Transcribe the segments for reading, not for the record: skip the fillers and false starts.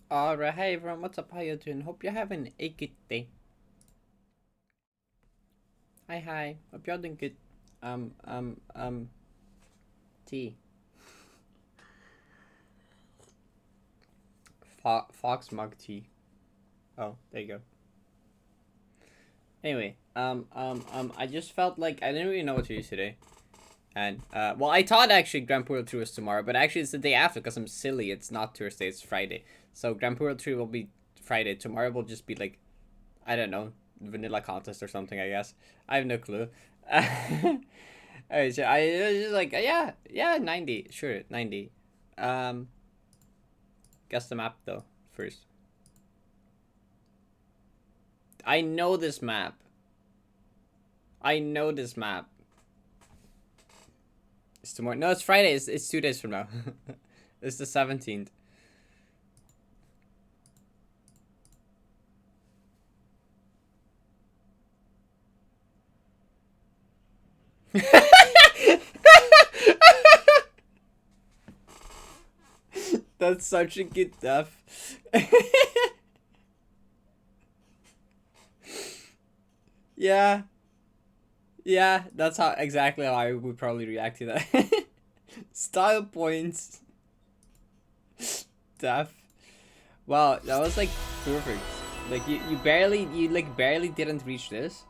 Alright, hey everyone, what's up? How you doing? Hope you're having a good day. Hi. Hope you're doing good. Um, um, um, tea. Fox mug tea. Oh, there you go. Anyway, I just felt like I didn't really know what to do today. And, well, I thought actually Grand Puro 3 was tomorrow, but actually it's the day after because I'm silly. It's not Thursday, it's Friday. So Grand Puro 3 will be Friday. Tomorrow will just be like, I don't know, vanilla contest or something, I guess. I have no clue. Alright, so I was just like, yeah, 90. Sure, 90. Um, guess the map though, first. I know this map. I know this map. It's tomorrow. No, it's Friday. It's 2 days from now. It's the 17th. That's such a good stuff. Yeah. Yeah, that's how exactly how I would probably react to that. Style points. Stuff. Wow, that was like perfect. Like you like barely didn't reach this.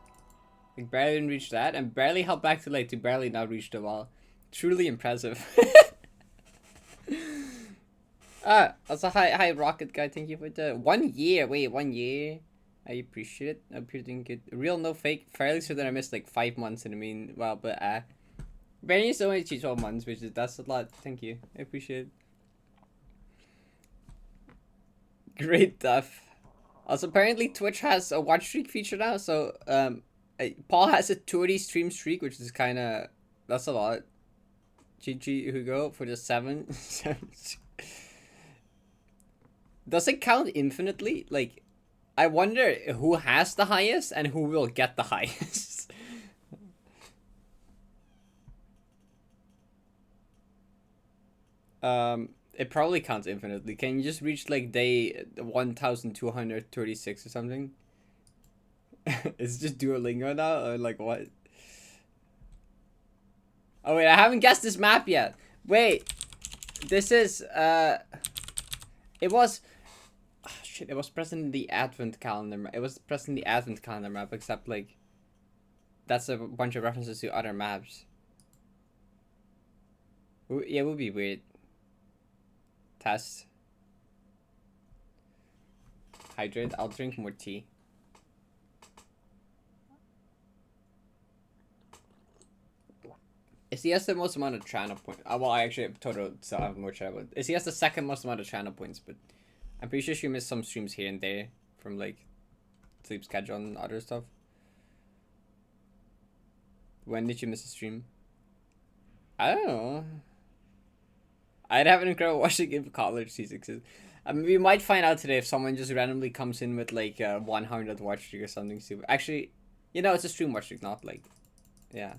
Like barely didn't reach that and barely held back to like to barely not reach the wall. Truly impressive. Also hi Rocket Guy, thank you for the 1 year. Wait, 1 year. I appreciate it. I hope you're doing good. Real no fake. Fairly certain I missed like 5 months in the meanwhile, but Barry is only 12 months, which is that's a lot. Thank you. I appreciate it. Great stuff. Also, apparently Twitch has a watch streak feature now. So, Paul has a 30 stream streak, which is kind of that's a lot. GG Hugo for the 7. Does it count infinitely? Like, I wonder who has the highest and who will get the highest. It probably counts infinitely. Can you just reach like day 1236 or something? It's just Duolingo now, or like what? Oh wait, I haven't guessed this map yet. Wait, this is it was shit. It was present in the Advent calendar. It was present in the Advent calendar map, except like that's a bunch of references to other maps. Yeah, it would be weird. Test. Hydrate. I'll drink more tea. Is he has the most amount of channel points? Well, I actually total still have more channel. Is he has the second most amount of channel points? But I'm pretty sure she missed some streams here and there from like sleep schedule and other stuff. When did you miss a stream? I don't know. I'd have an incredible watching in college C6s. I mean, we might find out today if someone just randomly comes in with like 100 watch streak or something stupid. Actually, it's a stream watch streak, not like, yeah.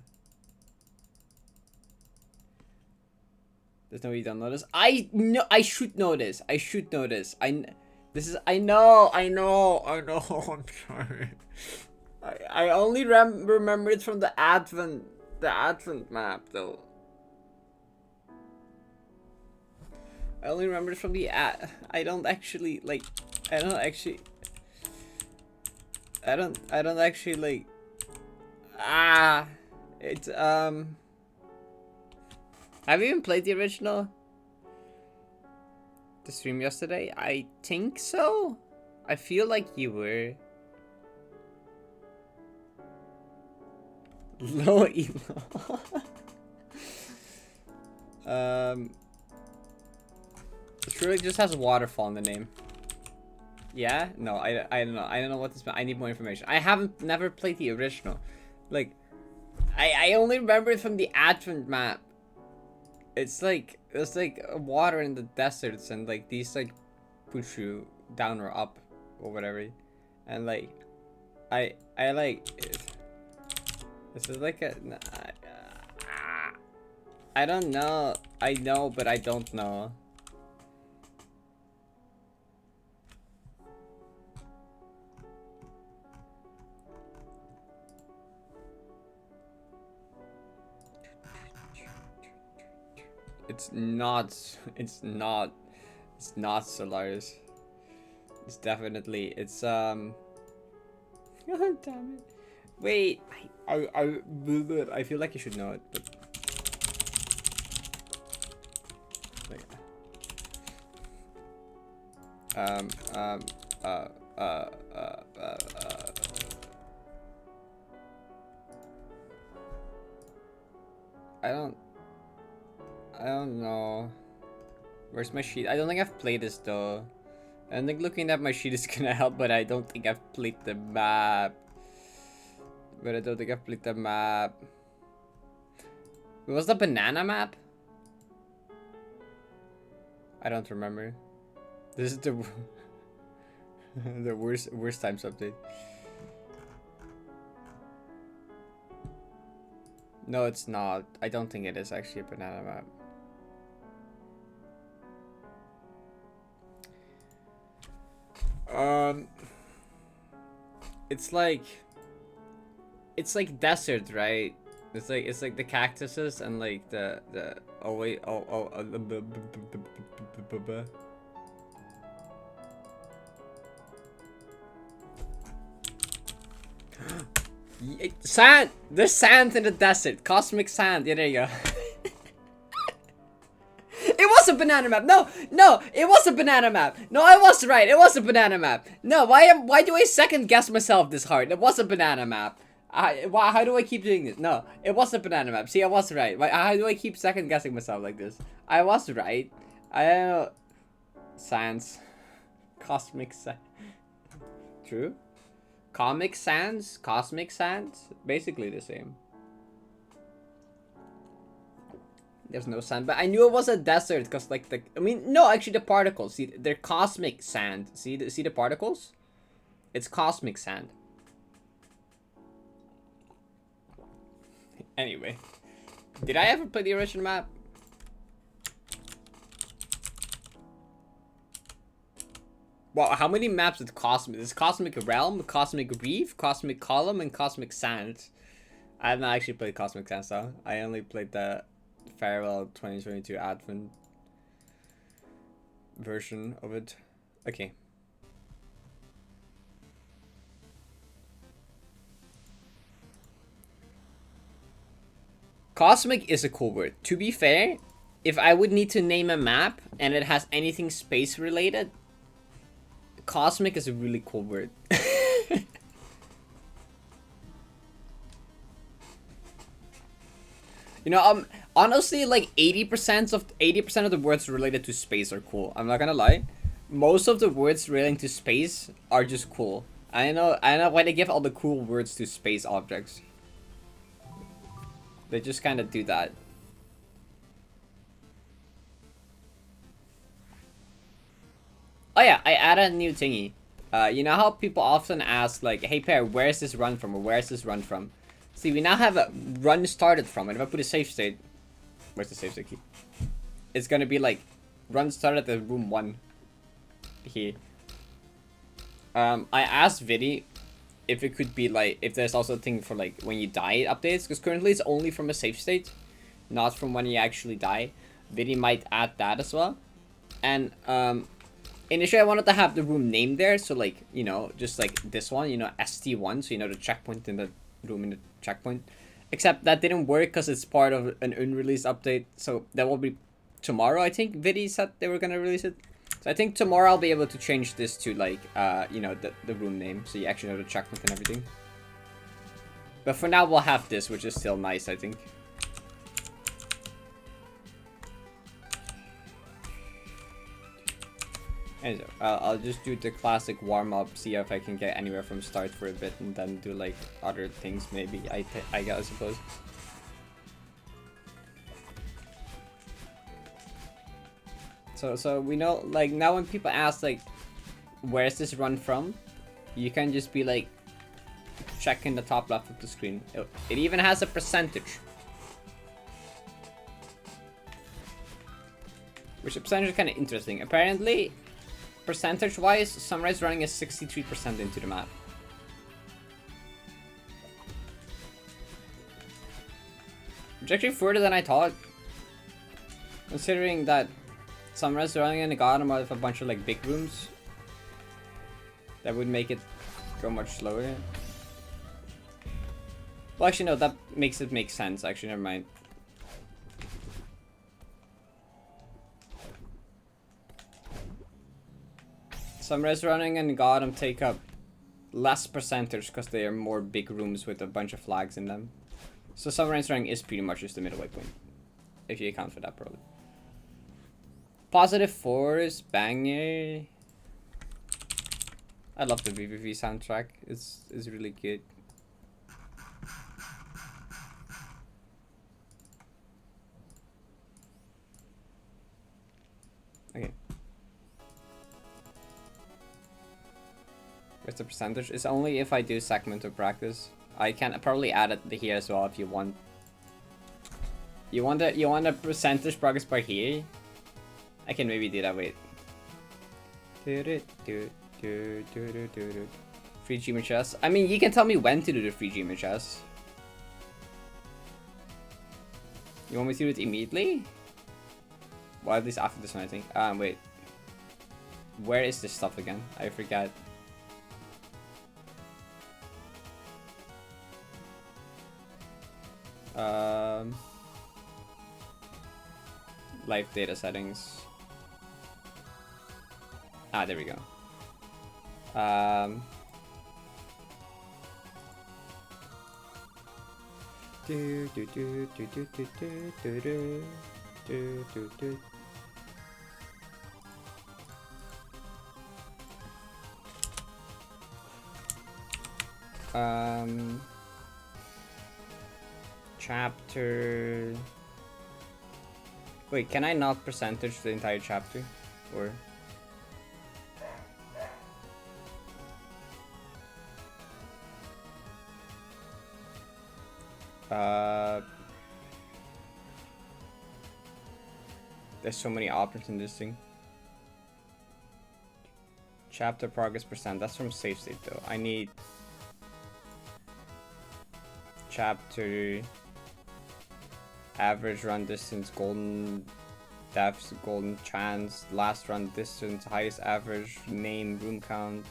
There's no way you don't know this. I know. I should know this. I should know this. This is. I know. I know. I know. I'm sorry. I only remember it from the Advent map though. I only remember it from the ad. I don't actually like. I don't actually. I don't actually like. Ah, it's Have you even played the original? The stream yesterday? I think so. I feel like you were. Low emo. It truly just has waterfall in the name. Yeah? No, I don't know. I don't know what this. I need more information. I haven't never played the original. Like, I only remember it from the Advent map. It's like water in the deserts and like these like push you down or up or whatever, and like I like this is like a I don't know. I know, but I don't know. It's not. It's not. It's not Solaris. It's definitely. It's Oh, damn it. Wait. I feel like you should know it, but. Wait. Uh, uh, uh, uh, uh. I don't know. Where's my sheet? I don't think I've played this though. I don't think looking at my sheet is gonna help, but I don't think I've played the map. But I don't think I've played the map. What was the banana map? I don't remember. This is the the worst times update. No, it's not. I don't think it is actually a banana map. It's like desert, right? It's like the cactuses and like the oh wait sand. There's sand in the desert. Cosmic sand. Yeah, there you go. It was a banana map. No, it was a banana map. No, I was right. It was a banana map. No, why do I second guess myself this hard? It was a banana map. How do I keep doing this? No, it was a banana map. See, I was right. How do I keep second guessing myself like this? I was right. I don't know. Sands. Cosmic sand. True. Comic sands. Cosmic sands. Basically the same. There's no sand, but I knew it was a desert because like no, actually the particles, see, they're cosmic sand. See the particles? It's cosmic sand. Anyway, did I ever play the original map? Wow, how many maps is cosmic? There's Cosmic Realm, Cosmic Reef, Cosmic Column, and Cosmic Sand. I have not actually played Cosmic Sand, so I only played the Farewell 2022 Advent version of it. Okay. Cosmic is a cool word. To be fair, if I would need to name a map and it has anything space related, Cosmic is a really cool word. You know, honestly, like 80% of the words related to space are cool. I'm not gonna lie. Most of the words relating to space are just cool. I know why they give all the cool words to space objects. They just kind of do that. Oh yeah, I added a new thingy. You know how people often ask like, "Hey Pear, where is this run from?" or "Where is this run from?" See, we now have a run started from, and if I put a save state, where's the save state key? It's gonna be like, run started at room 1 here. I asked Vidi if it could be like, if there's also a thing for like when you die updates, because currently it's only from a save state, not from when you actually die. Vidi might add that as well. And initially I wanted to have the room name there, so like, you know, just like this one, you know, ST1, so you know the checkpoint in the room in the checkpoint. Except that didn't work because it's part of an unreleased update, so that will be tomorrow. I think Vidi said they were gonna release it, so I think tomorrow I'll be able to change this to like you know, the room name, so you actually know the checkpoint and everything. But for now we'll have this, which is still nice, I think. Anyway, I'll just do the classic warm-up, see if I can get anywhere from start for a bit, and then do like other things maybe, I suppose. So we know, like, now when people ask like, where's this run from, you can just be like, checking the top left of the screen. It even has a percentage. Which the percentage is kind of interesting. Apparently, percentage-wise, Sunrise running is 63% into the map. Which is actually further than I thought. Considering that some restaurant in the bottom of a bunch of like big rooms, that would make it go much slower. Well, actually, no, that makes it make sense. Actually, never mind. Some restauranting and Gotham take up less percentage because they are more big rooms with a bunch of flags in them. So some restauranting is pretty much just the middle way point, if you account for that probably. Positive 4 is banger. I love the VVV soundtrack. It's really good. Okay. Where's the percentage? It's only if I do segment of practice. I can probably add it here as well if you want. You want a percentage progress bar here? I can maybe do that. Wait. Free Gmail chess. I mean, you can tell me when to do the free Gmail chess. You want me to do it immediately? Well, at least after this one, I think. Wait. Where is this stuff again? I forgot. Live data settings. Ah, there we go. Chapter. Wait, can I not percentage the entire chapter? Or there's so many options in this thing. Chapter progress percent. That's from save state though. I need chapter average run distance, golden depths, golden chance, last run distance, highest average, name, room count.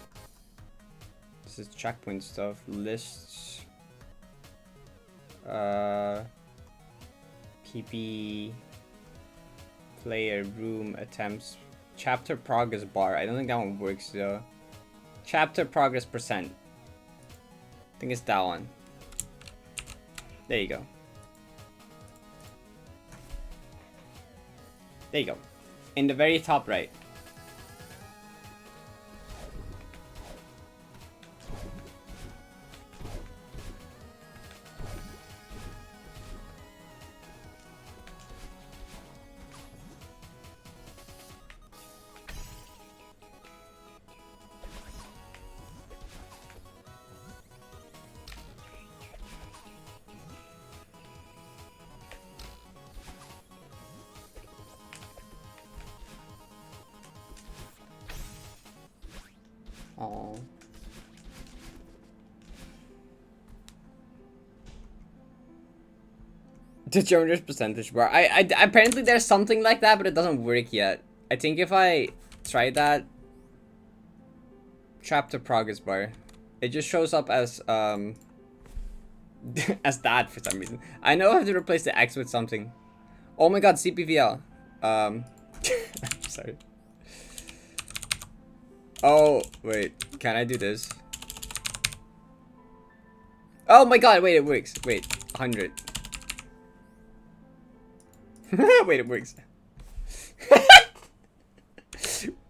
This is checkpoint stuff, lists, PP, player, room, attempts, chapter progress bar. I don't think that one works though. Chapter progress percent. I think it's that one. There you go. There you go. In the very top right. Oh. The joiner's percentage bar. I apparently there's something like that, but it doesn't work yet. I think if I try that chapter progress bar, it just shows up as as that for some reason. I know I have to replace the X with something. Oh my god, CPVL. Sorry. Oh, wait. Can I do this? Oh my god, wait, it works. Wait, 100. Wait, it works.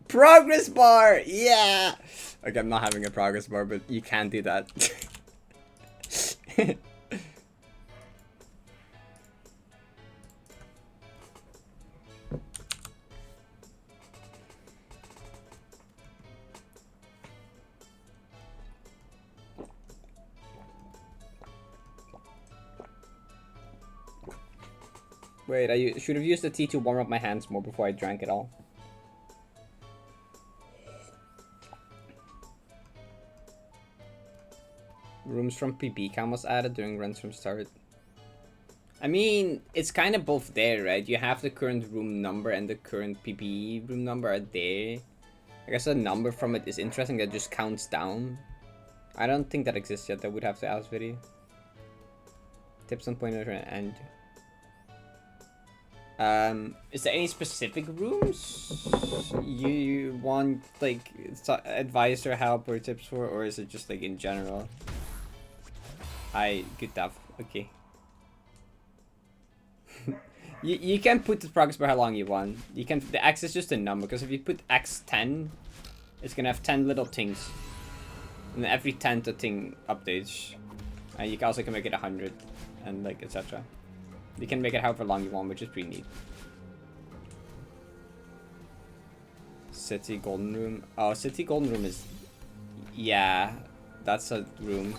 Progress bar! Yeah! Okay, I'm not having a progress bar, but you can do that. Wait, I should have used the tea to warm up my hands more before I drank it all. Rooms from PP cam was added during runs from start. I mean, it's kind of both there, right? You have the current room number and the current PPE room number are there. I guess a number from it is interesting that just counts down. I don't think that exists yet. I would have to ask Vidi. Tips on pointer and is there any specific rooms you want like advice or help or tips for, or is it just like in general? Good stuff. Okay. You can put the progress bar how long you want. You can, the X is just a number, because if you put X10, it's gonna have 10 little things, and every 10th the thing updates. And you can also make it 100, and like etc. You can make it however long you want, which is pretty neat. City Golden Room. Oh, City Golden Room is, yeah, that's a room.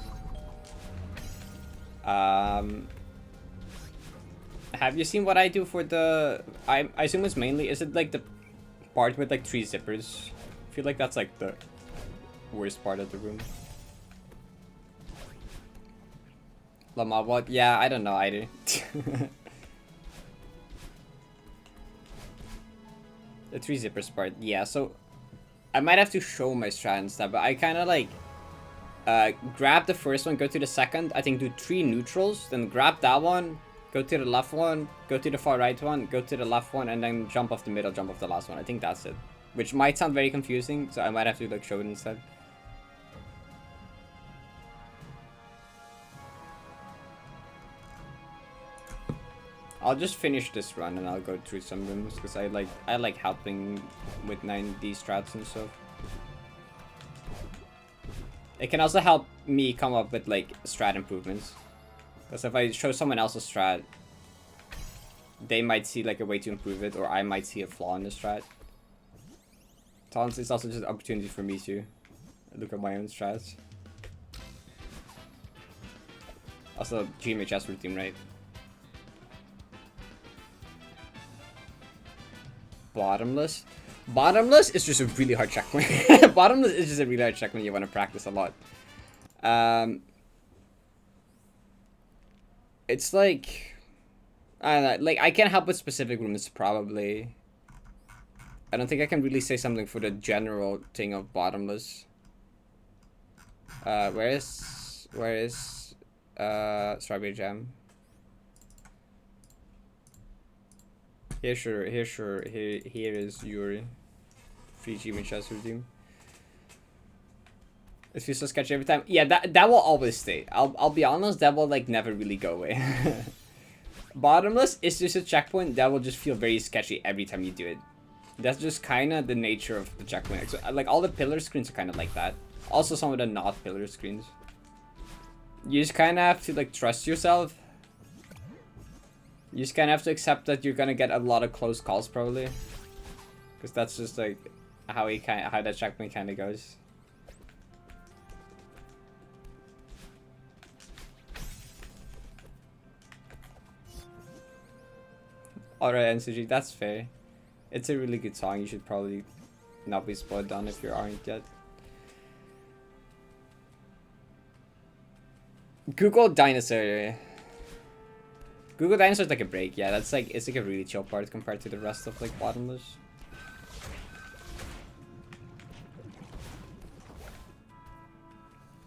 Have you seen what I do for the... I assume it's mainly... Is it like the part with like 3 zippers? I feel like that's like the worst part of the room. Lama, what? Yeah, I don't know either. The 3 zippers part. Yeah, so... I might have to show my strat and stuff, but I kind of like... grab the first one, go to the second. I think do 3 neutrals, then grab that one. Go to the left one, go to the far right one, go to the left one, and then jump off the middle, jump off the last one. I think that's it. Which might sound very confusing, so I might have to like show it instead. I'll just finish this run and I'll go through some rooms, because I like helping with 9D strats and stuff. It can also help me come up with like strat improvements. Because if I show someone else's strat, they might see like a way to improve it, or I might see a flaw in the strat. So it's also just an opportunity for me to look at my own strats. Also, GMHS routine, right? Bottomless? Bottomless is just a really hard checkpoint. Bottomless is just a really hard checkpoint you want to practice a lot. It's like, I don't know, like I can't help with specific rooms probably. I don't think I can really say something for the general thing of bottomless. Where is Strawberry Jam? Here is your free G chest routine. It feels so sketchy every time. Yeah, that will always stay. I'll be honest, that will like never really go away. Bottomless is just a checkpoint that will just feel very sketchy every time you do it. That's just kind of the nature of the checkpoint. So, like all the pillar screens are kind of like that. Also some of the not pillar screens. You just kind of have to like trust yourself. You just kind of have to accept that you're gonna get a lot of close calls probably, because that's just like how that checkpoint kind of goes. Alright, NCG, that's fair. It's a really good song. You should probably not be spoiled on if you aren't yet. Google Dinosaur. Google Dinosaur is like a break. Yeah, that's like, it's like a really chill part compared to the rest of like Bottomless.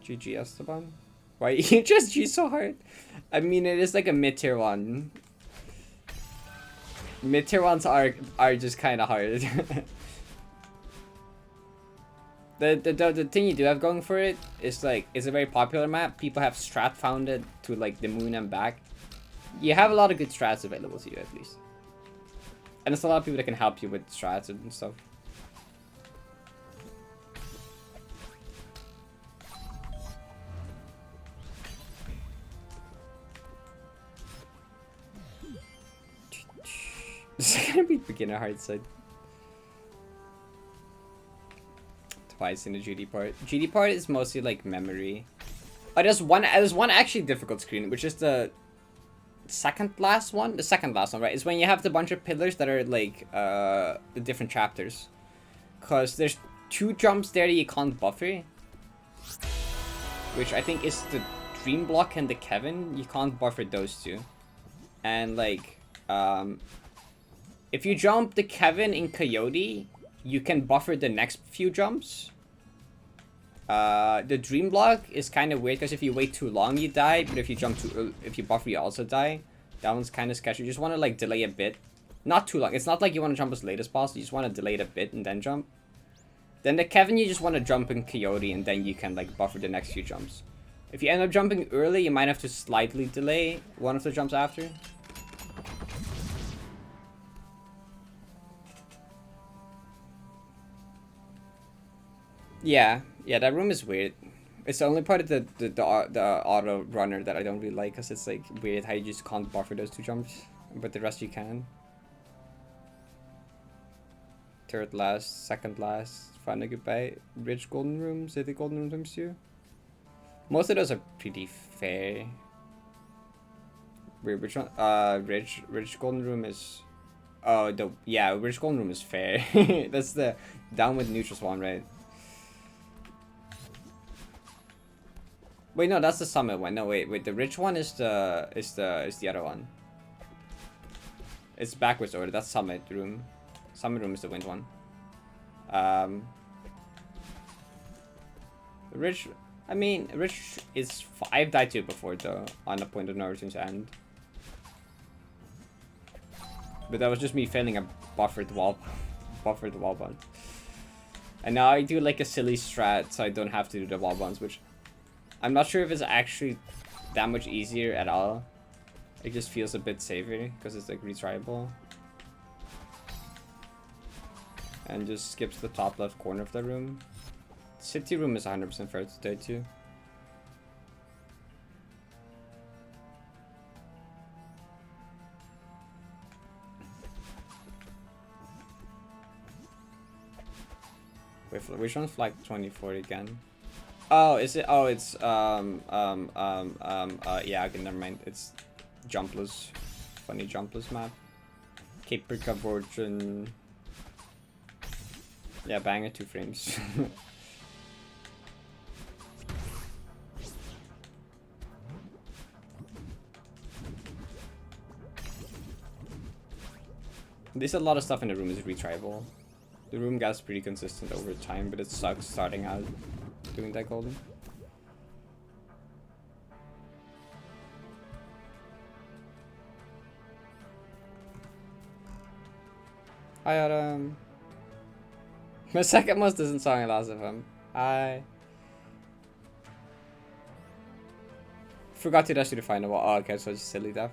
GG Esteban. Why you just G so hard? I mean, it is like a mid-tier one. Mid-tier ones are just kind of hard. The thing you do have going for it is like, it's a very popular map. People have strat found it to like the moon and back. You have a lot of good strats available to you at least. And there's a lot of people that can help you with strats and stuff. This is gonna be beginner hard side. Twice in the GD part. GD part is mostly like memory. Oh, there's one actually difficult screen, which is the second last one. The second last one, right? Is when you have the bunch of pillars that are like the different chapters. Cause there's 2 jumps there that you can't buffer. Which I think is the Dream Block and the Kevin. You can't buffer those 2. And like, if you jump the Kevin in Coyote, you can buffer the next few jumps. The dream block is kind of weird because if you wait too long, you die. But if you jump too, if you buffer, you also die. That one's kind of sketchy. You just want to like delay a bit, not too long. It's not like you want to jump as late as possible. You just want to delay it a bit and then jump. Then the Kevin, you just want to jump in Coyote and then you can like buffer the next few jumps. If you end up jumping early, you might have to slightly delay one of the jumps after. Yeah, that room is weird. It's the only part of the auto runner that I don't really like, because it's like weird how you just can't buffer those two jumps, but the rest you can. Third last, second last, final goodbye. Rich golden room, city golden rooms too. Most of those are pretty fair. Wait, which one? Rich golden room is. Oh, rich golden room is fair. That's the down with neutral one, right? Wait, no, that's the summit one. No, wait. The rich one is the other one. It's backwards order. That's summit room. Summit room is the wind one. The rich. I mean, rich is. I've died to it before though, on the point of no return to end. But that was just me failing a buffered wall bounce. And now I do like a silly strat, so I don't have to do the wall bounce, which. I'm not sure if it's actually that much easier at all. It just feels a bit safer because it's like retryable. And just skips the top left corner of the room. City room is 100% fair today too. Wait, which one's flag 24 again? Oh, is it? Oh, it's, yeah, okay, never mind. It's jumpless. Funny jumpless map. Cape Virgin. Yeah, bang it 2 frames. There's a lot of stuff in the room is retryable. The room gets pretty consistent over time, but it sucks starting out doing that golden. Hi Adam. My second most doesn't sound like last of him. Hi. Forgot to dash you to find a wall. Oh, okay, so it's silly death.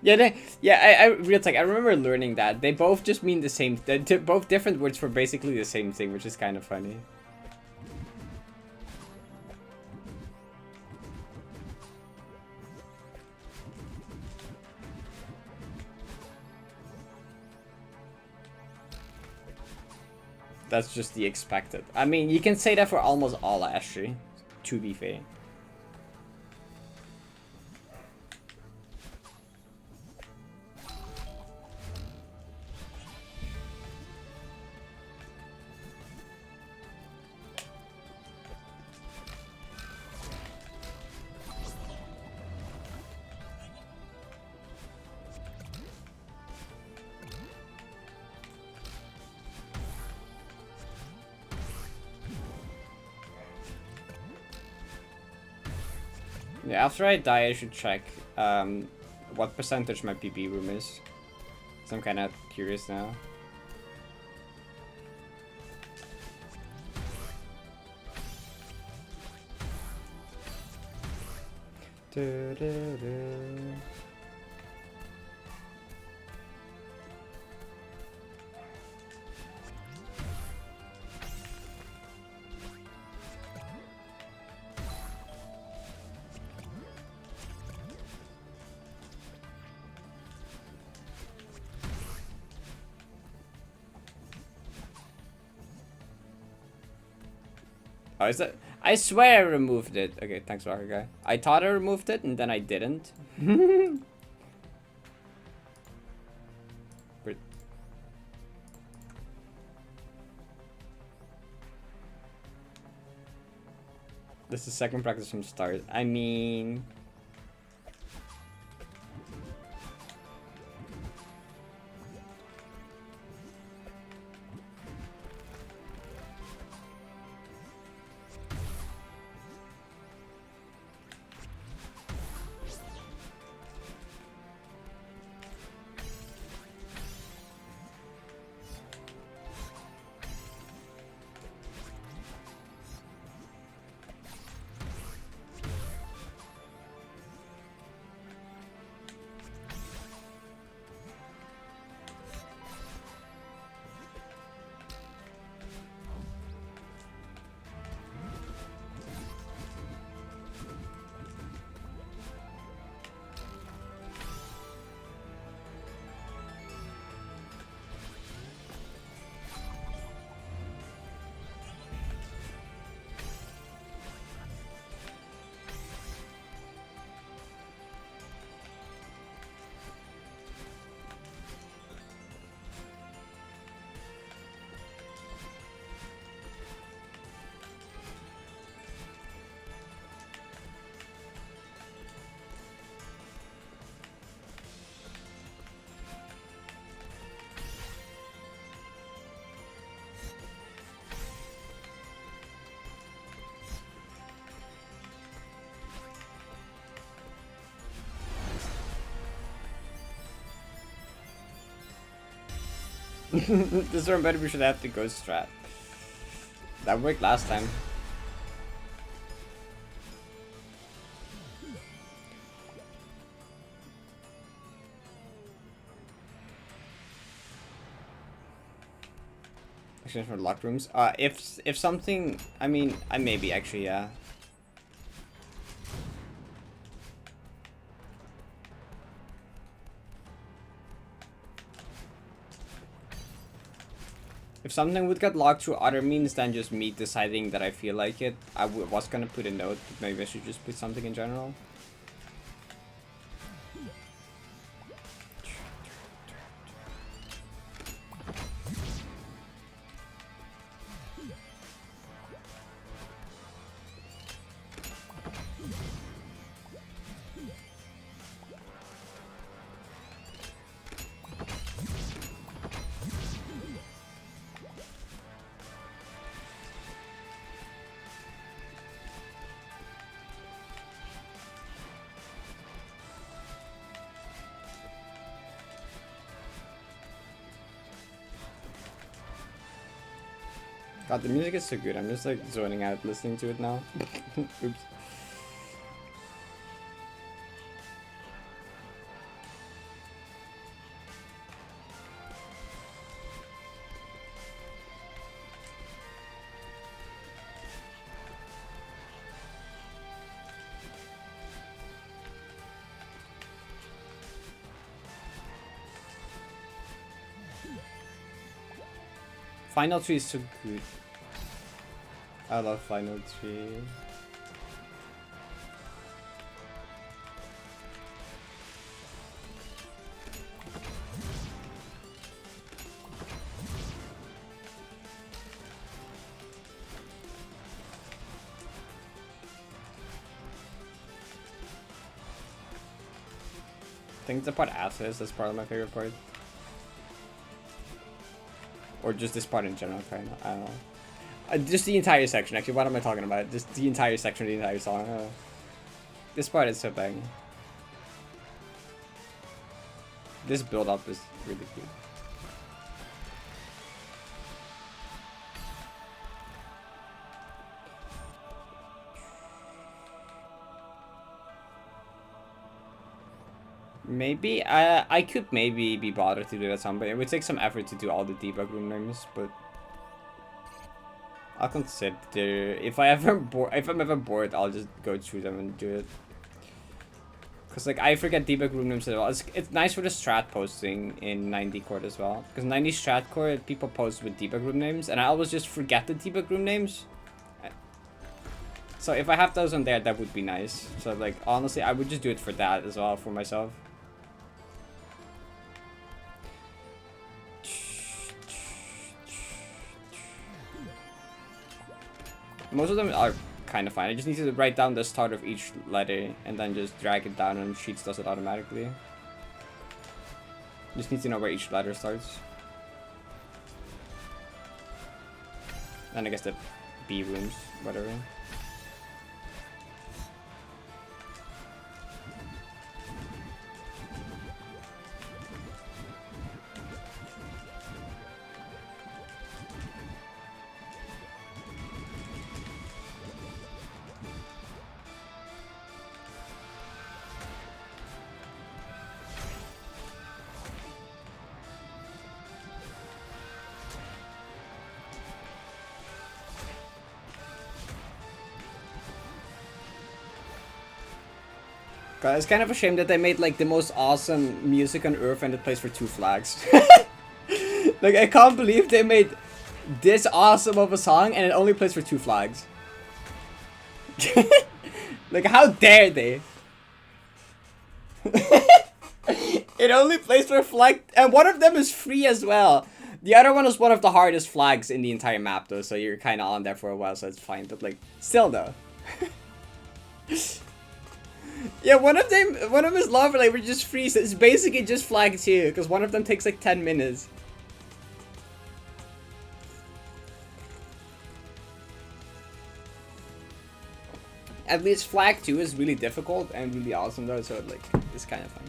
Yeah, I real talk. I remember learning that they both just mean the same. They're both different words for basically the same thing, which is kind of funny. That's just the expected. I mean, you can say that for almost all actually, to be fair. Yeah, after I die, I should check what percentage my PP room is. So I'm kind of curious now. Oh, is that? I swear I removed it. Okay, thanks, Rocker Guy. I thought I removed it, and then I didn't. But... This is second practice from start. I mean... This room better we should have to go strat. That worked last time. Exchange for locked rooms. If something, I mean, I maybe actually, yeah. If something would get locked through other means than just me deciding that I feel like it, I was gonna put a note, but maybe I should just put something in general. God, the music is so good. I'm just like zoning out listening to it now. Oops. Final 3 is so good. I love Final 3. I think the part after this is probably my favorite part. Or just this part in general, kind of. I don't know. Just the entire section, actually. What am I talking about? Just the entire section, the entire song. This part is so bang. This build up is really good. Maybe I could maybe be bothered to do that some, but it would take some effort to do all the debug room names, but I'll consider if I'm ever bored, I'll just go through them and do it. Cause like I forget debug room names as well. It's nice for the strat posting in 90 court as well. Cause 90 strat court people post with debug room names, and I always just forget the debug room names. So if I have those on there, that would be nice. So like honestly, I would just do it for that as well for myself. Most of them are kind of fine. I just need to write down the start of each letter and then just drag it down, and Sheets does it automatically. Just need to know where each letter starts. And I guess the B rooms, whatever. God, it's kind of a shame that they made like the most awesome music on Earth and it plays for 2 flags. Like, I can't believe they made this awesome of a song and it only plays for 2 flags. Like, how dare they? It only plays for a flag, and one of them is free as well. The other one is one of the hardest flags in the entire map though, so you're kind of on there for a while, so it's fine. But like, still though. Yeah, one of them is lava like we're just free, so it's basically just flag 2, because one of them takes like 10 minutes. At least flag 2 is really difficult and really awesome though, so like it's kind of fun.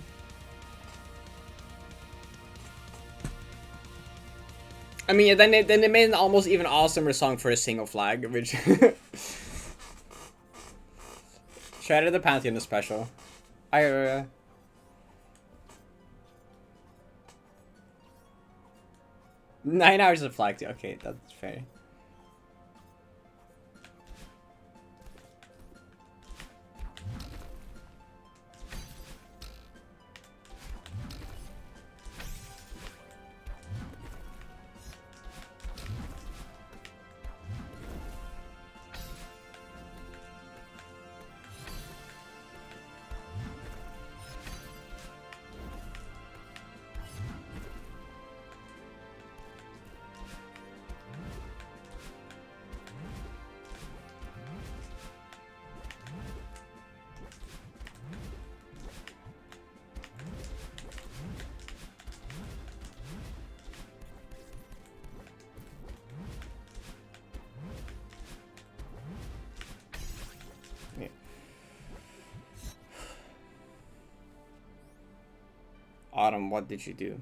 I mean, then they made an almost even awesomer song for a single flag, which shout out the Pantheon is special. 9 hours of flag 2. Okay, that's fair. Autumn, what did you do?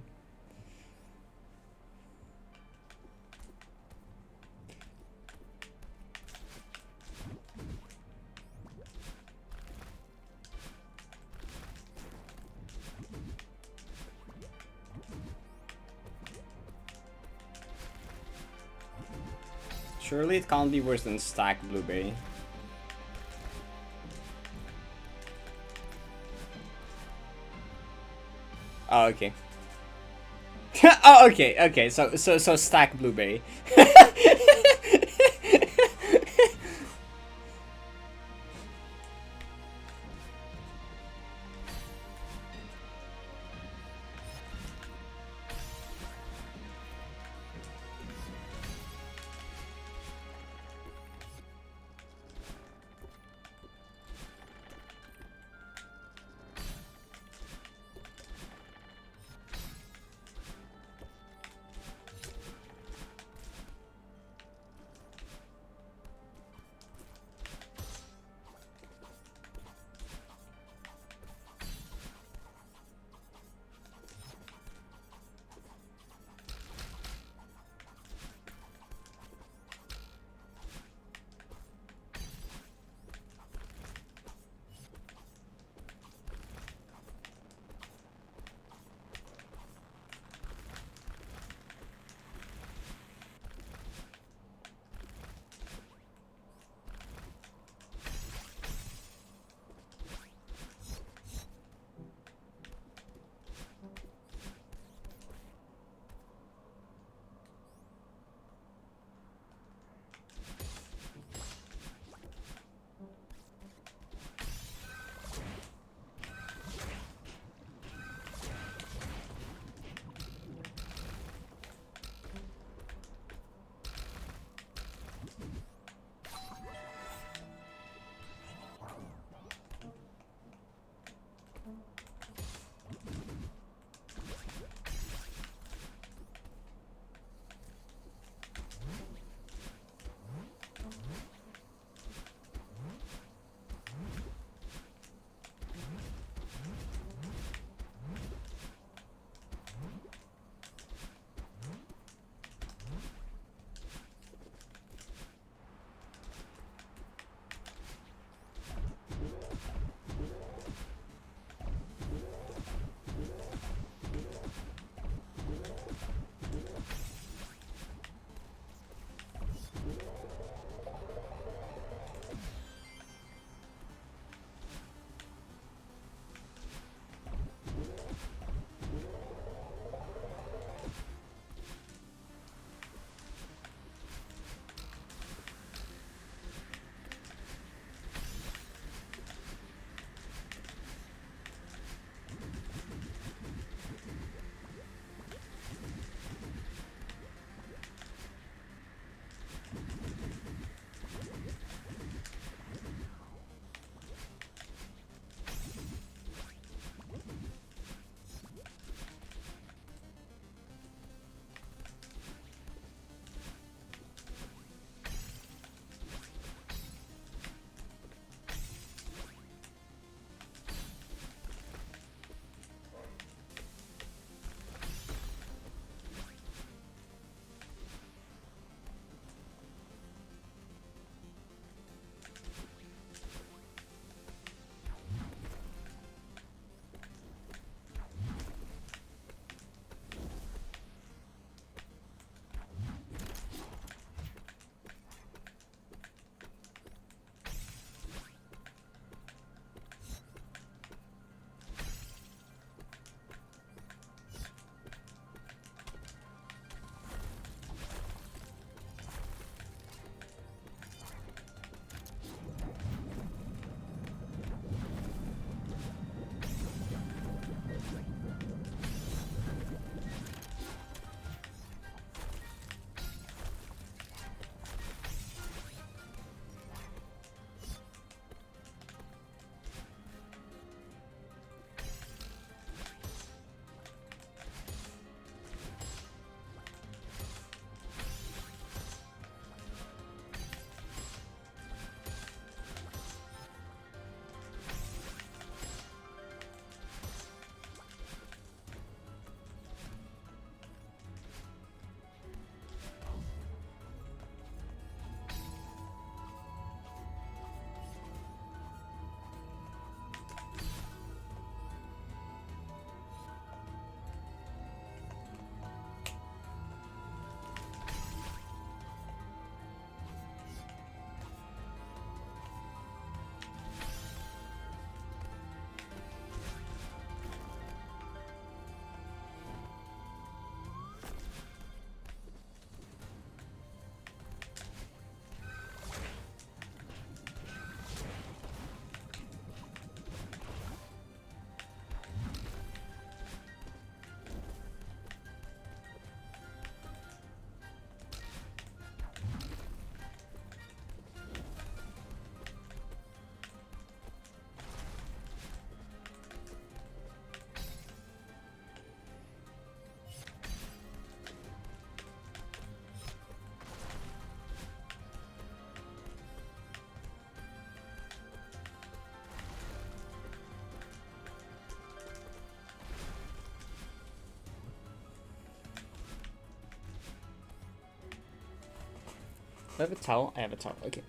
Surely it can't be worse than stack blueberry. Oh, okay. Oh, okay. So stack blueberry. I have a towel? I have a towel. Okay.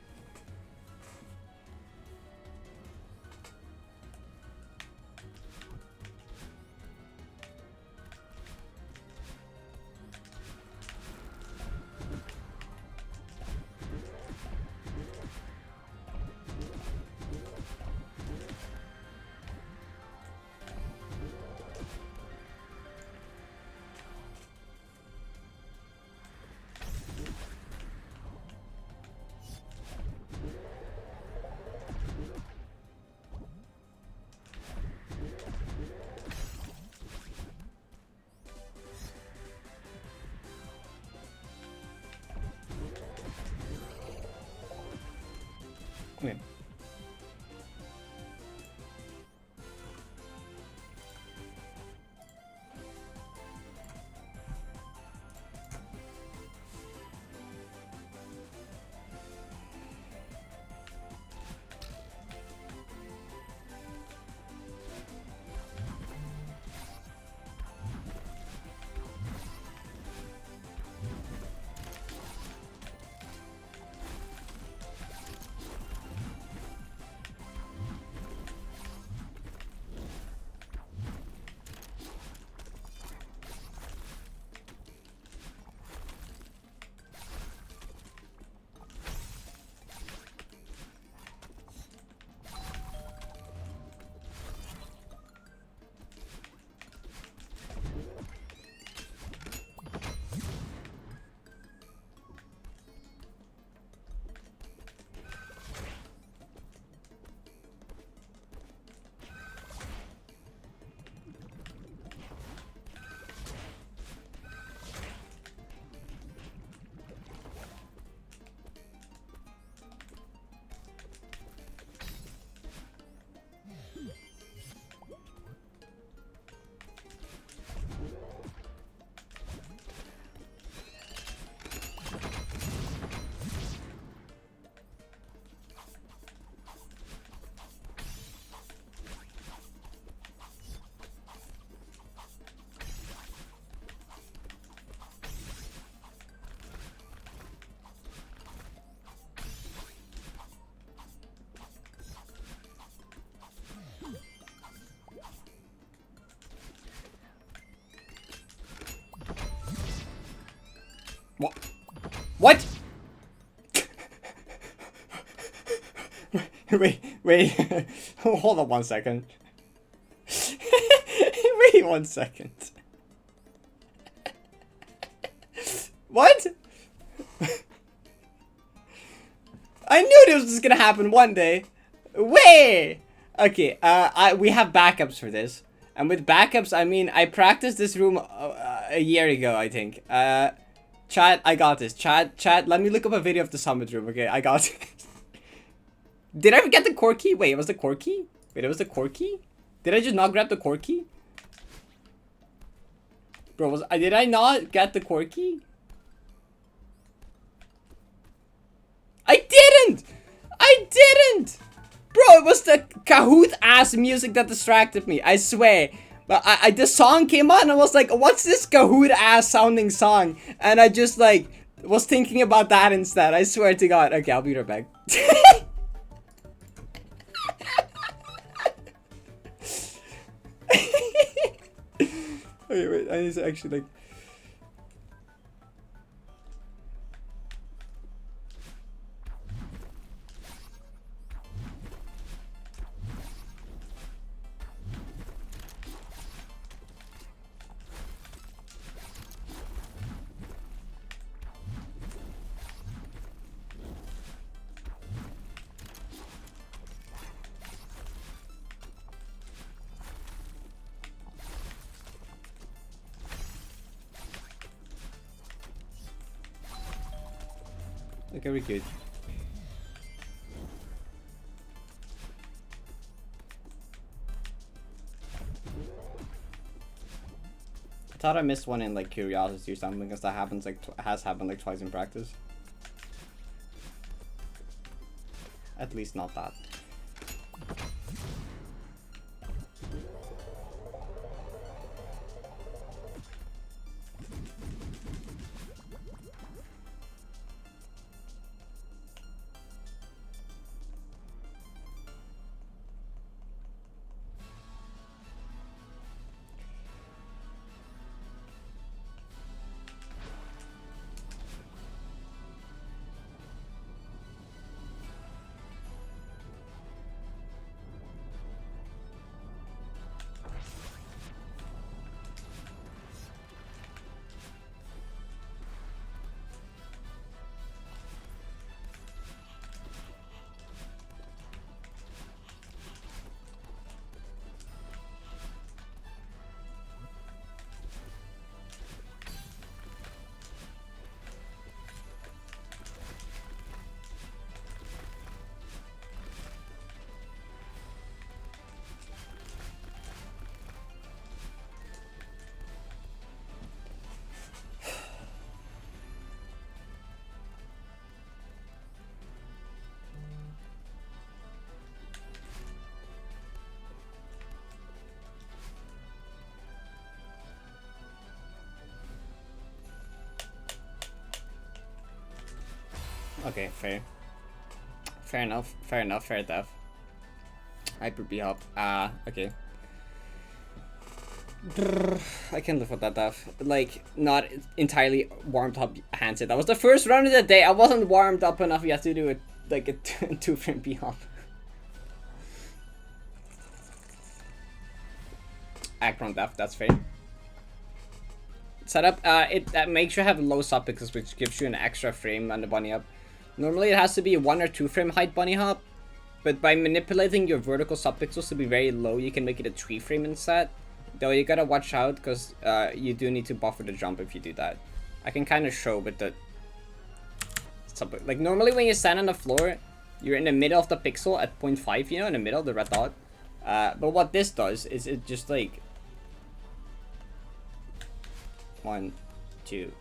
Okay. What? What? Wait. Hold on 1 second. Wait 1 second. What? I knew this was gonna happen one day. Wait. Okay. we have backups for this, and with backups, I mean I practiced this room a year ago, I think. Chat, I got this. Chat, let me look up a video of the summit room, okay? I got it. Did I forget the core key? Wait, it was the core key? Wait, it was the core key? Did I just not grab the core key? Bro, did I not get the core key? I didn't! I didn't! Bro, it was the Kahoot ass music that distracted me, I swear. But the song came on and I was like, what's this Kahoot ass sounding song? And I just like was thinking about that instead. I swear to God. Okay, I'll be right back. Okay, wait, I need to actually like. Okay, we're good. I thought I missed one in like curiosity or something, because that happens like has happened like twice in practice. At least not that. Okay, fair. Fair enough. Fair enough. Fair enough. Hyper B hop. Okay. I can live with that death. Like, not entirely warmed up handset. That was the first round of the day. I wasn't warmed up enough yet to do it like a 2-frame B hop. Acron death, that's fair. Setup, that makes you have low sub pixels, which gives you an extra frame on the bunny hop. Normally it has to be a 1 or 2 frame height bunny hop, but by manipulating your vertical sub pixels to be very low, you can make it a 3 frame instead. Though you gotta watch out, because you do need to buffer the jump if you do that. I can kind of show with the sub, like normally when you stand on the floor, you're in the middle of the pixel at 0.5, you know, in the middle, the red dot. But what this does is it just like 1, 2.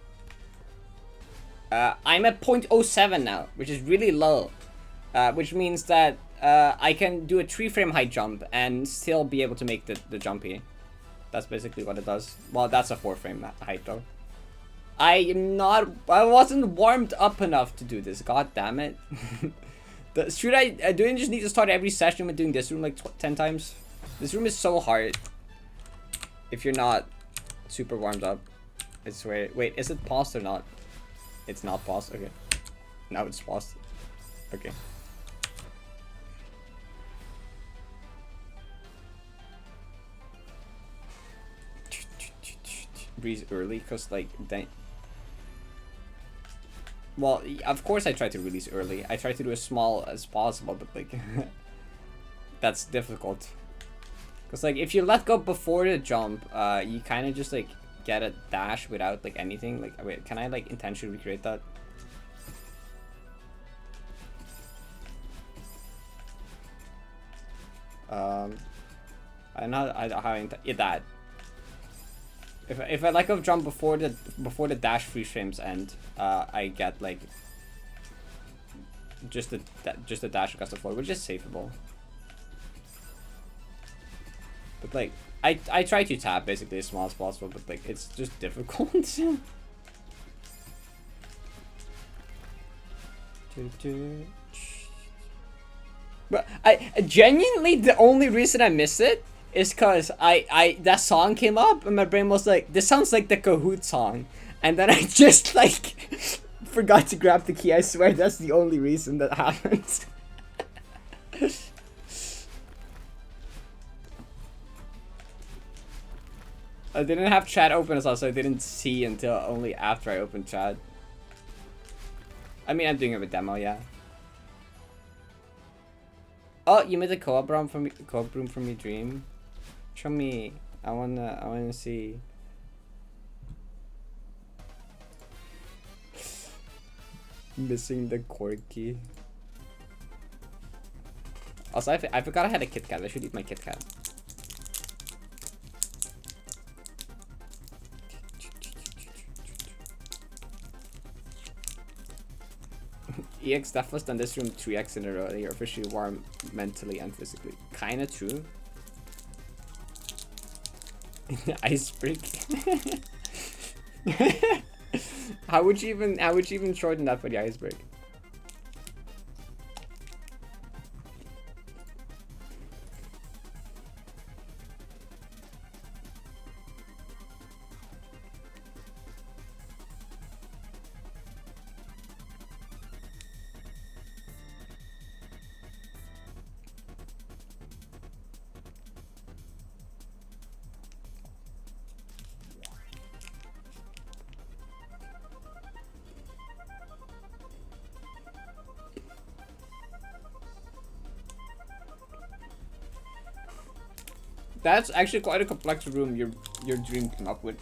I'm at 0.07 now, which is really low. Which means that I can do a 3 frame height jump and still be able to make the jump here. That's basically what it does. Well, that's a 4 frame height though. I wasn't warmed up enough to do this. God damn it. Should I do I just need to start every session with doing this room like 10 times? This room is so hard if you're not super warmed up. I swear. Wait, is it paused or not? It's not paused. Okay. Now it's paused. Okay. Breeze early, because like then. Well, of course I try to release early. I try to do as small as possible, but like that's difficult. Because like if you let go before the jump, you kind of just like get a dash without like anything. Like wait, can I like intentionally recreate that? I'm not how that. If I like a jump before the dash 3 frames end, I get like just a dash across the floor, which is safeable. But like I try to tap basically as small as possible, but like it's just difficult. But I genuinely, the only reason I missed it is cause that song came up and my brain was like, this sounds like the Kahoot song, and then I just like forgot to grab the key. I swear that's the only reason that happened. I didn't have chat open as well, so I didn't see until only after I opened chat. I mean, I'm doing it with demo, yeah. Oh, you made a co-op room from your dream. Show me. I wanna see. Missing the corky. Also, I forgot I had a Kit Kat. I should eat my Kit Kat. EX Deathless done this room 3x in a row. You're officially warm mentally and physically. Kinda true. Iceberg. How would you even shorten that for the iceberg? That's actually quite a complex room your dream came up with.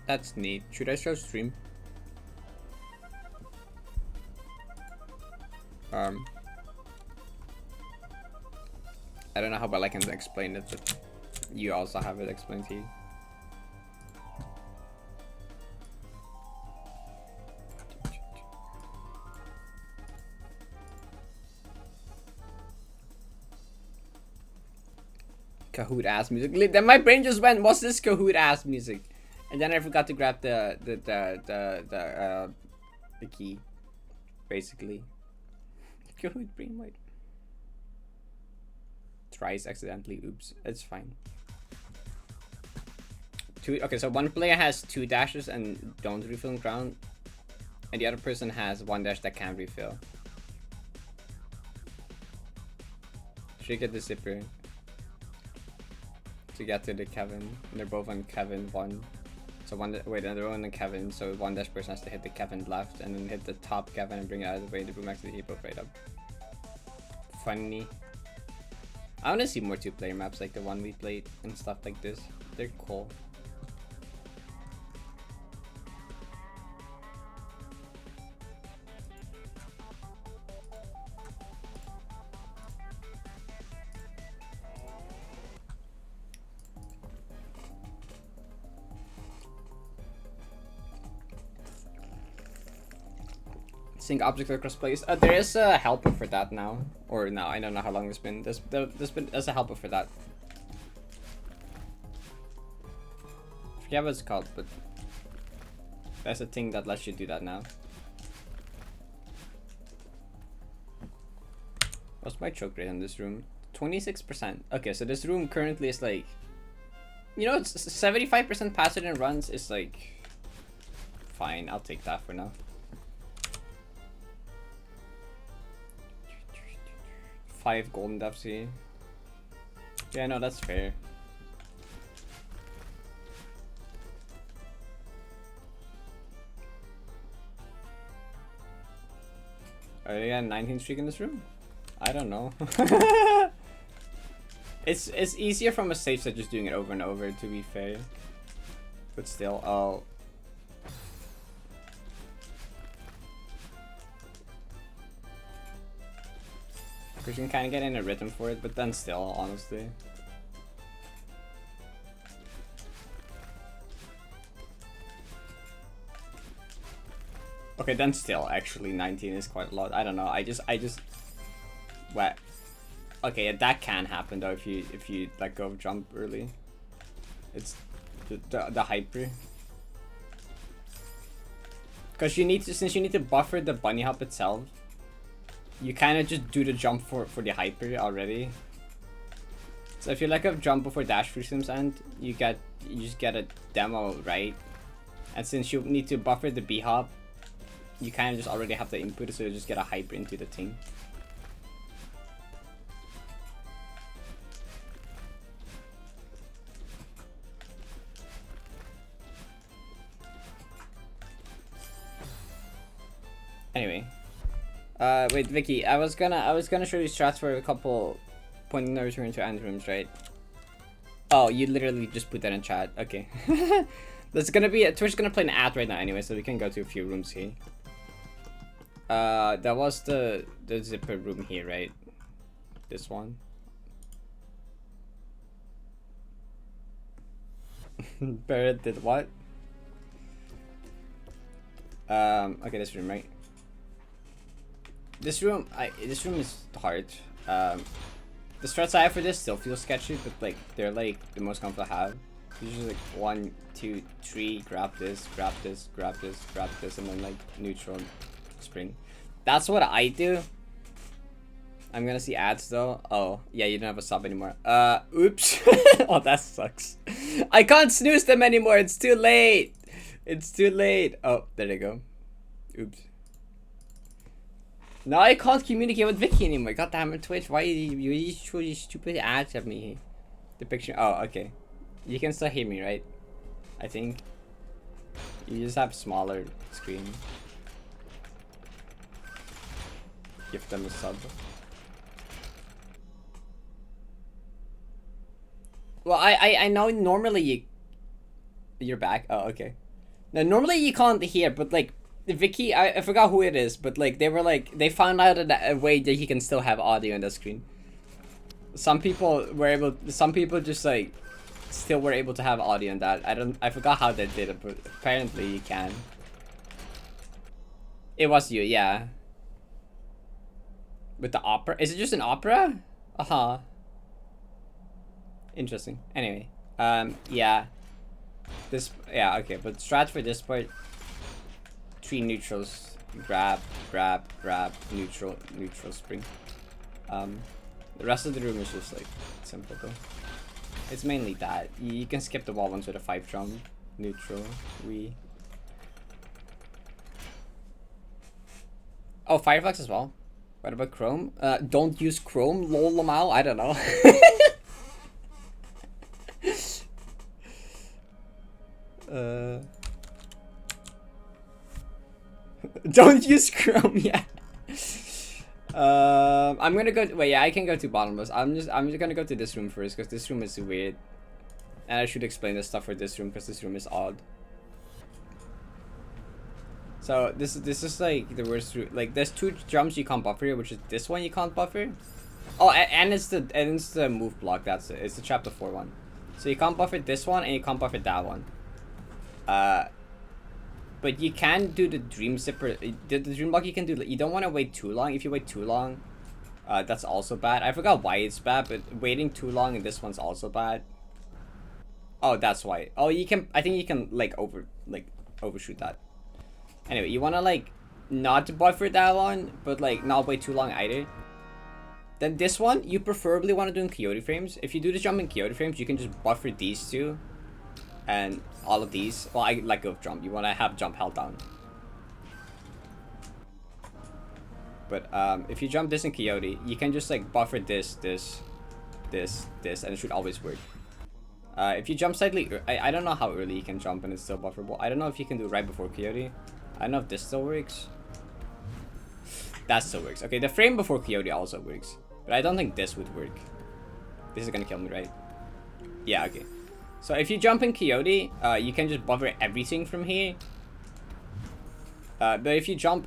That's neat. Should I show stream? I don't know how well I can explain it, but you also have it explained to you. Kahoot ass music. Then my brain just went, what's this Kahoot ass music? And then I forgot to grab the key. Basically. Kahoot brain white. Tries accidentally. Oops. It's fine. Okay, so one player has 2 dashes and don't refill ground. And the other person has 1 dash that can refill. Should get the zipper to get to the Kevin. They're both on Kevin 1. So wait, they're on the Kevin. So 1 dash person has to hit the Kevin left and then hit the top Kevin and bring it out of the way. The boom actually hit both right up. Funny. I want to see more 2-player maps like the one we played and stuff like this. They're cool. Sync objects across place. There is a helper for that now. Or no, I don't know how long it's been. There's a helper for that. I forget what it's called, but there's a thing that lets you do that now. What's my choke rate in this room? 26%. Okay, so this room currently is like, you know, it's 75% passive and runs is like fine. I'll take that for now. 5 golden FC. Yeah, no, that's fair. Are they at 19 streak in this room? I don't know. It's easier from a safe side just doing it over and over, to be fair. But still, I'll... Because you can kind of get in a rhythm for it, but then still, honestly. Okay, then still, actually, 19 is quite a lot. I don't know. I just. What? Okay, yeah, that can happen though if you let go of jump early. It's the hyper. Because since you need to buffer the bunny hop itself. You kind of just do the jump for the hyper already. So if you let go of jump before dash freedoms end, you just get a demo right. And since you need to buffer the B hop, you kind of just already have the input, so you just get a hyper into the thing. Anyway. Wait, Vicky, I was gonna show you strats for a couple pointing the return to end rooms, right? Oh, you literally just put that in chat. Okay. There's gonna be Twitch gonna play an ad right now anyway, so we can go to a few rooms here. That was the zipper room here, right? This one. Parrot did what? Okay, this room, right? This room is hard. The strats I have for this still feel sketchy, but like they're like the most comfortable to have. Usually like 1, 2, 3, grab this, grab this, grab this, grab this, and then like neutral spring. That's what I do. I'm gonna see ads though. Oh, yeah, you don't have a sub anymore. Oops. Oh, that sucks. I can't snooze them anymore. It's too late. It's too late. Oh, there they go. Oops. Now I can't communicate with Vicky anymore. God damn it, Twitch. Why you show these stupid ads at me? The picture. Oh, okay. You can still hear me, right? I think. You just have smaller screen. Give them a sub. Well, I know normally you're back. Oh, okay. Now normally you can't hear, but like Vicky, I forgot who it is, but like they found out a way that you can still have audio on the screen. Some people just like still were able to have audio on that. I forgot how they did it, but apparently you can. It was you, yeah. With the opera? Is it just an opera? Uh-huh. Interesting. Anyway, yeah. Yeah, okay, but strat for this part, 3 neutrals, grab, neutral, spring. The rest of the room is just like simple though. It's mainly that. You can skip the wall ones with a 5 jump, neutral, Oh, Fireflex as well. What about Chrome? Don't use Chrome, lol Lamal, I don't know. Don't use Chrome, yeah. I'm gonna go. Wait, yeah, I can go to bottomless. I'm just gonna go to this room first because this room is weird, and I should explain the stuff for this room because this room is odd. So this is like the worst room. Like there's 2 jumps you can't buffer, which is this one you can't buffer. Oh, and it's the move block. That's it. It's the chapter 4 one. So you can't buffer this one and you can't buffer that one. But you can do the dream zipper. The dream block you can do. You don't want to wait too long. If you wait too long, that's also bad. I forgot why it's bad, but waiting too long in this one's also bad. Oh, that's why. Oh, you can. I think you can overshoot that. Anyway, you want to like not buffer that one, but like not wait too long either. Then this one, you preferably want to do in Coyote frames. If you do the jump in Coyote frames, you can just buffer these 2. And all of these, well, I let go of jump. You want to have jump held down. But if you jump this in Coyote, you can just like buffer this, and it should always work. If you jump slightly, I don't know how early you can jump and it's still bufferable. I don't know if you can do it right before Coyote. I don't know if this still works. That still works. Okay, the frame before Coyote also works. But I don't think this would work. This is gonna kill me, right? Yeah, okay. So if you jump in Coyote, you can just buffer everything from here. But if you jump,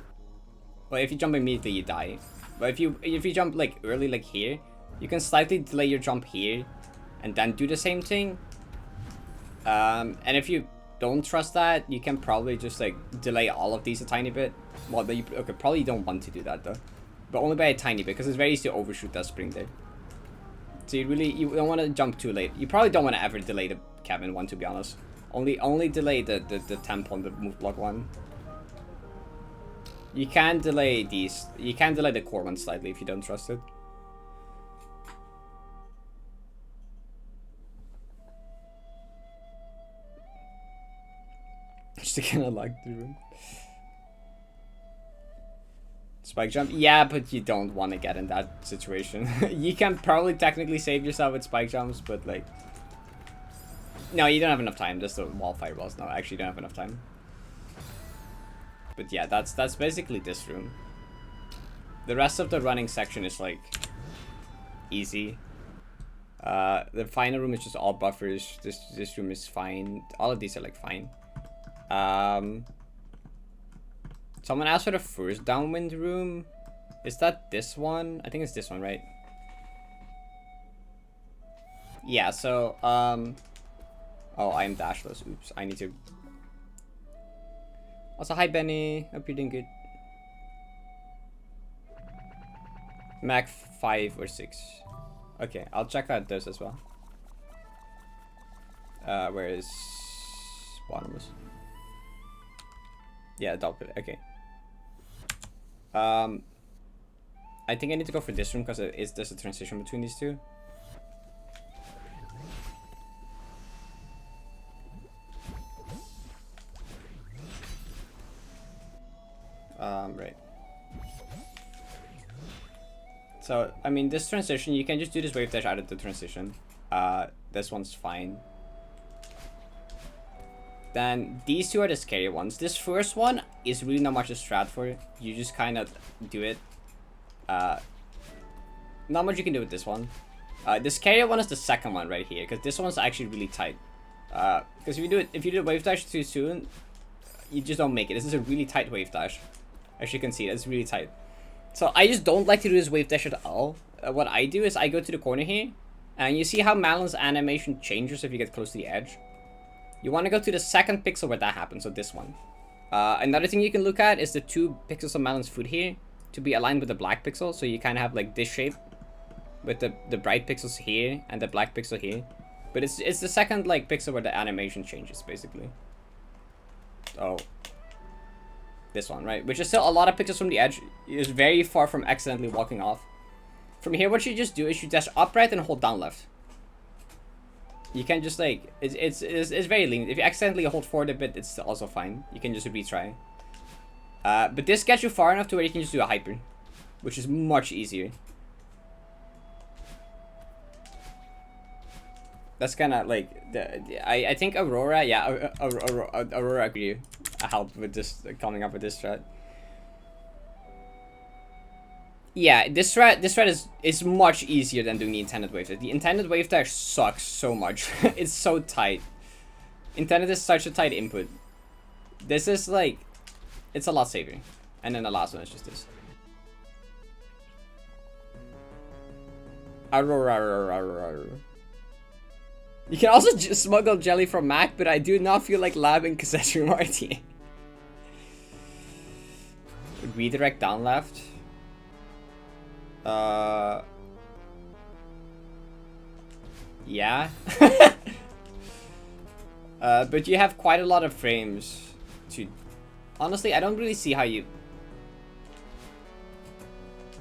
well, if you jump immediately, you die. But if you jump like early, like here, you can slightly delay your jump here, and then do the same thing. And if you don't trust that, you can probably just like delay all of these a tiny bit. Well, you probably don't want to do that though, but only by a tiny bit because it's very easy to overshoot that spring there. So you don't want to jump too late. You probably don't want to ever delay the cabin one, to be honest. Only delay the temp on the move block one. You can delay these. You can delay the core one slightly if you don't trust it. Just gonna like the room. Spike jump? Yeah, but you don't want to get in that situation. You can probably technically save yourself with spike jumps, but like... No, you don't have enough time. Just the wall fireballs. No, actually you don't have enough time. But yeah, that's basically this room. The rest of the running section is like... easy. The final room is just all buffers. This room is fine. All of these are like fine. Someone asked for the first downwind room. Is that this one? I think it's this one, right? Yeah, so, oh, I'm dashless. Oops, I need to... Also, hi, Benny. Hope you're doing good. Mac 5 or 6. Okay, I'll check out those as well. Where is... bottomless? Yeah, dog pit. Okay. I think I need to go for this room because there's a transition between these two. Right. So, I mean, this transition, you can just do this wave dash out of the transition. This one's fine. Then these two are the scary ones. This first one is really not much to strat for. You just kind of do it. Not much you can do with this one. The scary one is the second one right here, because this one's actually really tight. Because if you do the wave dash too soon, you just don't make it. This is a really tight wave dash. As you can see, it's really tight. So I just don't like to do this wave dash at all. What I do is I go to the corner here, and you see how Malon's animation changes if you get close to the edge. You want to go to the second pixel where that happens, so this one. Another thing you can look at is the 2 pixels of Malon's foot here to be aligned with the black pixel, so you kind of have like this shape with the bright pixels here and the black pixel here. But it's the second like pixel where the animation changes basically. Oh. This one, right? Which is still a lot of pixels from the edge. Is very far from accidentally walking off. From here, what you just do is you dash upright and hold down left. You can just like it's very lean. If you accidentally hold forward a bit, it's also fine. You can just retry. But this gets you far enough to where you can just do a hyper, which is much easier. That's kind of like I think Aurora, yeah, Aurora agree helped with this coming up with this strat. Yeah, this strat is much easier than doing the intended wave dash. The intended wave dash sucks so much. It's so tight. Intended is such a tight input. This is like, it's a lot safer. And then the last one is just this. Aurora. You can also just smuggle jelly from Mac, but I do not feel like labbing Kassetsu Marty. Redirect down left. Yeah. But you have quite a lot of frames to... Honestly, I don't really see how you...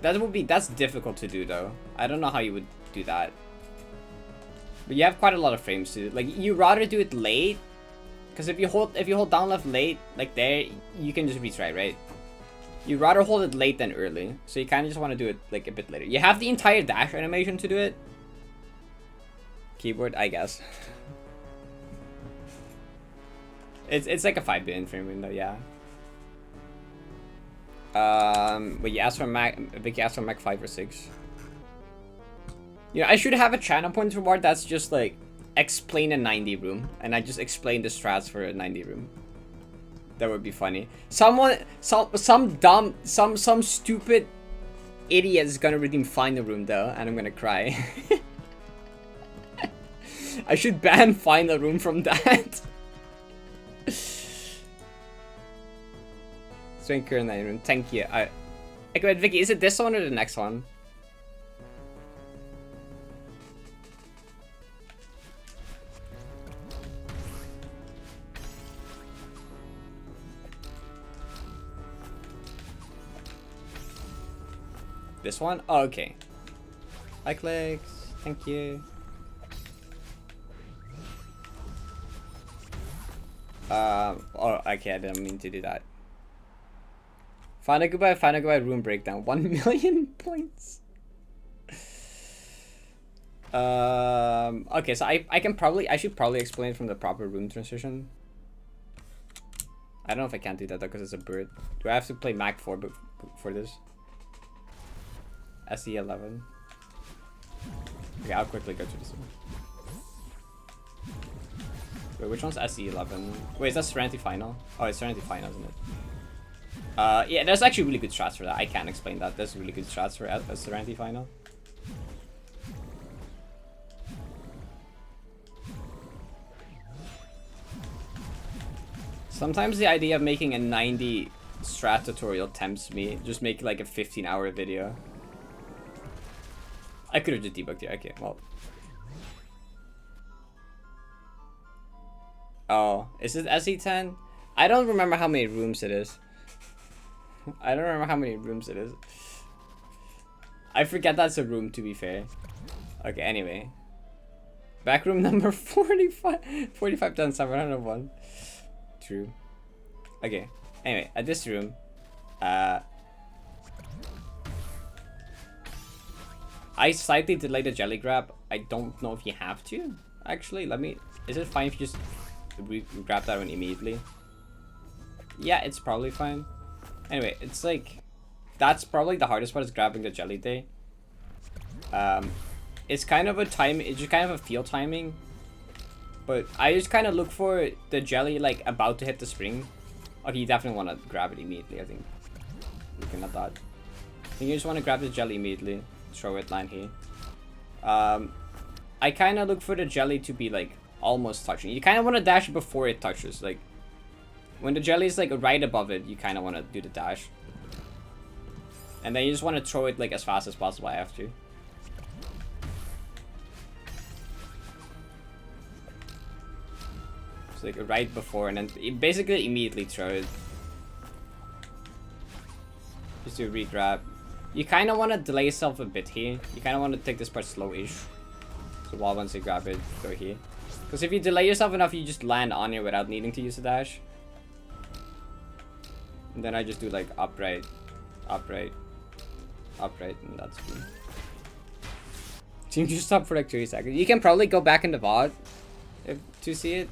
That's difficult to do though. I don't know how you would do that. But you have quite a lot of frames to... Like, you rather do it late. Because if you hold down left late, like there, you can just retry, right? You'd rather hold it late than early. So you kind of just want to do it like a bit later. You have the entire dash animation to do it. Keyboard, I guess. It's like a 5-bit frame window, yeah. But you asked for Mac, Vicky asked for Mac 5 or 6. You know, I should have a channel point reward that's just like explain a 90 room, and I just explain the strats for a 90 room. That would be funny. Some stupid idiot is gonna redeem Find the Room though, and I'm gonna cry. I should ban Find the Room from that. Swing current 90 room. Thank you. Wait, Vicky, is it this one or the next one? This one? Oh, okay. Hi, clicks. Thank you. Oh, okay. I didn't mean to do that. Final goodbye room breakdown. 1 million points. Okay, so I should probably explain from the proper room transition. I don't know if I can do that though, because it's a bird. Do I have to play Mac 4 for this? SE11. Okay, I'll quickly go to this one. Wait, which one's SE11? Wait, is that Serenity Final? Oh, it's Serenity Final, isn't it? Yeah, there's actually really good strats for that. I can't explain that. There's really good strats for a Serenity Final. Sometimes the idea of making a 90 strat tutorial tempts me. Just make like a 15-hour video. I could have just debugged here. Okay, well. Oh, is it SE10? I don't remember how many rooms it is. I don't remember how many rooms it is. I forget that's a room, to be fair. Okay, anyway. Back room number 45. 45 done 701. True. Okay, anyway, at this room, I slightly delayed the jelly grab. I don't know if you have to. Actually, is it fine if you just grab that one immediately? Yeah, it's probably fine. Anyway, it's like, that's probably the hardest part, is grabbing the jelly day. It's kind of a it's just kind of a feel timing. But I just kind of look for the jelly like about to hit the spring. Okay, you definitely want to grab it immediately, I think. Looking at that. I think you just want to grab the jelly immediately. Throw it line here. I kind of look for the jelly to be like almost touching. You kind of want to dash before it touches. Like when the jelly is like right above it, you kind of want to do the dash. And then you just want to throw it like as fast as possible after. So like right before, and then basically immediately throw it. Just do a regrab. You kind of want to delay yourself a bit here. You kind of want to take this part slow-ish. So while once you grab it, go here. Because if you delay yourself enough, you just land on it without needing to use the dash. And then I just do like upright, upright, upright, and that's good. So you just stop for like 30 seconds. You can probably go back into Vod to see it.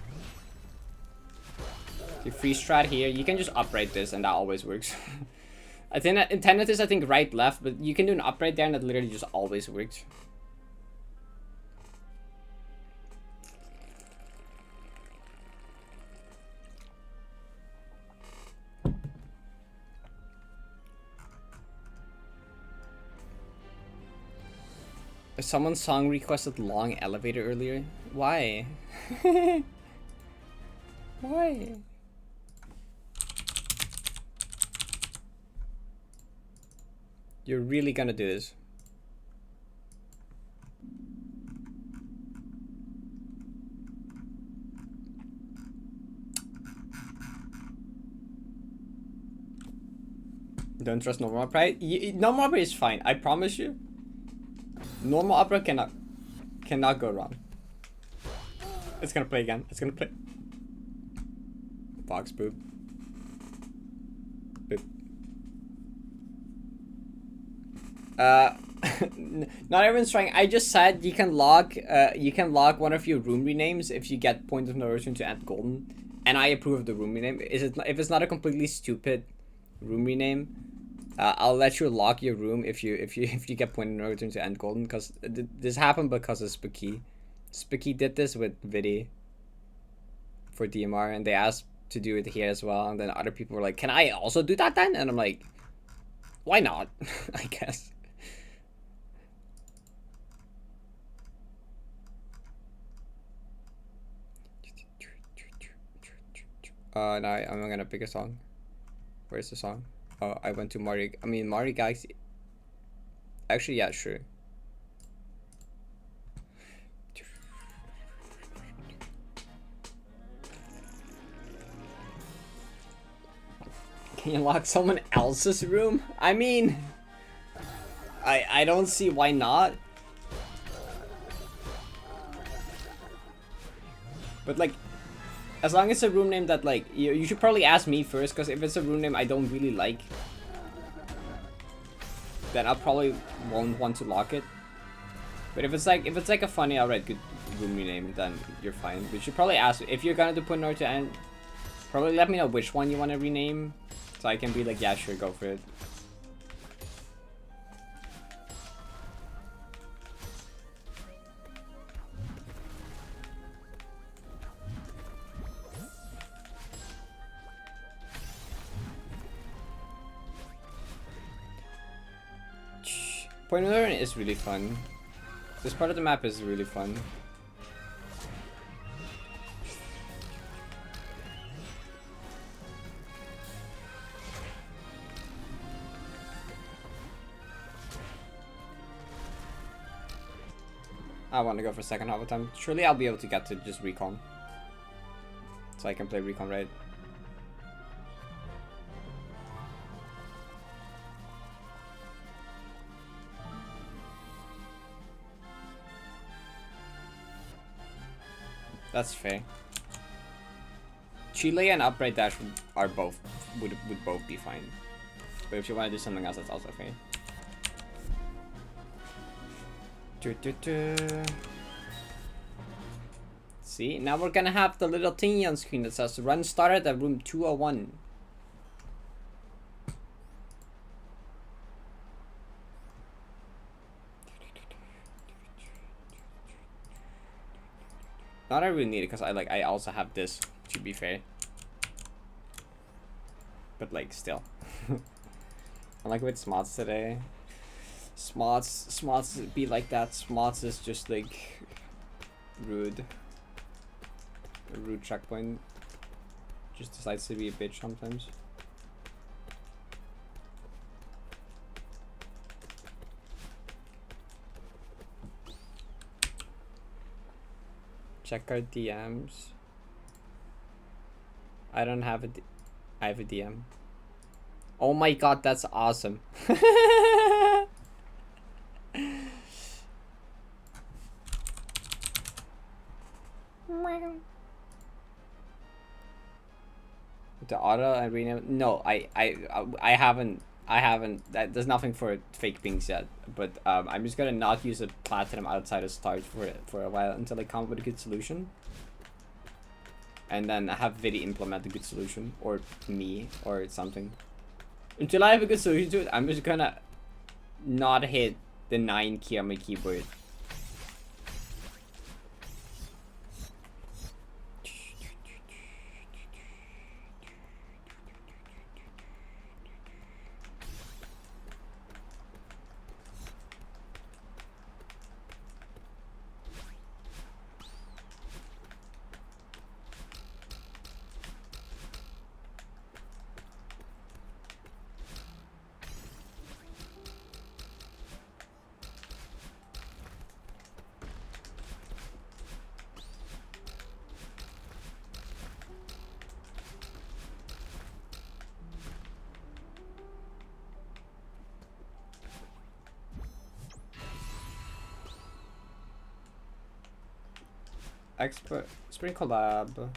You free strat here. You can just upright this, and that always works. I think that intended is right left, but you can do an upright there, and that literally just always works. Someone's song requested long elevator earlier. Why? Why? You're really gonna do this? Don't trust normal upright. Normal upright is fine. I promise you. Normal upright cannot go wrong. It's gonna play again. It's gonna play. Fox boop. Boop. Not everyone's trying. I just said you can log one of your room renames if you get point of no return to end golden, and I approve of the room rename. If it's not a completely stupid room rename, I'll let you lock your room if you get point of no return to end golden, because this happened because of Spooky. Spooky did this with Vidi for DMR, and they asked to do it here as well, and then other people were like, "Can I also do that then?" And I'm like, "Why not?" I guess. Now I'm gonna pick a song. Where's the song? Oh, I went to Mario Galaxy. Actually, yeah, sure. Can you lock someone else's room? I mean, I don't see why not. But like, as long as it's a room name that like you should probably ask me first, because if it's a room name I don't really like, then I probably won't want to lock it. But if it's like a funny, alright, good room name, then you're fine. But you should probably ask if you're gonna do point north to end. Probably let me know which one you want to rename, so I can be like, yeah, sure, go for it. Point of no return is really fun. This part of the map is really fun. I want to go for second half of time. Surely I'll be able to get to just recon, so I can play recon right. That's fair. Chile and upright dash would both be fine. But if you want to do something else, that's also fair. See, now we're gonna have the little thingy on screen that says run started at room 201. Not I really need it, because I also have this, to be fair. But like still. I like with Smots today. Smots be like that. Smots is just like rude. A rude checkpoint. Just decides to be a bitch sometimes. Check our DMs. I don't have I have a DM. Oh my god, that's awesome. The auto arena? No, I haven't. There's nothing for fake pings yet. But I'm just gonna not use a platinum outside of stars for a while until I come up with a good solution. And then have Vidi implement a good solution, or me, or something. Until I have a good solution to it, I'm just gonna not hit the 9 key on my keyboard. Expert Spring Collab.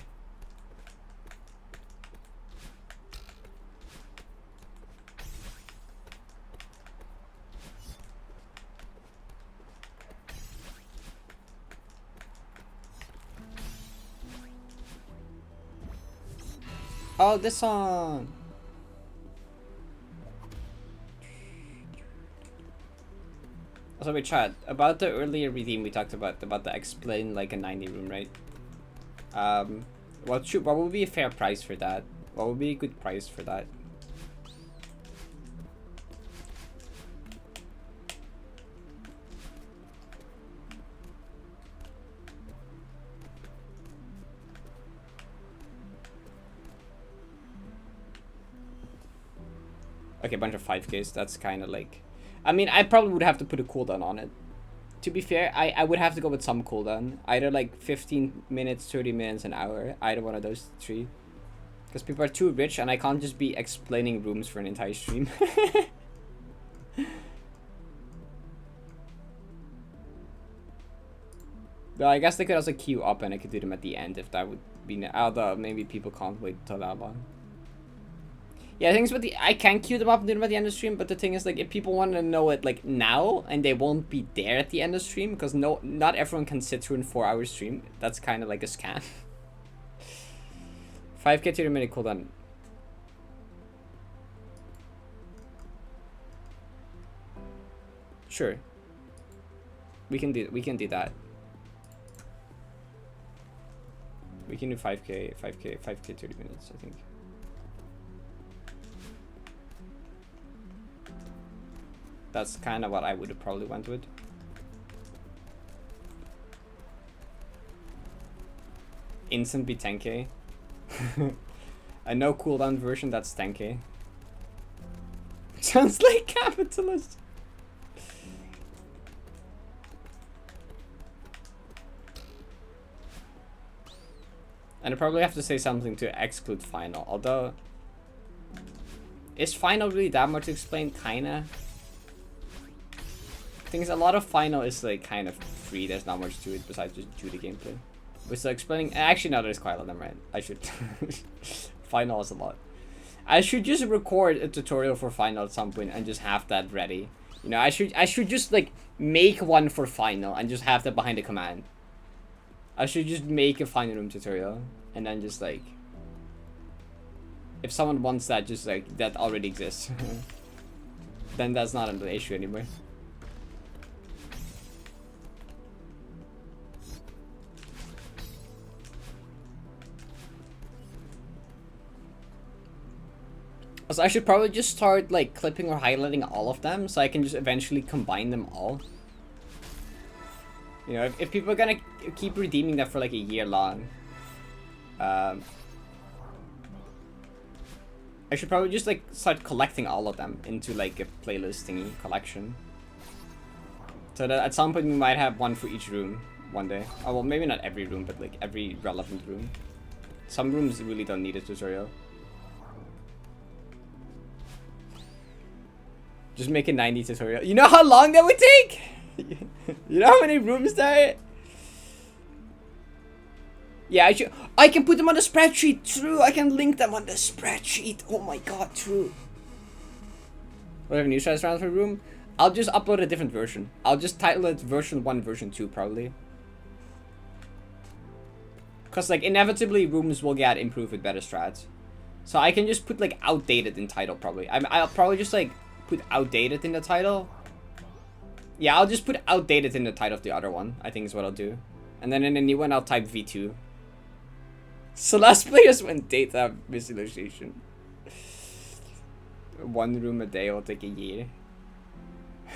Oh, this song. So we chat about the earlier redeem we talked about the explain like a 90 room, right? What would be a fair price for that? What would be a good price for that? Okay, a bunch of 5Ks. That's kind of like, I mean, I probably would have to put a cooldown on it. To be fair, I would have to go with some cooldown. Either like 15 minutes, 30 minutes, an hour. Either one of those three. Because people are too rich and I can't just be explaining rooms for an entire stream. Though I guess they could also queue up and I could do them at the end if that would be... Although maybe people can't wait until that long. Yeah, the thing is with the... I can queue them up and do them at the end of the stream, but the thing is, like, if people want to know it, like, now, and they won't be there at the end of the stream, because not everyone can sit through a 4-hour stream, that's kind of like a scam. 5k to a minute cooldown. Sure. We can do that. We can do 5k 30 minutes, I think. That's kind of what I would have probably went with. Instant be 10k. A no cooldown version that's 10k. Sounds like capitalist. And I probably have to say something to exclude final, although... Is final really that much to explain? Kinda. Thing is, a lot of final is like kind of free. There's not much to it besides just do the gameplay. But so explaining, actually no, there's quite a lot of them, right? I should. Final is a lot. I should just record a tutorial for final at some point and just have that ready. You know, I should just like make one for final and just have that behind a command. I should just make a final room tutorial and then just like, if someone wants that, just like that already exists. Then that's not an issue anymore. So I should probably just start like clipping or highlighting all of them so I can just eventually combine them all. You know, if people are gonna keep redeeming that for like a year long, I should probably just like start collecting all of them into like a playlist thingy collection. So that at some point we might have one for each room one day. Oh well, maybe not every room, but like every relevant room. Some rooms really don't need a tutorial. Just make a 90 tutorial. You know how long that would take? You know how many rooms there are? Yeah, I can put them on the spreadsheet. True, I can link them on the spreadsheet. Oh my god, true. Whatever new size round for room. I'll just upload a different version. I'll just title it version 1, version 2 probably. Cause like inevitably rooms will get improved with better strats. So I can just put like outdated in title probably. I'll probably just like put outdated in the title. Yeah, I'll just put outdated in the title of the other one. I think is what I'll do. And then in the new one I'll type V2. So last players went data visualization. 1 room a day will take a year.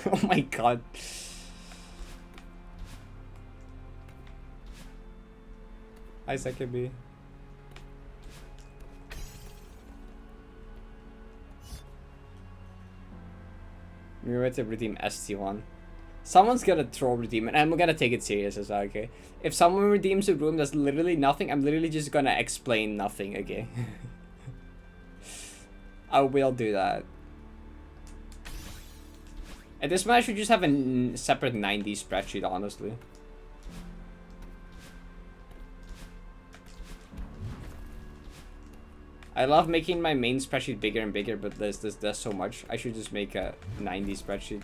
Oh my god. Isaac could be. We were to redeem ST1. Someone's gonna troll redeem it, and I'm gonna take it serious as well, okay? If someone redeems a room that's literally nothing, I'm literally just gonna explain nothing, okay? I will do that. At this point, I should just have a separate 90 spreadsheet, honestly. I love making my main spreadsheet bigger and bigger, but there's so much. I should just make a 90 spreadsheet.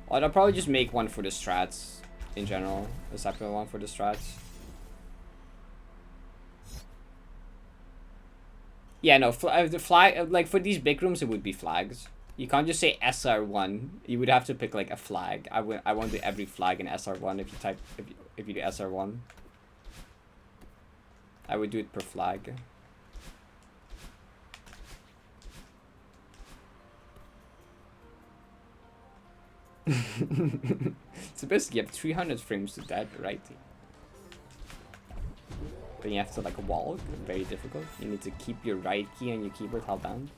I'll probably just make one for the strats in general, a separate one for the strats. Yeah, no, the flag, like for these big rooms, it would be flags. You can't just say SR1. You would have to pick like a flag. I won't do every flag in SR1 if you type if you do SR1. I would do it per flag. So basically you have 300 frames to that, right? Then you have to like walk, very difficult. You need to keep your right key on your keyboard held down.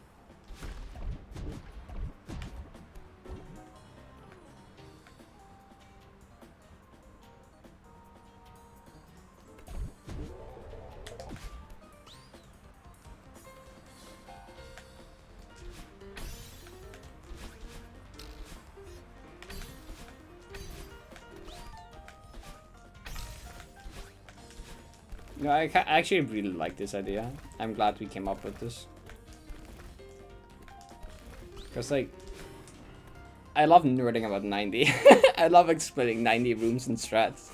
No, I actually really like this idea. I'm glad we came up with this. Because, like, I love nerding about 90. I love explaining 90 rooms and strats.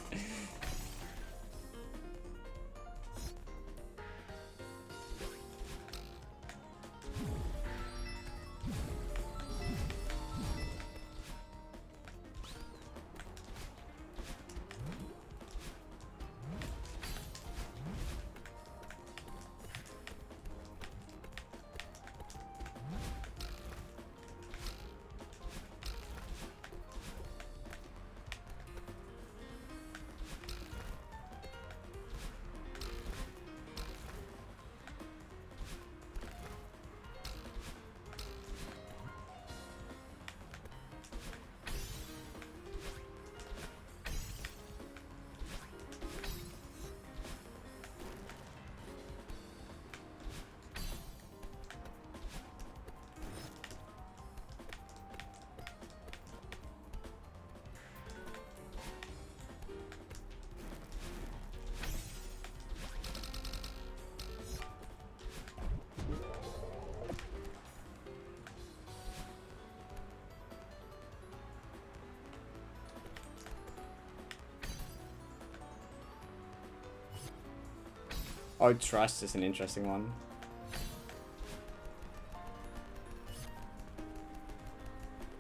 Oh, trust is an interesting one.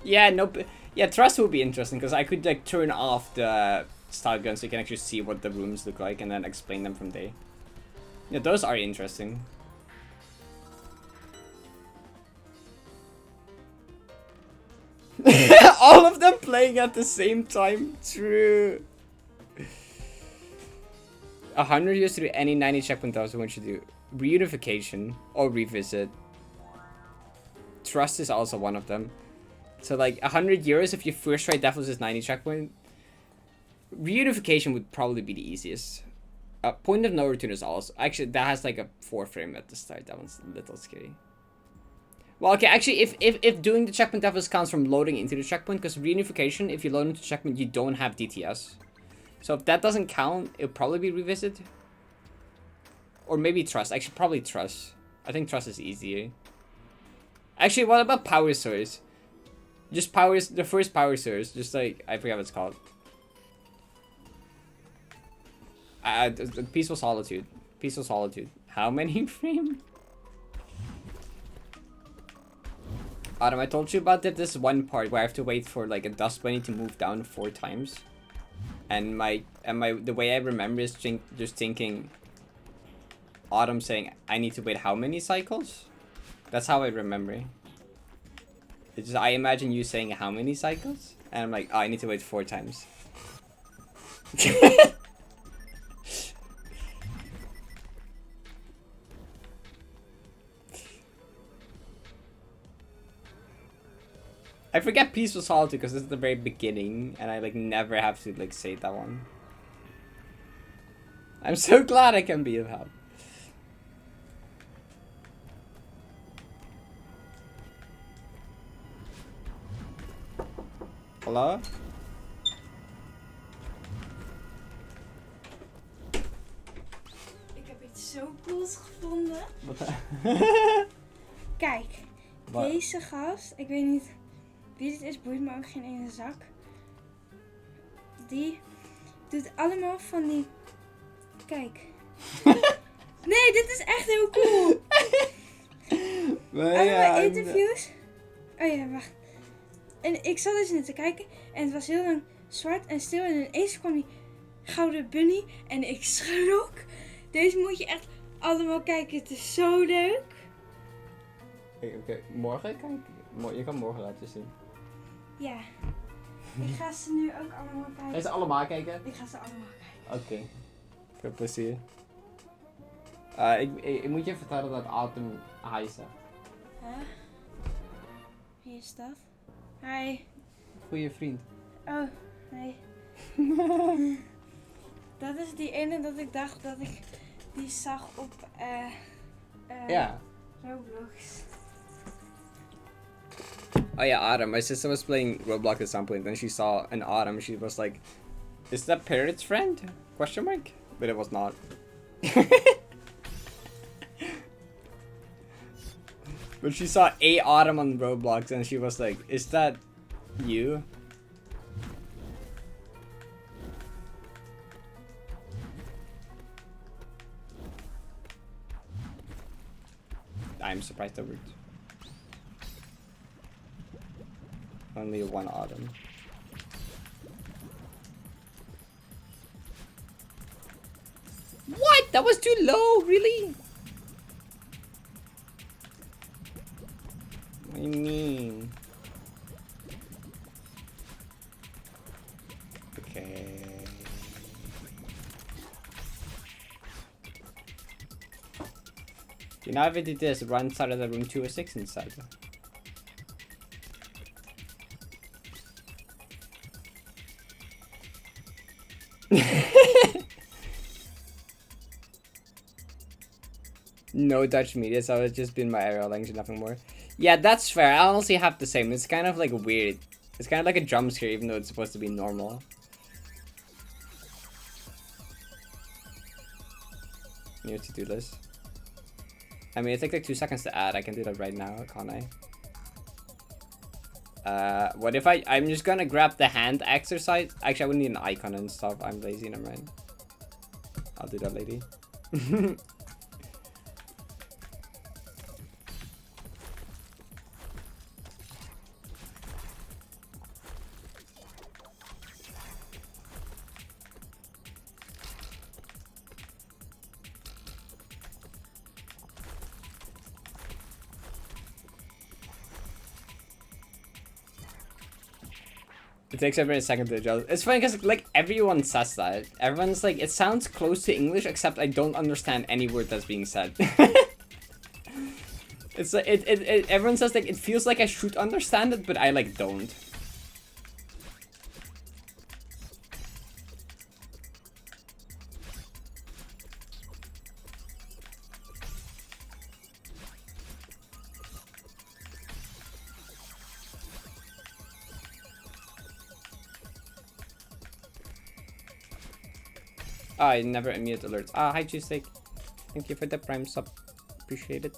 Yeah, no, yeah, trust will be interesting because I could like turn off the style gun so you can actually see what the rooms look like and then explain them from there. Yeah, those are interesting. All of them playing at the same time. True. 100 years to do any 90 checkpoint thousand. What should do? Reunification or revisit. Trust is also one of them. So like 100 years if you first try Deathless 90 checkpoint. Reunification would probably be the easiest. Point of no return is also actually that has like a 4 frame at the start. That one's a little scary. Well, okay, actually, if doing the checkpoint Deathless counts from loading into the checkpoint, because reunification, if you load into checkpoint, you don't have DTS. So if that doesn't count, it'll probably be revisited. Or maybe trust. Actually, probably trust. I think trust is easier. Actually, what about power source? Just powers, the first power source, just like, I forget what it's called. Peaceful Solitude. Peaceful Solitude. How many frame? Adam, I told you about this one part where I have to wait for like a dust bunny to move down 4 times. And the way I remember is just thinking Autumn saying I need to wait how many cycles? That's how I remember. It's just I imagine you saying how many cycles? And I'm like, oh, I need to wait 4 times. I forget Peaceful Solitude because this is the very beginning and I like never have to like say that one. I'm so glad I can be of help. Hallo? Ik heb iets zo cools gevonden. Kijk, Wat? deze gast, ik weet niet wie dit is, boeit me ook geen ene zak. Die doet allemaal van die... Kijk. Nee, dit is echt heel cool. Allemaal interviews. Oh ja, wacht. En ik zat dus net te kijken en het was heel lang zwart en stil en ineens kwam die gouden bunny en ik schrok. Deze moet je echt allemaal kijken, het is zo leuk. Oké, morgen kijken? Je kan morgen laten zien. Ja. Ik ga ze nu ook allemaal kijken. Ga je ze allemaal kijken? Ik ga ze allemaal kijken. Oké. Veel plezier. Ik moet je vertellen dat Autumn hi zegt. Huh? Wie is dat? Hi. Goeie vriend. Oh, nee. Dat is die ene dat ik dacht dat ik die zag op Ja. Roblox. Oh yeah, Autumn. My sister was playing Roblox at some point and she saw an Autumn. She was like, "Is that Parrot's friend?" Question mark. But it was not. But she saw a Autumn on Roblox and she was like, "Is that you?" I'm surprised that worked. Only one Autumn. What? That was too low, really? What do you mean? Okay. You know, if I did this, run inside of the room 206 inside. No Dutch media, so it's just been my aerial language and nothing more. Yeah, that's fair. I honestly have the same. It's kind of like weird. It's kind of like a jump scare, even though it's supposed to be normal. New to-do list. I mean, it takes like 2 seconds to add. I can do that right now, can't I? What if I'm just gonna grab the hand exercise? Actually, I wouldn't need an icon and stuff. I'm lazy, never mind. I'll do that, lady. It takes every second to adjust. It's funny because like everyone says that. Everyone's like, it sounds close to English, except I don't understand any word that's being said. It's like everyone says like it feels like I should understand it, but I like don't. I never immediate alerts. Ah, hi Cheesesteak. Thank you for the prime sub. Appreciate it.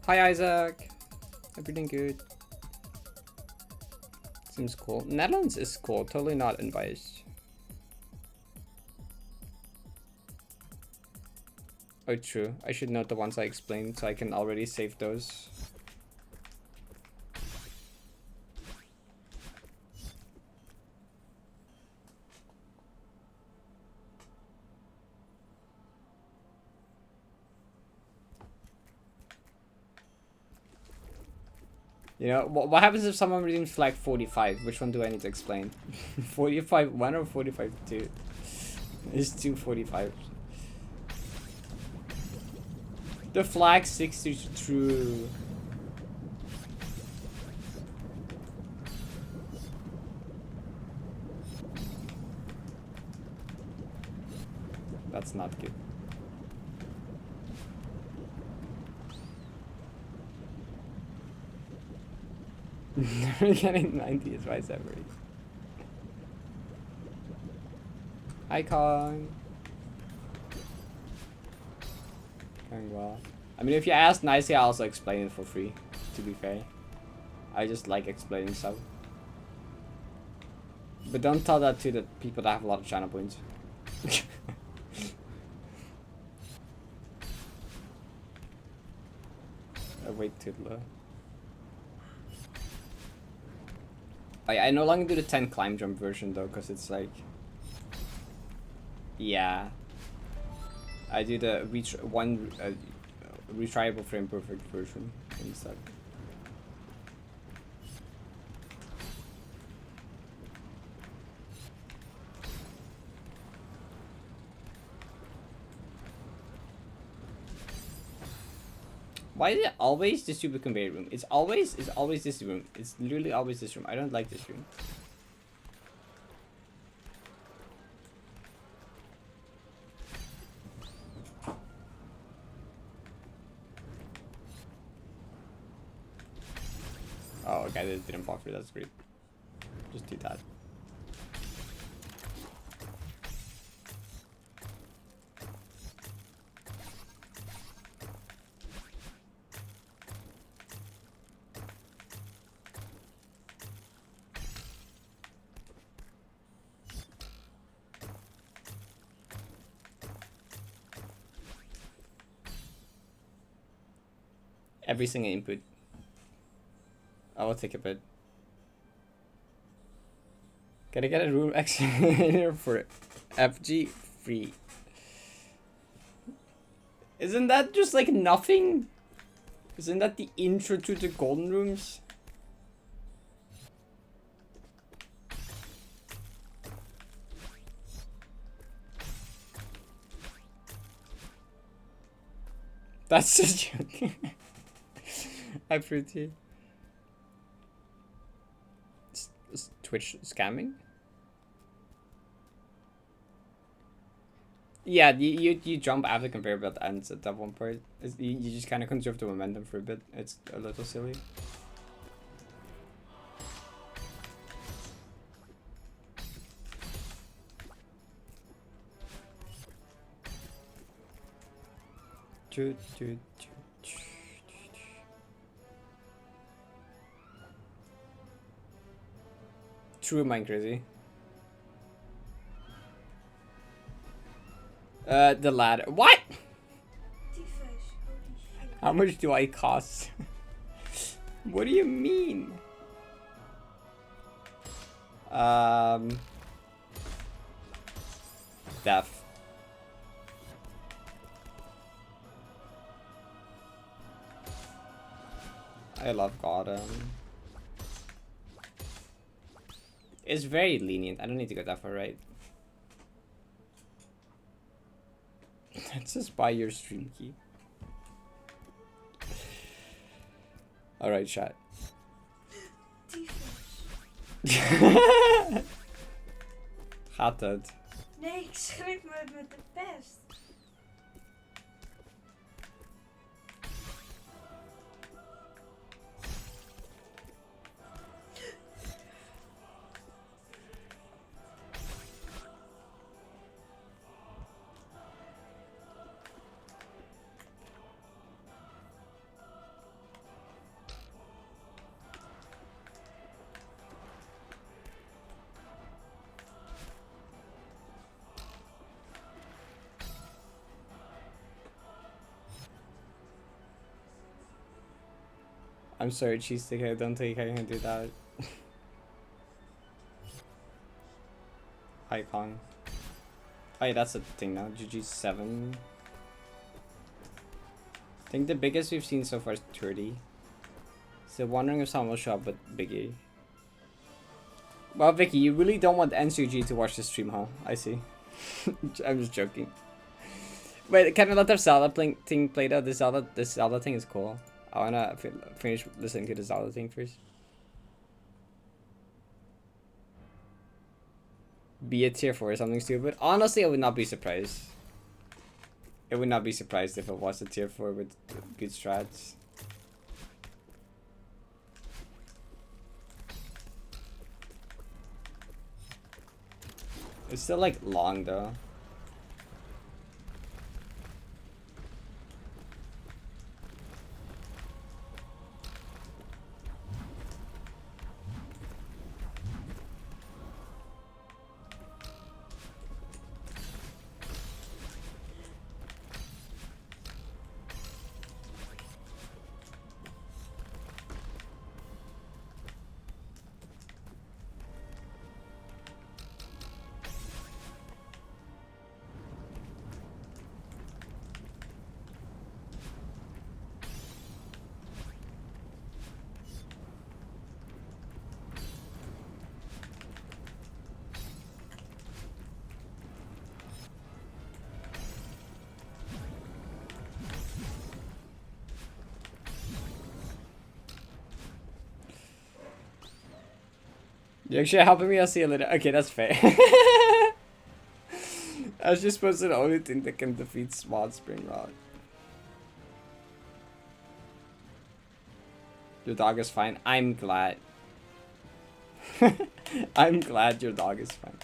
Hi Isaac. Everything good. Seems cool. Netherlands is cool. Totally not unbiased. Oh, true. I should note the ones I explained so I can already save those. You know, what happens if someone redeems flag 45? Which one do I need to explain? 45-1 or 45-2? It's 245. The flag 60 is true. That's not good. Never getting 90 is vice ever. Icon. Going well. I mean, if you ask nicely, I also explain it for free, to be fair. I just like explaining stuff. But don't tell that to the people that have a lot of channel points. Wait too low. I no longer do the 10 climb jump version though, because it's like... Yeah. I do the retryable frame perfect version instead. Why is it always the super conveyor room? It's always this room. It's literally always this room. I don't like this room. Oh, okay, this didn't buffer. That's great. Just do that. Every single input. I will take a bit. Gotta get a room extra for FG free. Isn't that just like nothing? Isn't that the intro to the golden rooms? That's just joking. I pretty. Is Twitch scamming? Yeah, you jump after conveyor belt ends at that one part. You just kind of conserve the momentum for a bit. It's a little silly. True, mind crazy. The ladder. What? How much do I cost? What do you mean? Death. I love God. It's very lenient. I don't need to go that far, right? Let's just buy your stream key. Alright, chat. Gaat het? Nee, ik schrik me met de pest. I'm sorry, cheesesteak. I don't think I can do that. Icon. Oh yeah, that's a thing now. GG7. I think the biggest we've seen so far is 30. So wondering if someone will show up with Biggie. Well, Vicky, you really don't want NCG to watch the stream, huh? I see. I'm just joking. Wait, can I let the Zelda thing play though? This Zelda thing is cool. I wanna finish listening to the Zelda thing first. Be a tier 4 or something stupid. Honestly, I would not be surprised. I would not be surprised if it was a tier 4 with good strats. It's still like long though. You're actually helping me. I'll see you later. Okay, that's fair. I was just supposed to the only thing that can defeat Vods Spring Rod. Your dog is fine. I'm glad. I'm glad your dog is fine.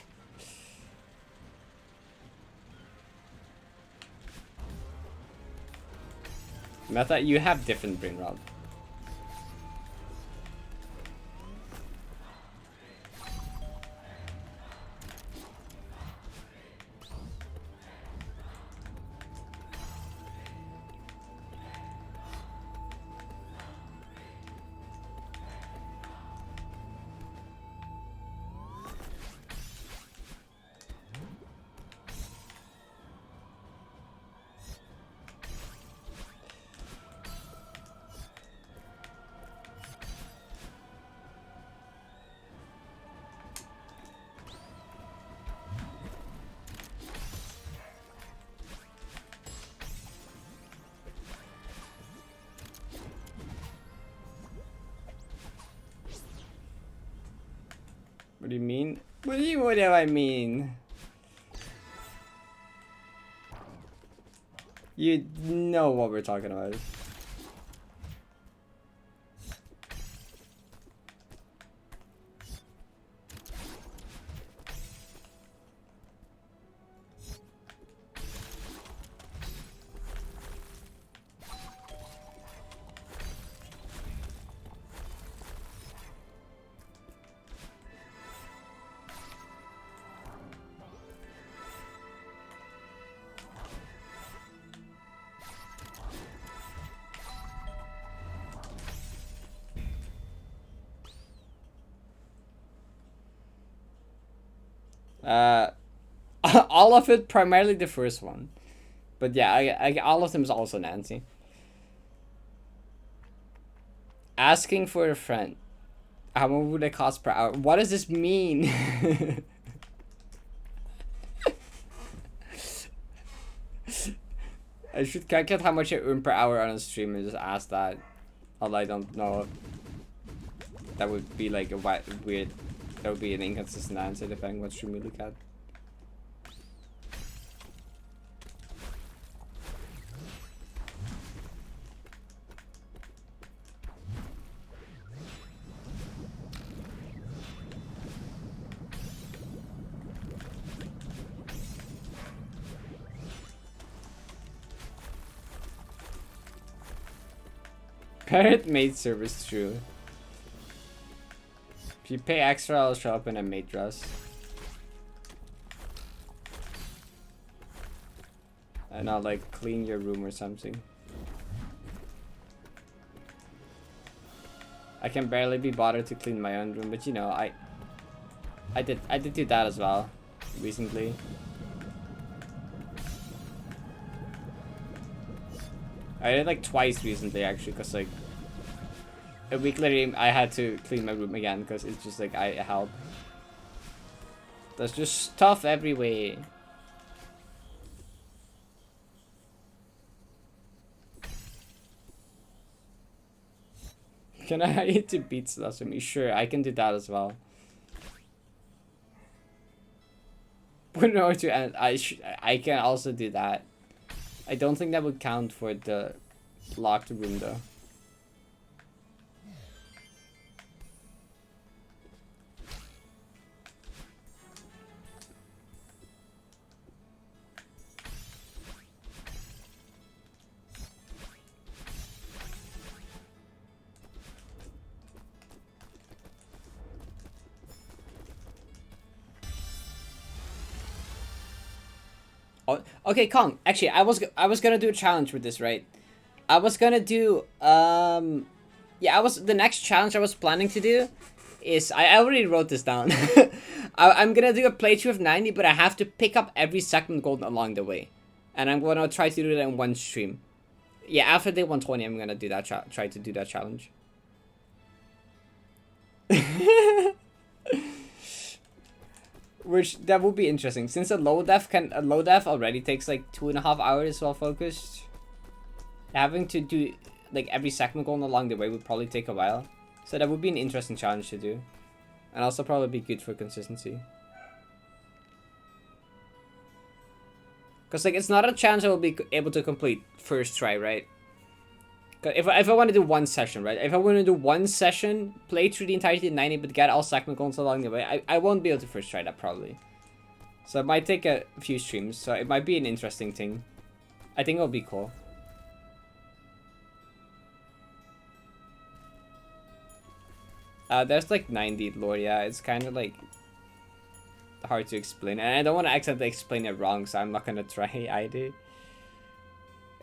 Meta, you have different brain rod. What do you mean? What do I mean? You know what we're talking about. All of it, primarily the first one. But yeah, all of them is also Nancy. Asking for a friend. How much would it cost per hour? What does this mean? I should calculate how much I earn per hour on a stream and just ask that. Although I don't know. That would be like a weird. That would be an inconsistent answer depending what stream you look at. Parrot maid service, true. If you pay extra, I'll show up in a maid dress. And I'll like clean your room or something. I can barely be bothered to clean my own room, but you know, I did do that as well recently. I did like twice recently actually, cause like a week later I had to clean my room again because it's just like I help. There's just stuff everywhere. Can I eat the pizza for me? Sure, I can do that as well. Put it over to end. I can also do that. I don't think that would count for the locked room though. Oh, okay, Kong. Actually, I was gonna do a challenge with this, right? I was gonna do yeah, the next challenge I was planning to do is I already wrote this down. I'm gonna do a playthrough of 90, but I have to pick up every second gold along the way, and I'm gonna try to do that in one stream. Yeah, after day 120, I'm gonna do that. Try to do that challenge. Which that would be interesting, since a low def already takes like 2.5 hours while focused. Having to do like every second goal along the way would probably take a while, so that would be an interesting challenge to do, and also probably be good for consistency. Cause like it's not a challenge I will be able to complete first try, right? If I want to do one session, right? If I want to do one session, play through the entirety of 90, but get all second goals along the way, I won't be able to first try that probably. So it might take a few streams. So it might be an interesting thing. I think it'll be cool. There's like 90 lore, yeah. It's kind of like hard to explain, and I don't want to accidentally explain it wrong, so I'm not gonna try either.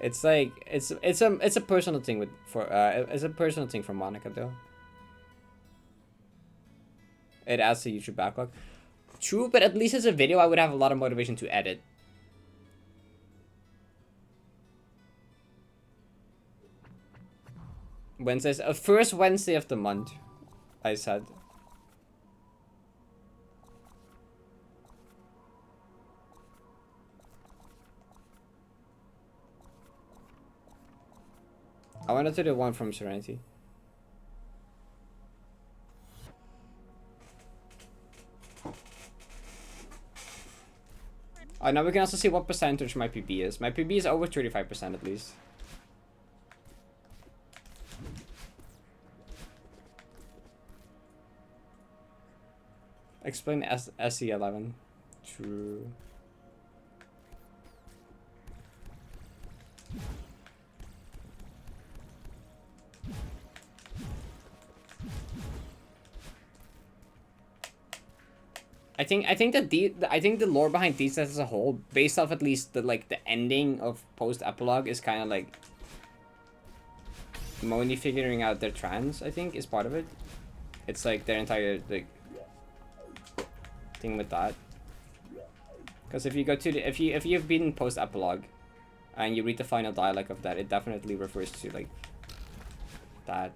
It's like it's a personal thing it's a personal thing for Monica though. It adds to YouTube backlog. True, but at least as a video, I would have a lot of motivation to edit. Wednesdays, first Wednesday of the month, I said. I wanted to do one from Serenity. Oh, now we can also see what percentage my PB is. My PB is over 35% at least. Explain SE11. True. I think the lore behind these sets as a whole, based off at least the ending of post epilogue, is kind of like Moni figuring out their trans. I think is part of it. It's like their entire like thing with that. Because if you go to if you've been post epilogue, and you read the final dialogue of that, it definitely refers to like that.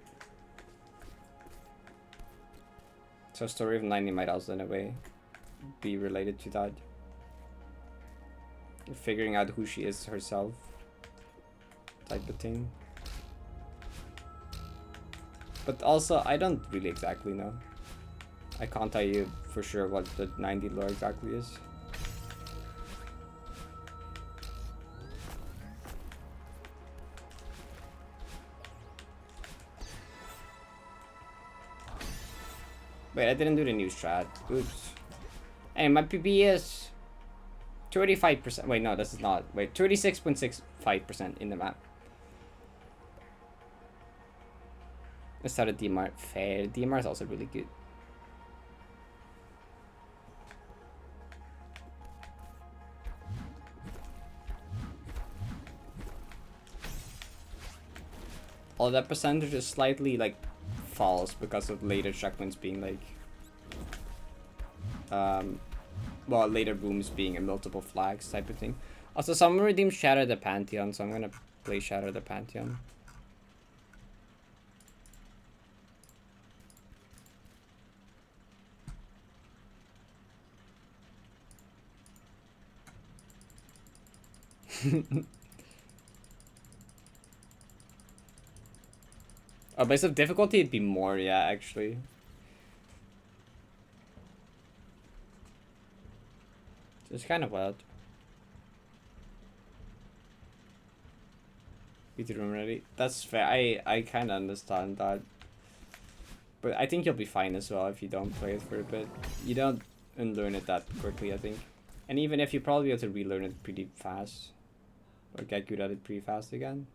So Story of 90 might also in a way be related to that. Figuring out who she is herself type of thing. But also, I don't really exactly know. I can't tell you for sure what the 90 lore exactly is. Wait, I didn't do the new strat. Oops. And my PB is 35%. Wait, no, this is not. Wait, 36.65% in the map. Let's start a DMR. Fair. DMR is also really good. All that percentage is slightly like false because of later checkpoints being like well, later booms being a multiple flags type of thing. Also, someone redeemed Shatter the Pantheon, so I'm gonna play Shatter the Pantheon. Oh, base of difficulty, it'd be more, yeah, actually. It's kind of wild. Beat the room ready. That's fair. I kind of understand that. But I think you'll be fine as well if you don't play it for a bit. You don't unlearn it that quickly, I think. And even if you probably have to relearn it pretty fast. Or get good at it pretty fast again.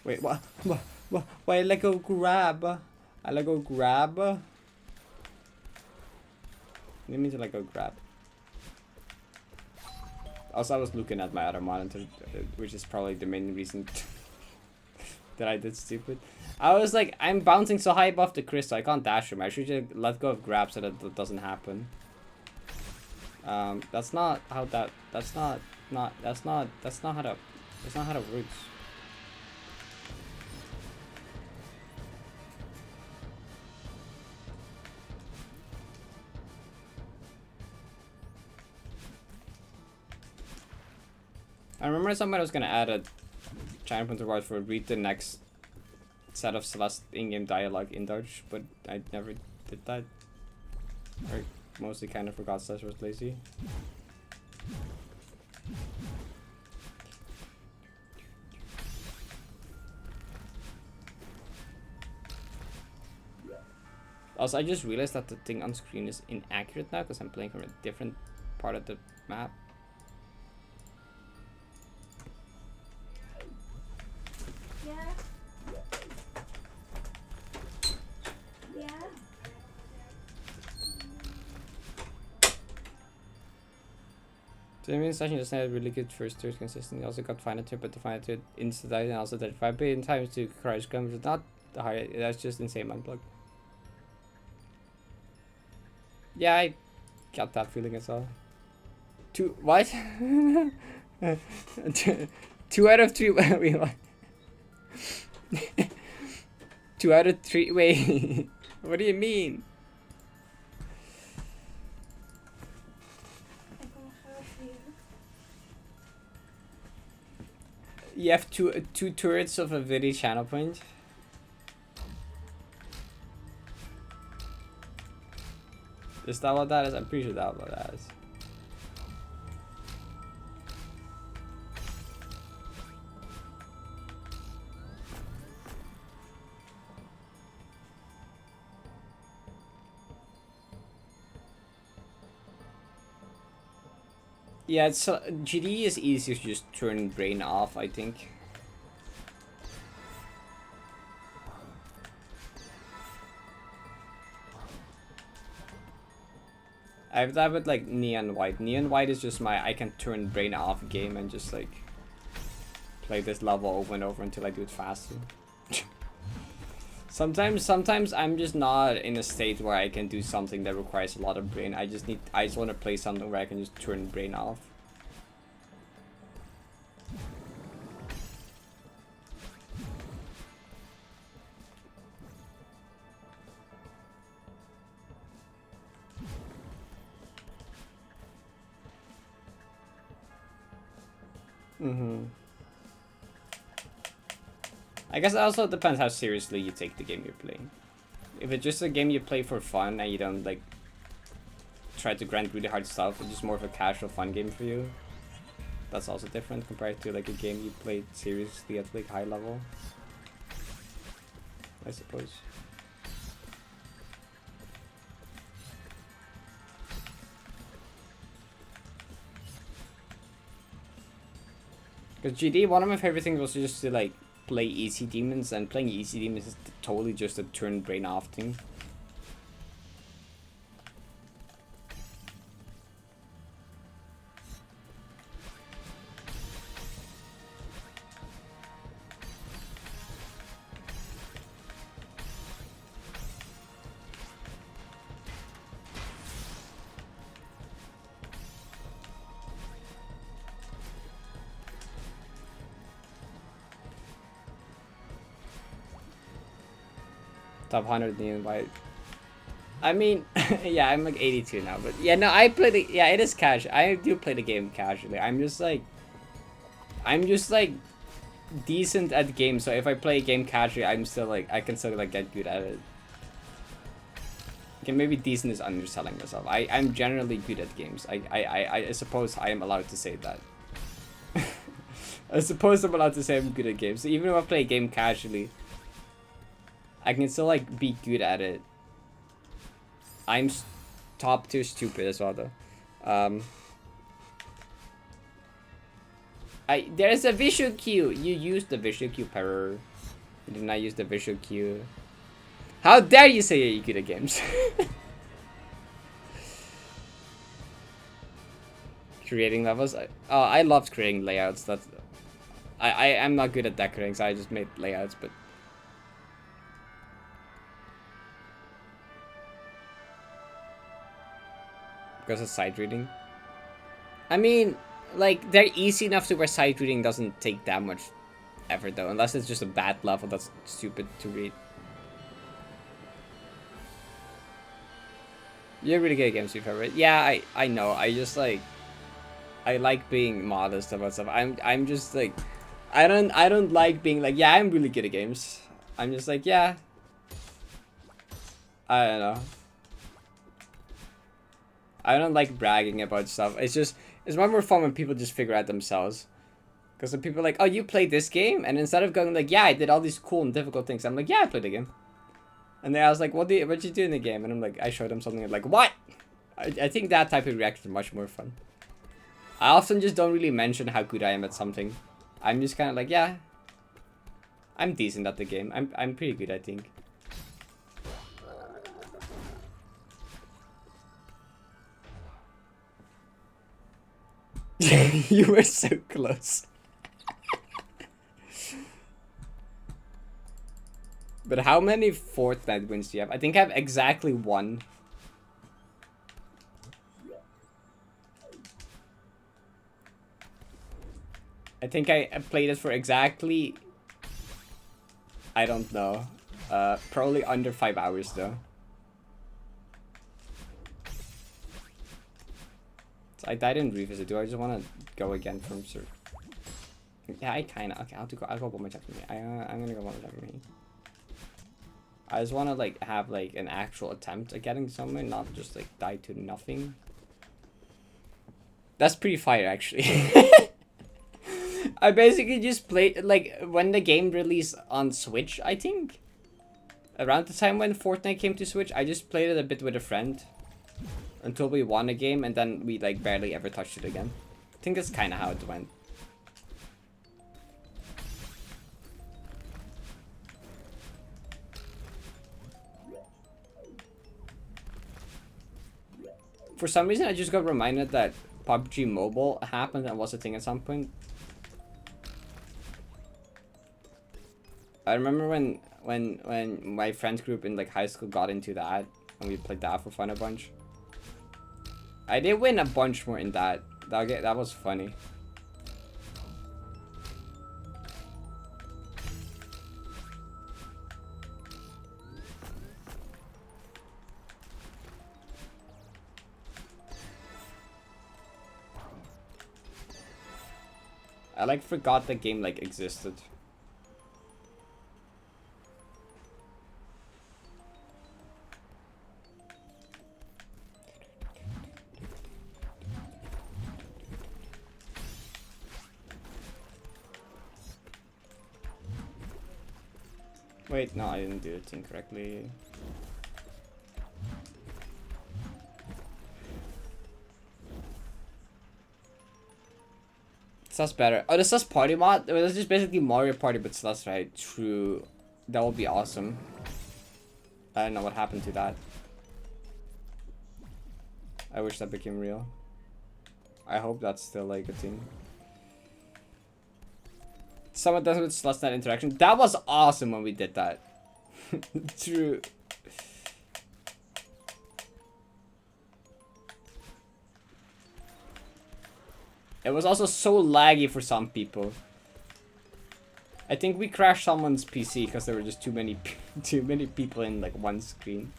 Wait, what? Why I let go grab? I let go grab? What do you mean to let go grab? Also, I was looking at my other monitor, which is probably the main reason that I did stupid. I was like, I'm bouncing so high above the crystal, I can't dash him. I should just let go of grab so that doesn't happen. That's not how that. That's not how that works. I remember somebody was gonna add a giant point reward for read the next set of Celeste in-game dialogue in Dutch, but I never did that. Or mostly kind of forgot / was lazy. Also, I just realized that the thing on screen is inaccurate now because I'm playing from a different part of the map. The main session just had really good first turns consistently. Also got final turn, but the final turn insta died and also 35 billion times to crash comes. It's not high. That's just insane unplug. Yeah, I got that feeling as well. What? 2 out of 3. Wait, what? 2 out of 3. Wait, what do you mean? You have two turrets of a Vidi channel point. Is that what that is? I'm pretty sure that's what that is. Yeah, it's GD is easier to just turn brain off, I think. I have that with like Neon White. Neon White is just my I can turn brain off game and just like play this level over and over until I do it faster. Sometimes I'm just not in a state where I can do something that requires a lot of brain. I just want to play something where I can just turn brain off. I guess it also depends how seriously you take the game you're playing. If it's just a game you play for fun and you don't like try to grind really hard stuff, it's just more of a casual fun game for you. That's also different compared to like a game you played seriously at like high level, I suppose. Because GD, one of my favorite things was just to like play easy demons, and playing easy demons is totally just a turn brain off thing. Top 100 new invite. I mean, yeah, I'm like 82 now, but yeah, no, I play the, yeah, it is casual. I do play the game casually. I'm just like decent at the game, so if I play a game casually, I'm still like, I can still like get good at it. Okay, maybe decent is underselling myself. I'm generally good at games. I suppose I am allowed to say that. I suppose I'm allowed to say I'm good at games. So even if I play a game casually, I can still like be good at it. I'm top tier stupid as well though. There's a visual cue. You used the visual cue, Parrot. You did not use the visual cue. How dare you say you're good at games? Creating levels. I loved creating layouts. That's I'm not good at decorating, so I just made layouts, but. Because of sight reading. I mean, like, they're easy enough to where sight reading doesn't take that much effort though, unless it's just a bad level that's stupid to read. You're really good at games, right? Yeah, I know. I just like, I like being modest about stuff. I'm just like, I don't like being like, yeah, I'm really good at games. I'm just like, yeah. I don't know. I don't like bragging about stuff. It's just, it's much more fun when people just figure out themselves. Because the people are like, oh, you played this game? And instead of going like, yeah, I did all these cool and difficult things, I'm like, yeah, I played the game. And then I was like, what'd you do in the game? And I'm like, I showed them something, like, what? I think that type of reaction is much more fun. I often just don't really mention how good I am at something. I'm just kind of like, yeah, I'm decent at the game. I'm pretty good, I think. You were so close. But how many Fortnite wins do you have? I think I have exactly one. I think I played it for exactly, I don't know. Probably under 5 hours though. So I died in Revisit. Do I just want to go again from Sir? Yeah, I kind of. Okay, I'll go one more time for me. I'm gonna go one more time for me. I just want to like have like an actual attempt at getting somewhere, not just like die to nothing. That's pretty fire actually. I basically just played like when the game released on Switch, I think. Around the time when Fortnite came to Switch, I just played it a bit with a friend until we won a game, and then we like barely ever touched it again. I think that's kind of how it went. For some reason, I just got reminded that PUBG Mobile happened and was a thing at some point. I remember when my friends group in like high school got into that, and we played that for fun a bunch. I did win a bunch more in that. That was funny. I like forgot the game like existed. Wait, no, I didn't do it incorrectly. That's better. Oh, this is party mod? Well, this is basically Mario Party, but that's right. True. That would be awesome. I don't know what happened to that. I wish that became real. I hope that's still like a thing. Someone does with Celeste interaction. That was awesome when we did that. True. It was also so laggy for some people. I think we crashed someone's PC because there were just too many people in like one screen.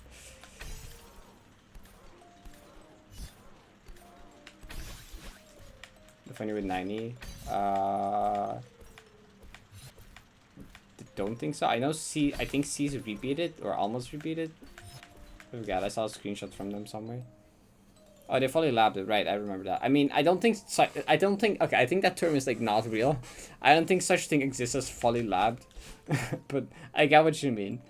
The funny with 90. Don't think so. I know C. I think C's repeated or almost repeated. I forgot. I saw a screenshot from them somewhere. Oh, they fully labbed it, right? I remember that. I mean, I don't think. Okay, I think that term is like not real. I don't think such thing exists as fully labbed, but I get what you mean.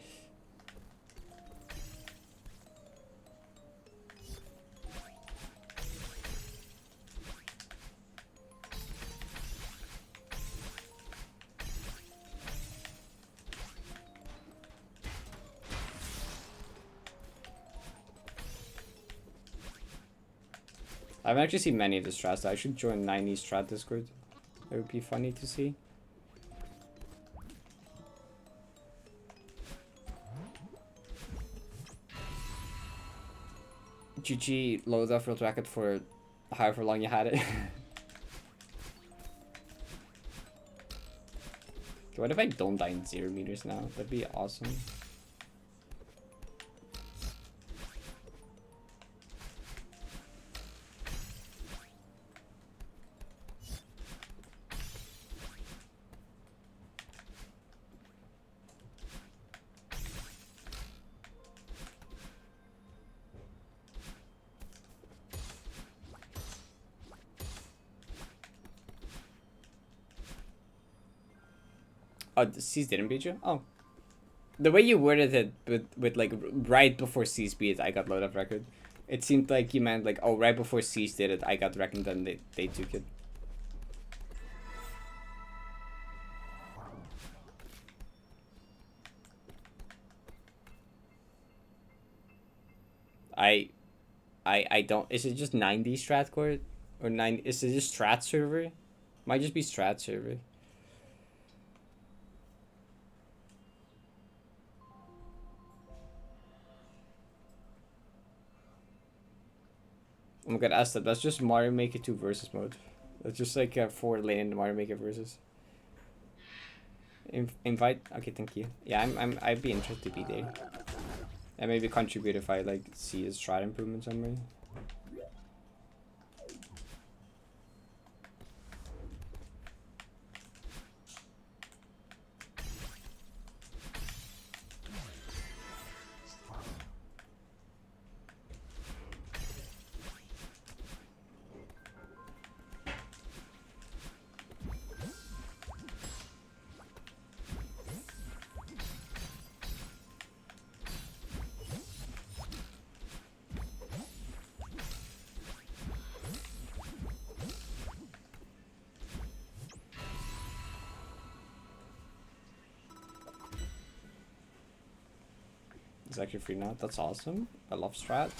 I haven't actually seen many of the strats. I should join 90 strat Discord. It would be funny to see. GG load off field racket for however long you had it. What if I don't die in 0 meters now? That'd be awesome. Oh, C's didn't beat you? Oh. The way you worded it with like right before C's beat it, I got load of record. It seemed like you meant like, oh, right before C's did it, I got wrecked and then they took it. I don't, is it just 90 strat court? Or 9, is it just strat server? Might just be strat server. Oh my god, Asta, that's just Mario Maker 2 versus mode. That's just like a 4-lane Mario Maker versus. Invite? Okay, thank you. Yeah, I'd be interested to be there. And maybe contribute if I like see his strat improvement somewhere. It's actually free now. That's awesome. I love strats.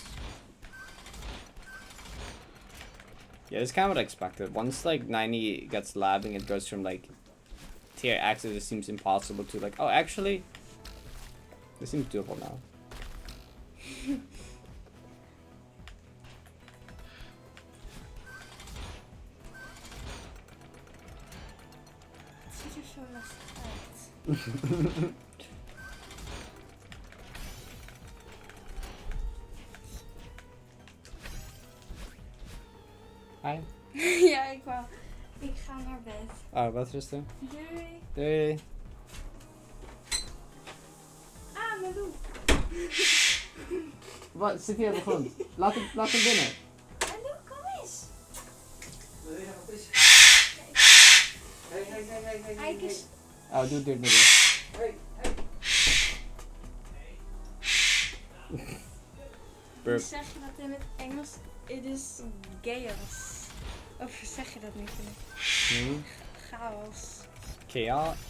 Yeah, it's kind of what I expected. Once like 90 gets labbing, it goes from like tier X, it seems impossible to like, oh, actually, this seems doable now. Het ziet er zo lastig uit. Hi. Ja, ik ga naar bed. Oh, wat rusten. Doei. Doei. Ah, mijn doel. Wat zit hier op de grond? Laat hem binnen. Mijn doel, kom eens. Wil je nog eens? Hey. Kijk eens. Oh, doe dit weer. Hey. Burp. Zeg je dat in het Engels? It is chaos. Of zeg je dat niet? Hmm? Chaos.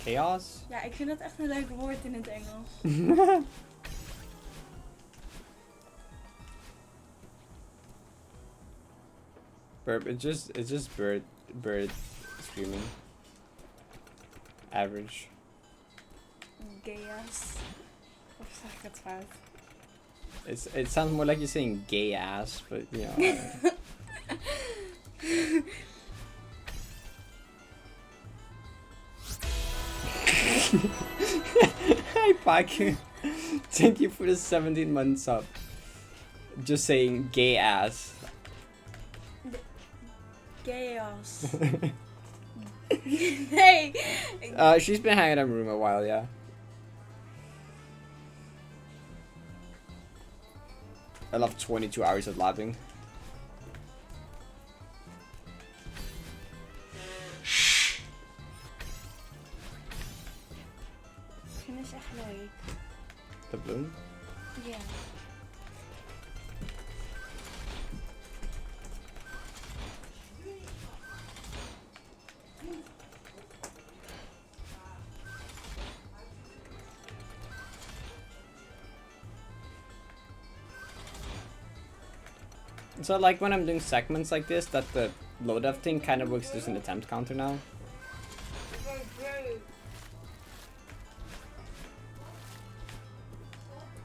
Chaos? Ja, ik vind dat echt een leuk woord in het Engels. Burp, it's just bird screaming. Average. Chaos. Of zeg ik het fout? It sounds more like you're saying gay ass, but you know. Hi, Paku. Thank you for the 17 months up. Just saying gay ass. Chaos. Nee. She's been hanging in her room a while, yeah. I love 22 hours of laughing. Ik vind het echt leuk. The bloom? Ja. So like when I'm doing segments like this, that the load up thing kind of works as an attempt counter now.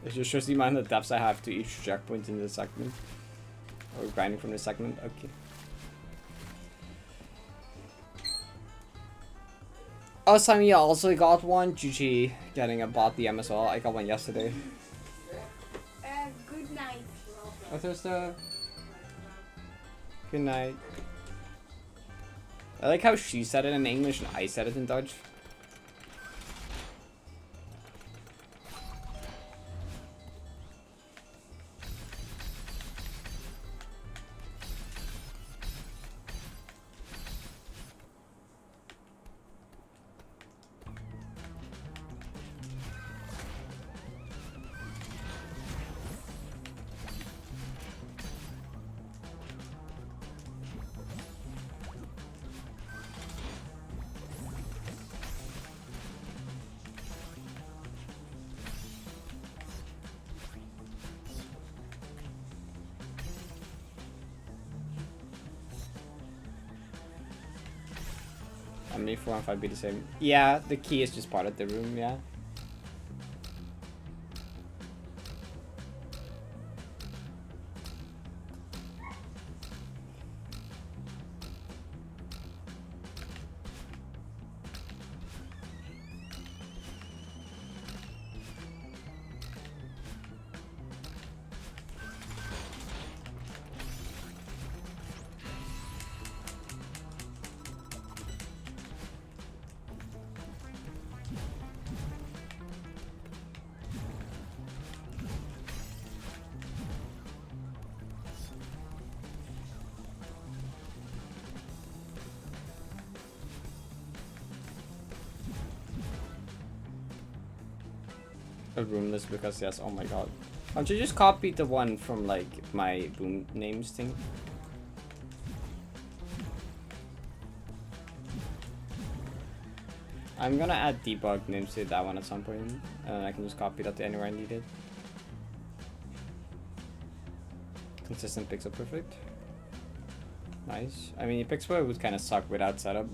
It just shows the amount of depths I have to each checkpoint in the segment. Or grinding from the segment, okay. Oh, Simon, you also got one. GG getting a bot DM as well. I got one yesterday. Good night. Oh, Thursday. Good night. I like how she said it in English and I said it in Dutch. And me 4 and 5 be the same. Yeah, the key is just part of the room, yeah. A roomless because yes, oh my god. Why don't you just copy the one from like my boom names thing? I'm gonna add debug names to that one at some point, and I can just copy that to anywhere I need it. Consistent pixel perfect. Nice. I mean, Pixel would kind of suck without setup.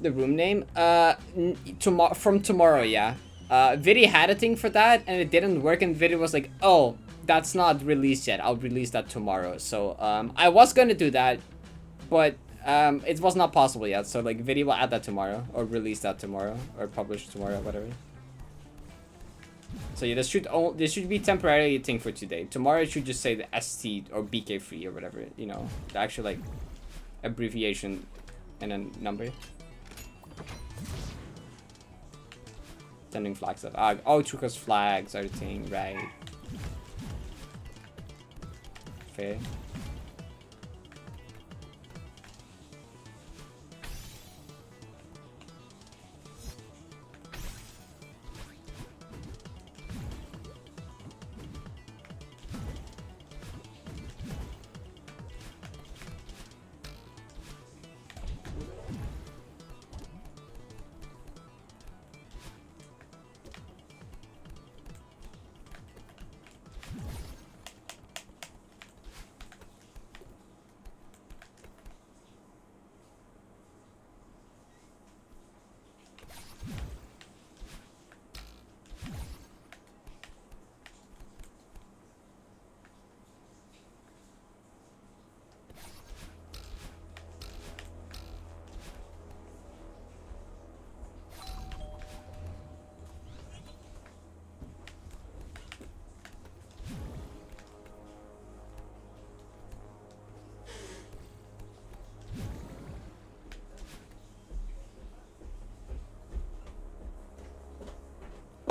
The room name? From tomorrow, yeah. Vidi had a thing for that, and it didn't work, and Vidi was like, oh, that's not released yet. I'll release that tomorrow. So, I was gonna do that, but it was not possible yet. So, like, Vidi will add that tomorrow, or release that tomorrow, or publish tomorrow, whatever. So yeah, this should be temporarily a thing for today. Tomorrow it should just say the ST or BK free or whatever, you know, the actual like abbreviation and a number. Sending flags up. Oh, because flags are the thing, right? Fair.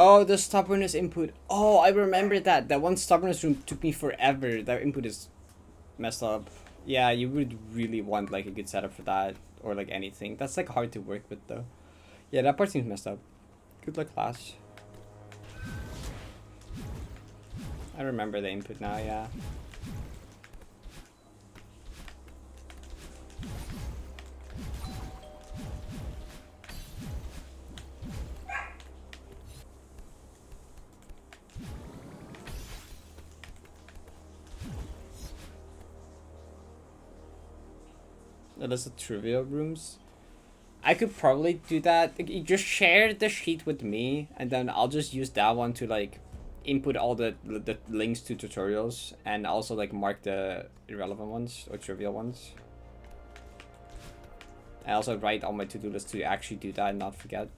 Oh, the stubbornness input. Oh, I remember that. That one stubbornness room took me forever. That input is messed up. Yeah, you would really want like a good setup for that, or like anything. That's like hard to work with though. Yeah, that part seems messed up. Good luck, class. I remember the input now, yeah. That is the trivia rooms. I could probably do that. Like, you just share the sheet with me, and then I'll just use that one to like input all the links to tutorials, and also like mark the irrelevant ones or trivial ones. I also write on my to-do list to actually do that and not forget.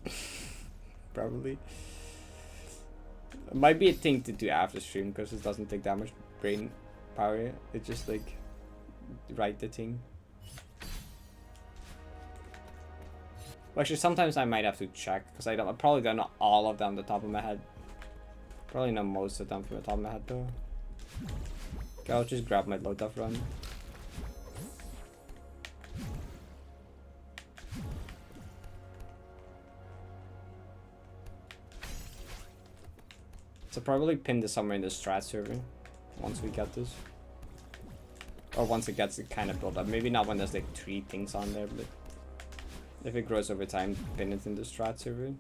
Probably. It might be a thing to do after stream because it doesn't take that much brain power. It just like write the thing. Well, actually, sometimes I might have to check because I probably don't know all of them on the top of my head. Probably know most of them from the top of my head though. Okay, I'll just grab my load off run. So probably pin this somewhere in the strat server once we get this. Or once it gets it kind of built up. Maybe not when there's like 3 things on there, but if it grows over time, pin it in the strat server.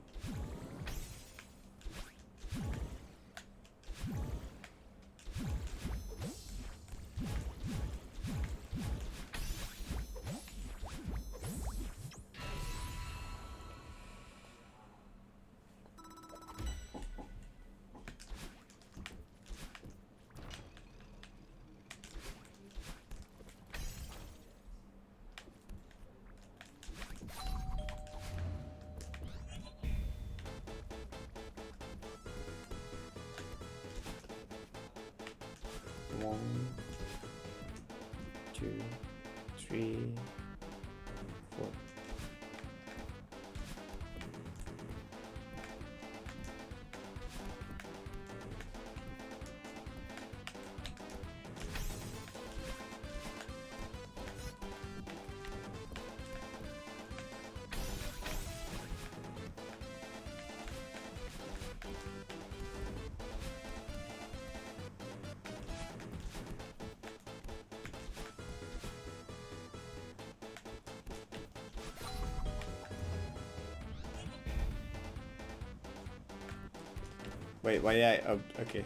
Wait, why? Yeah. Oh, okay.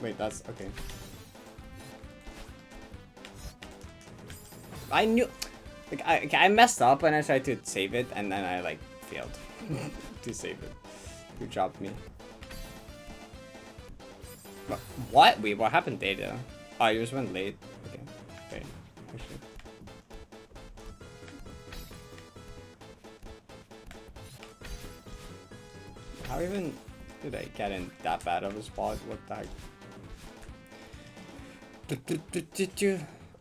Wait, that's okay. I knew, like, I messed up when I tried to save it, and then I like failed to save it. Good job, me. What? Wait, what happened there though? Oh, you just went late. Okay, okay, actually. How even did I get in that bad of a spot? What the heck?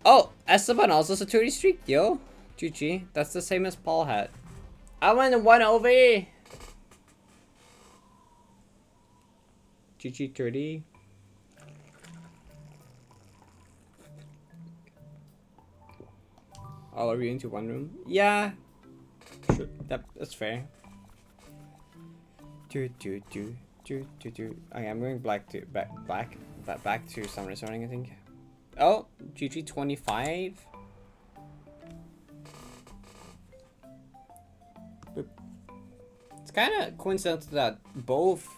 Oh, Esteban also has a 30 streak, yo. GG. That's the same as Paul had. I went 1 over. GG 30. All are you into one room? Yeah. Sure. That's fair. Okay, I'm going back to Summer Zoning, I think. Oh, GG 25. It's kind of coincidental that both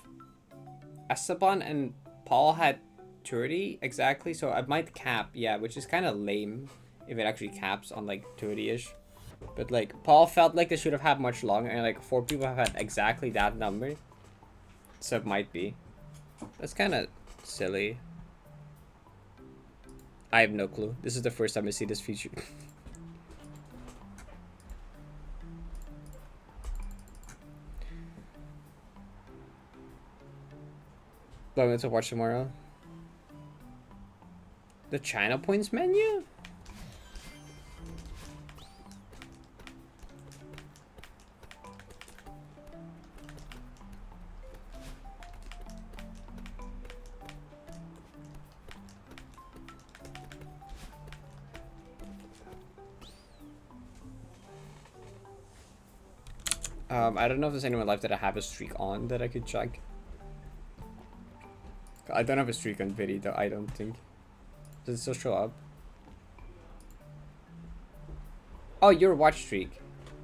Esteban and Paul had 30 exactly, so I might cap, yeah, which is kind of lame if it actually caps on like 30-ish. But like Paul felt like they should have had much longer, and like 4 people have had exactly that number, so it might be. That's kind of silly. I have no clue. This is the first time I see this feature. But I'm going to watch tomorrow. The China Points menu? I don't know if there's anyone left that I have a streak on that I could check. I don't have a streak on Vidi though, I don't think. Does it still show up? Oh, your watch streak.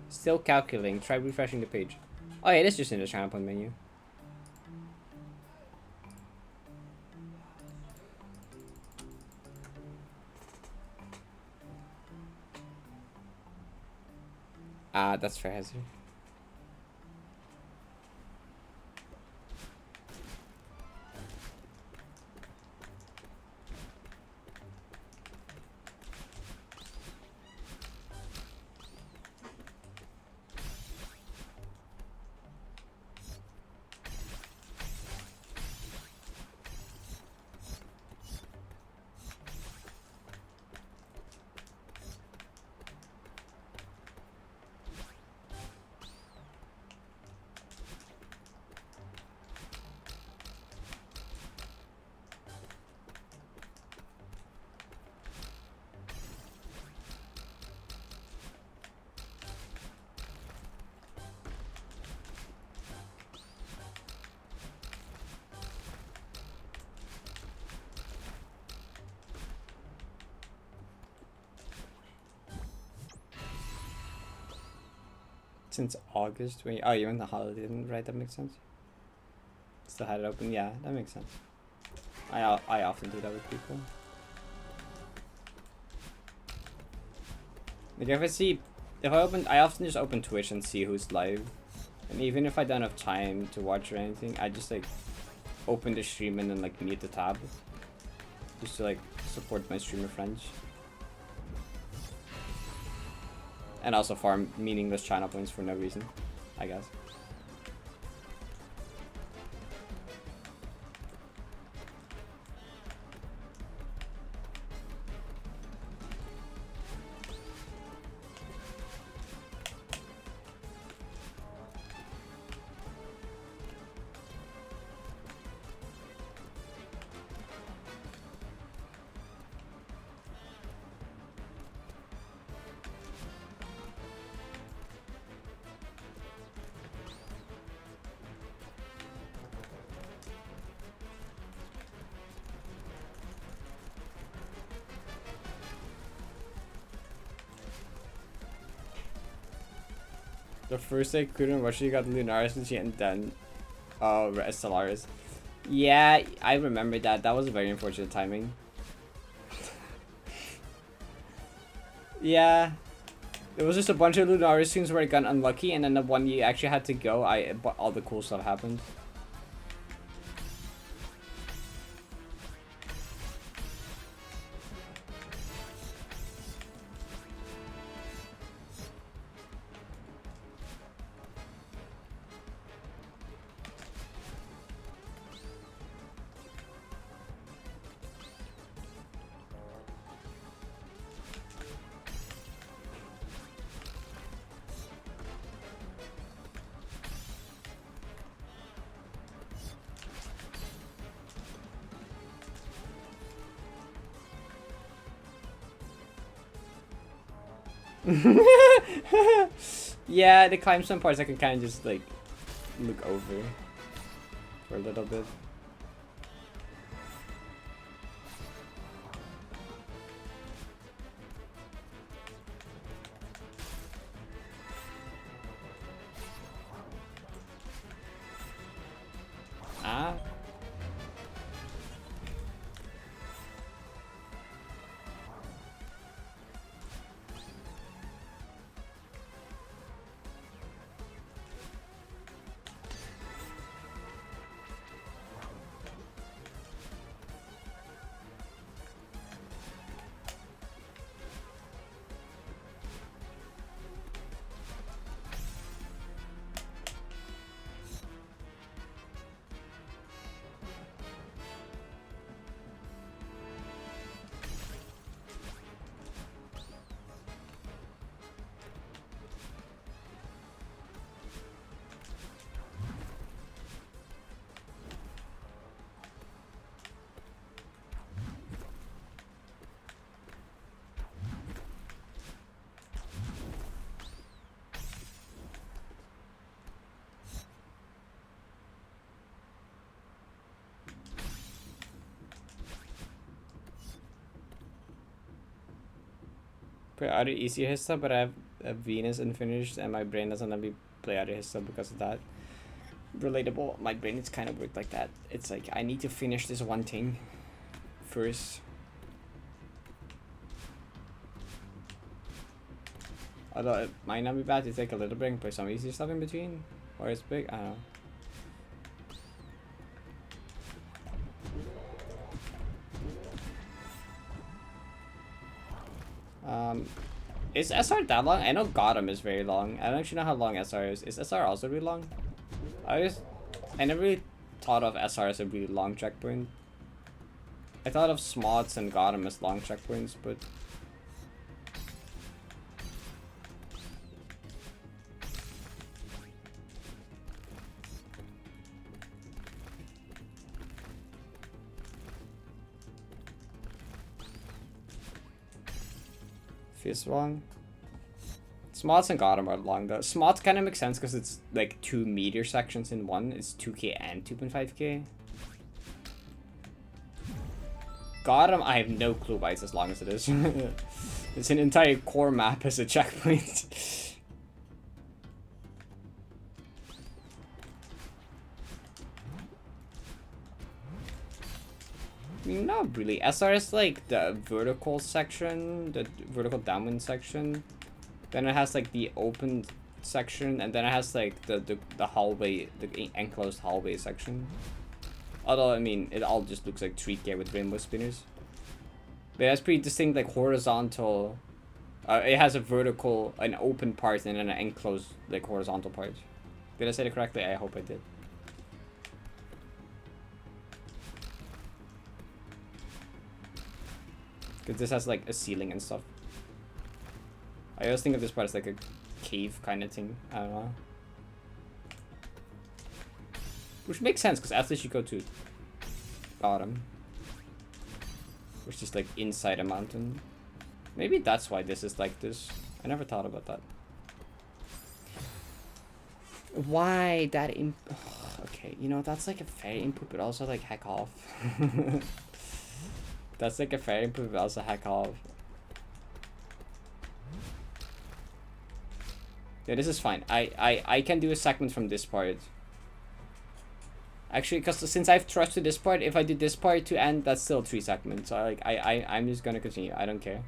Still calculating. Try refreshing the page. Oh yeah, it is just in the China Point menu. Ah, that's fair, Hazard. Since August, oh, you're in the holiday, didn't, right? That makes sense. Still had it open, yeah, that makes sense. I often do that with people. Like if I often just open Twitch and see who's live, and even if I don't have time to watch or anything, I just like open the stream and then like mute the tab, just to like support my streamer friends. And also farm meaningless China points for no reason, I guess. The first I couldn't watch, you got Lunaris and she hadn't done Stellaris. Yeah, I remember that. That was a very unfortunate timing. Yeah. There was just a bunch of Lunaris streams where I got unlucky, and then the one you actually had to go, all the cool stuff happened. Yeah, the climb some parts I can kind of just like look over for a little bit. play other easier Hista, but I have a Venus unfinished and my brain doesn't let me play other Hista because of that. Relatable. My brain is kind of worked like that. It's like I need to finish this one thing first. Although it might not be bad to take a little break and play some easy stuff in between. Or it's big, I don't know. Is SR that long? I know Gotham is very long. I don't actually know how long SR is. Is SR also really long? I never really thought of SR as a really long checkpoint. I thought of Smots and Gotham as long checkpoints, but feels long. Smots and Gotham are long though. Smots kind of makes sense because it's like 2 meteor sections in one. It's 2k and 2.5k. Gotham, I have no clue why it's as long as it is. It's an entire core map as a checkpoint. I mean, not really. SR is like the vertical section, the vertical downwind section. Then it has like the open section, and then it has like the hallway, the enclosed hallway section. Although, I mean, it all just looks like 3k with rainbow spinners. But it has pretty distinct like horizontal. It has a vertical, an open part, and then an enclosed like horizontal part. Did I say it correctly? I hope I did. Because this has like a ceiling and stuff. I always think of this part as like a cave kind of thing. I don't know. Which makes sense because after you go to bottom, which is like inside a mountain. Maybe that's why this is like this. I never thought about that. Why that okay, you know, that's like a fair input, but also like heck off. That's like a fair input, but also heck off. Yeah, this is fine. I can do a segment from this part. Actually, because since I've trusted this part, if I do this part to end, that's still 3 segments. So like I'm just gonna continue. I don't care.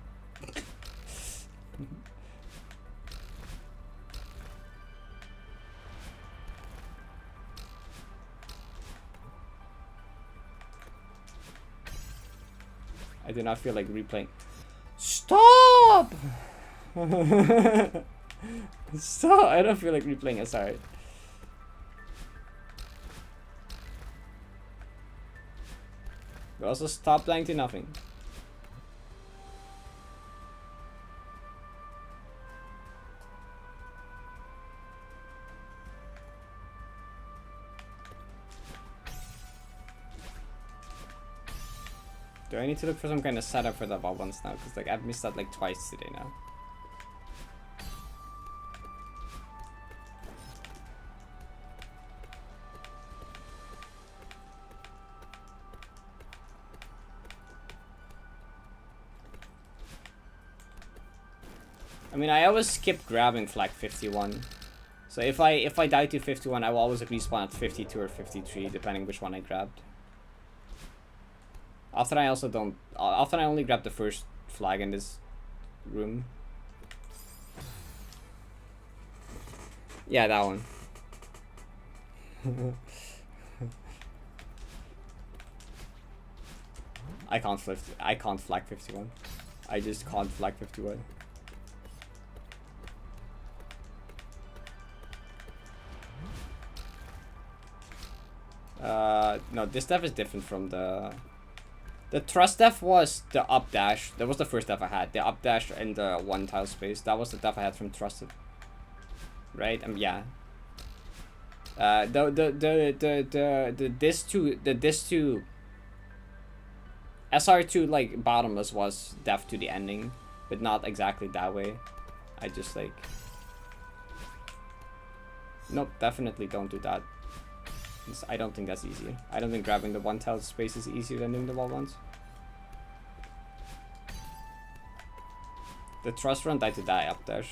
I do not feel like replaying. Stop! Stop! I don't feel like replaying it, sorry. But also stop dying to nothing. Do I need to look for some kind of setup for the Vods now? Because like I've missed that like twice today now. I mean, I always skip grabbing flag 51. So if I die to 51, I will always respawn at 52 or 53, depending which one I grabbed. Often I also don't. Often I only grab the first flag in this room. Yeah, that one. I can't flag 51. I just can't flag 51. No, this death is different from the thrust death was the up dash. That was the first death I had. The up dash in the 1 tile space. That was the death I had from thrusted. Right? Yeah. This two SR2 like bottomless was death to the ending, but not exactly that way. I just like nope, definitely don't do that. I don't think that's easier. I don't think grabbing the 1 tile space is easier than doing the wall ones. The trust run died to die up there.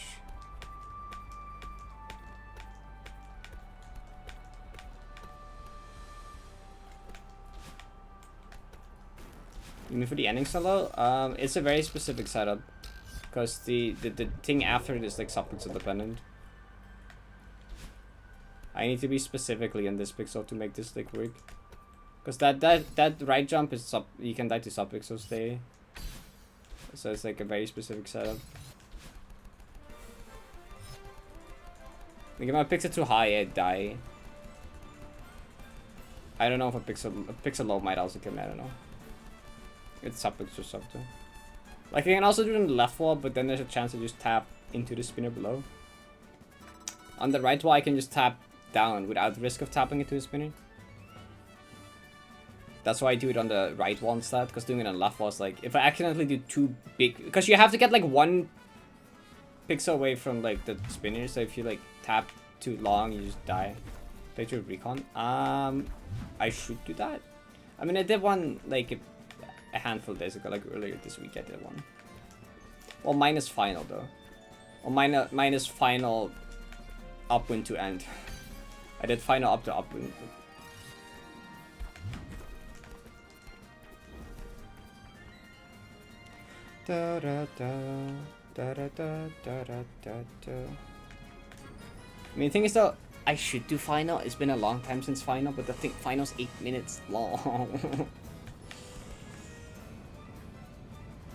Even for the ending solo, it's a very specific setup. Because the thing after it is like subpixel dependent. I need to be specifically in this pixel to make this like work. Because that right jump is you can die to subpixel stay. So it's like a very specific setup. Like if I pixel too high, I die. I don't know if a pixel low might also kill me, I don't know. It's subpixel something. Like I can also do it on the left wall, but then there's a chance to just tap into the spinner below. On the right wall, I can just tap down without the risk of tapping into the spinner. That's why I do it on the right wall instead, because doing it on the left wall is like, if I accidentally do too big, because you have to get like 1 pixel away from like the spinner, so if you like tap too long, you just die. Play through recon. I should do that. I mean, I did one like a handful of days ago, like earlier this week I did one. Well, minus final though. Well, minus final upwind to end. I did final up to upwind. Da, da, da, da, da, da, da, da, da. I mean, the thing is though, I should do final. It's been a long time since final, but the thing final's 8 minutes long.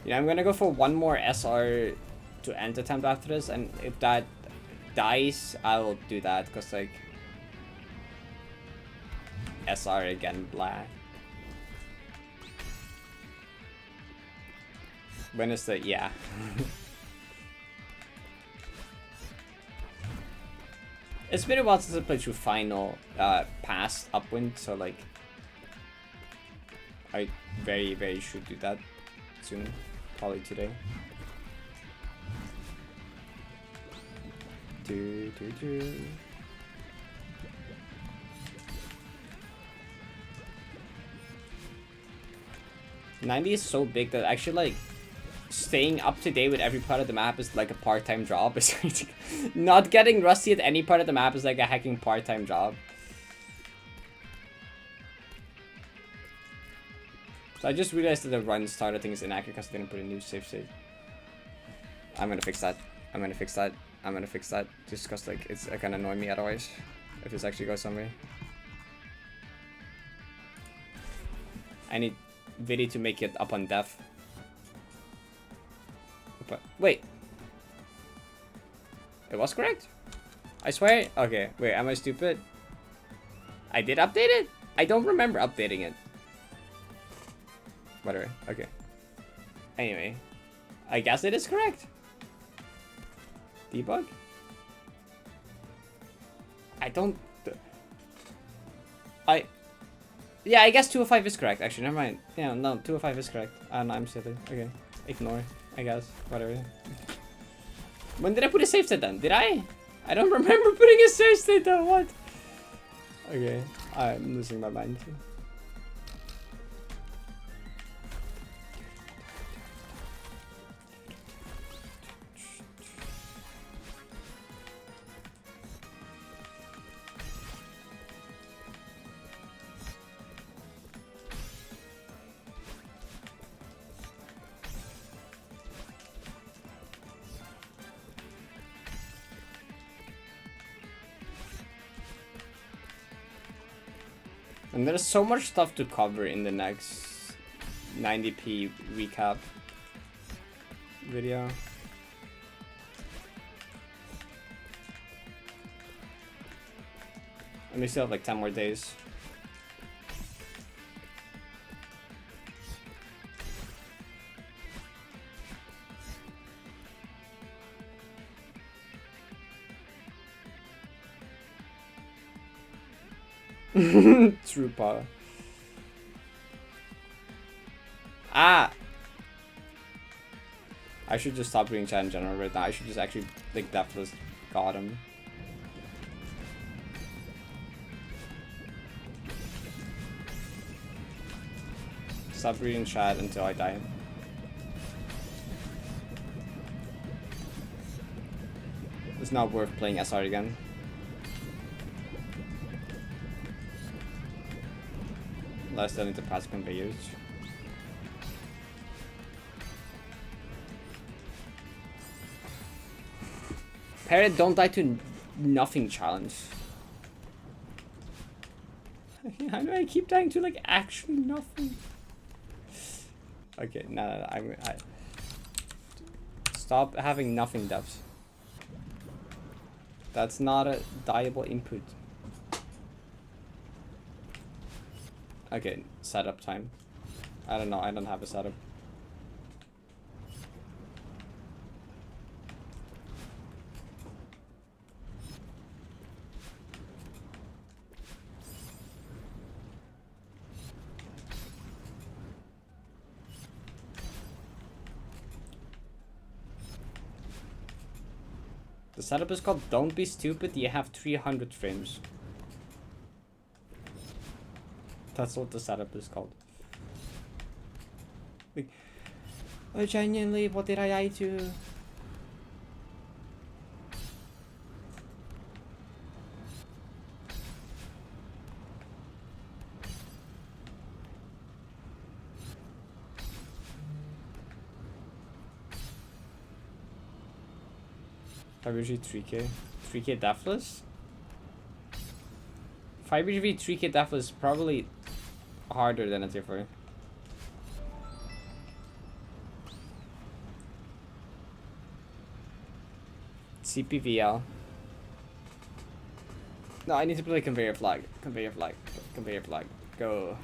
Yeah, I'm gonna go for one more SR to end attempt after this, and if that dies, I will do that, because like SR again, black. When is the yeah? It's been a while since I played through final past upwind, so like I very should do that soon, probably today. Do. 90 is so big that actually like staying up to date with every part of the map is like a part-time job. Not getting rusty at any part of the map is like a hacking part-time job. So I just realized that the run started thing is inaccurate because I didn't put a new save state. I'm gonna fix that. I'm gonna fix that. I'm gonna fix that. Just because like it's gonna annoy me otherwise if this actually goes somewhere. I need Vidi to make it up on def. But wait, it was correct? I swear? Okay, wait, am I stupid? I did update it? I don't remember updating it. Whatever, okay. Anyway, I guess it is correct. Debug? Yeah, I guess 205 is correct, actually, never mind. Yeah, no, 205 is correct. I'm silly. Okay, ignore, I guess, whatever. When did I put a save state then? Did I? I don't remember putting a save state then, what? Okay, I'm losing my mind. And there's so much stuff to cover in the next 90p recap video. And we still have like 10 more days. True power. I should just stop reading chat in general right now. I should just actually like Deathless got him. Stop reading chat until I die. It's not worth playing SR again. Unless they need to pass conveyors. Parrot, don't die to nothing challenge. I know I keep dying to like actually nothing. Okay, no, I stop having nothing deaths. That's not a dieable input. Okay, setup time. I don't know, I don't have a setup. The setup is called Don't Be Stupid, you have 300 frames. That's what the setup is called. Like, oh, genuinely, what did I do? Fiber-G 3K. 3K Deathless? Fiber-G 3K Deathless is probably harder than a Tier 4. CPVL. No, I need to play conveyor flag. Conveyor flag. Conveyor flag. Go.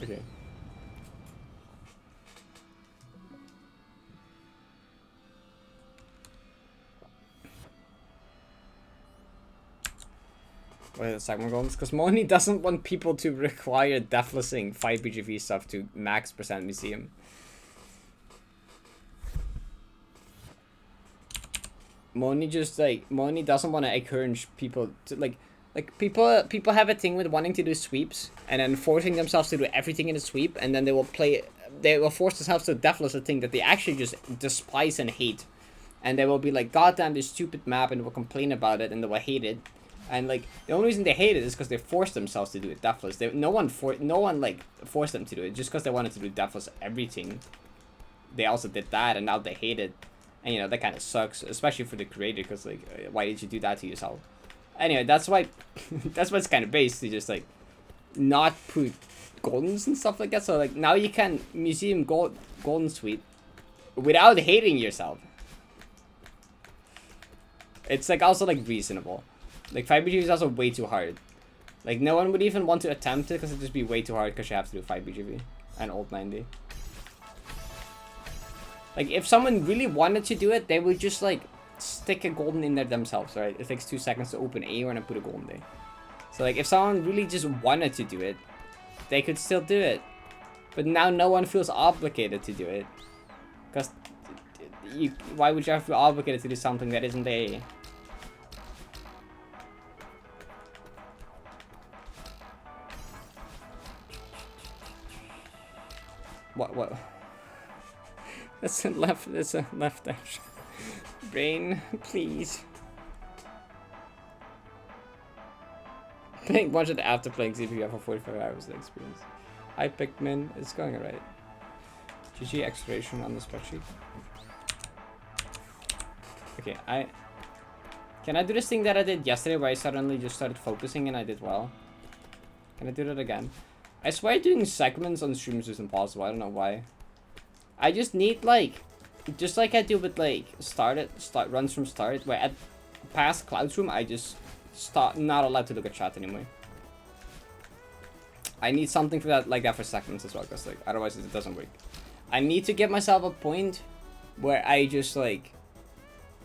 Okay. Wait a second, goals? Because Moni doesn't want people to require deathlessing 5 BGV stuff to max percent museum. Moni just like Moni doesn't want to encourage people to like people have a thing with wanting to do sweeps and then forcing themselves to do everything in a sweep, and then they will force themselves to deathless a thing that they actually just despise and hate, and they will be like, God damn this stupid map, and they will complain about it and they will hate it. And like the only reason they hate it is because they forced themselves to do it deathless. No one like forced them to do it, just because they wanted to do deathless everything. They also did that, and now they hate it, and you know that kind of sucks, especially for the creator, because like why did you do that to yourself? Anyway, that's why that's what's kind of based to just like not put goldens and stuff like that. So like now you can museum golden suite without hating yourself. It's like also like reasonable. Like 5BGV is also way too hard. Like no one would even want to attempt it because it'd just be way too hard because you have to do 5BGV and Alt 90. Like if someone really wanted to do it, they would just like stick a golden in there themselves, right? It takes 2 seconds to open A and put a golden there. So like if someone really just wanted to do it, they could still do it. But now no one feels obligated to do it. Because why would you have to feel obligated to do something that isn't A? What? That's a left dash. Brain, please. Playing bunch of after playing CPU for 45 hours of experience. Hi Pikmin, it's going alright. GG exploration on the spreadsheet. Okay, can I do this thing that I did yesterday where I suddenly just started focusing and I did well? Can I do that again? I swear doing segments on streams is impossible. I don't know why. I just need like, just like I do with like start runs from start, where at past Cloud's room I just not allowed to look at chat anymore. I need something for that like that for segments as well, because like otherwise it doesn't work. I need to give myself a point where I just like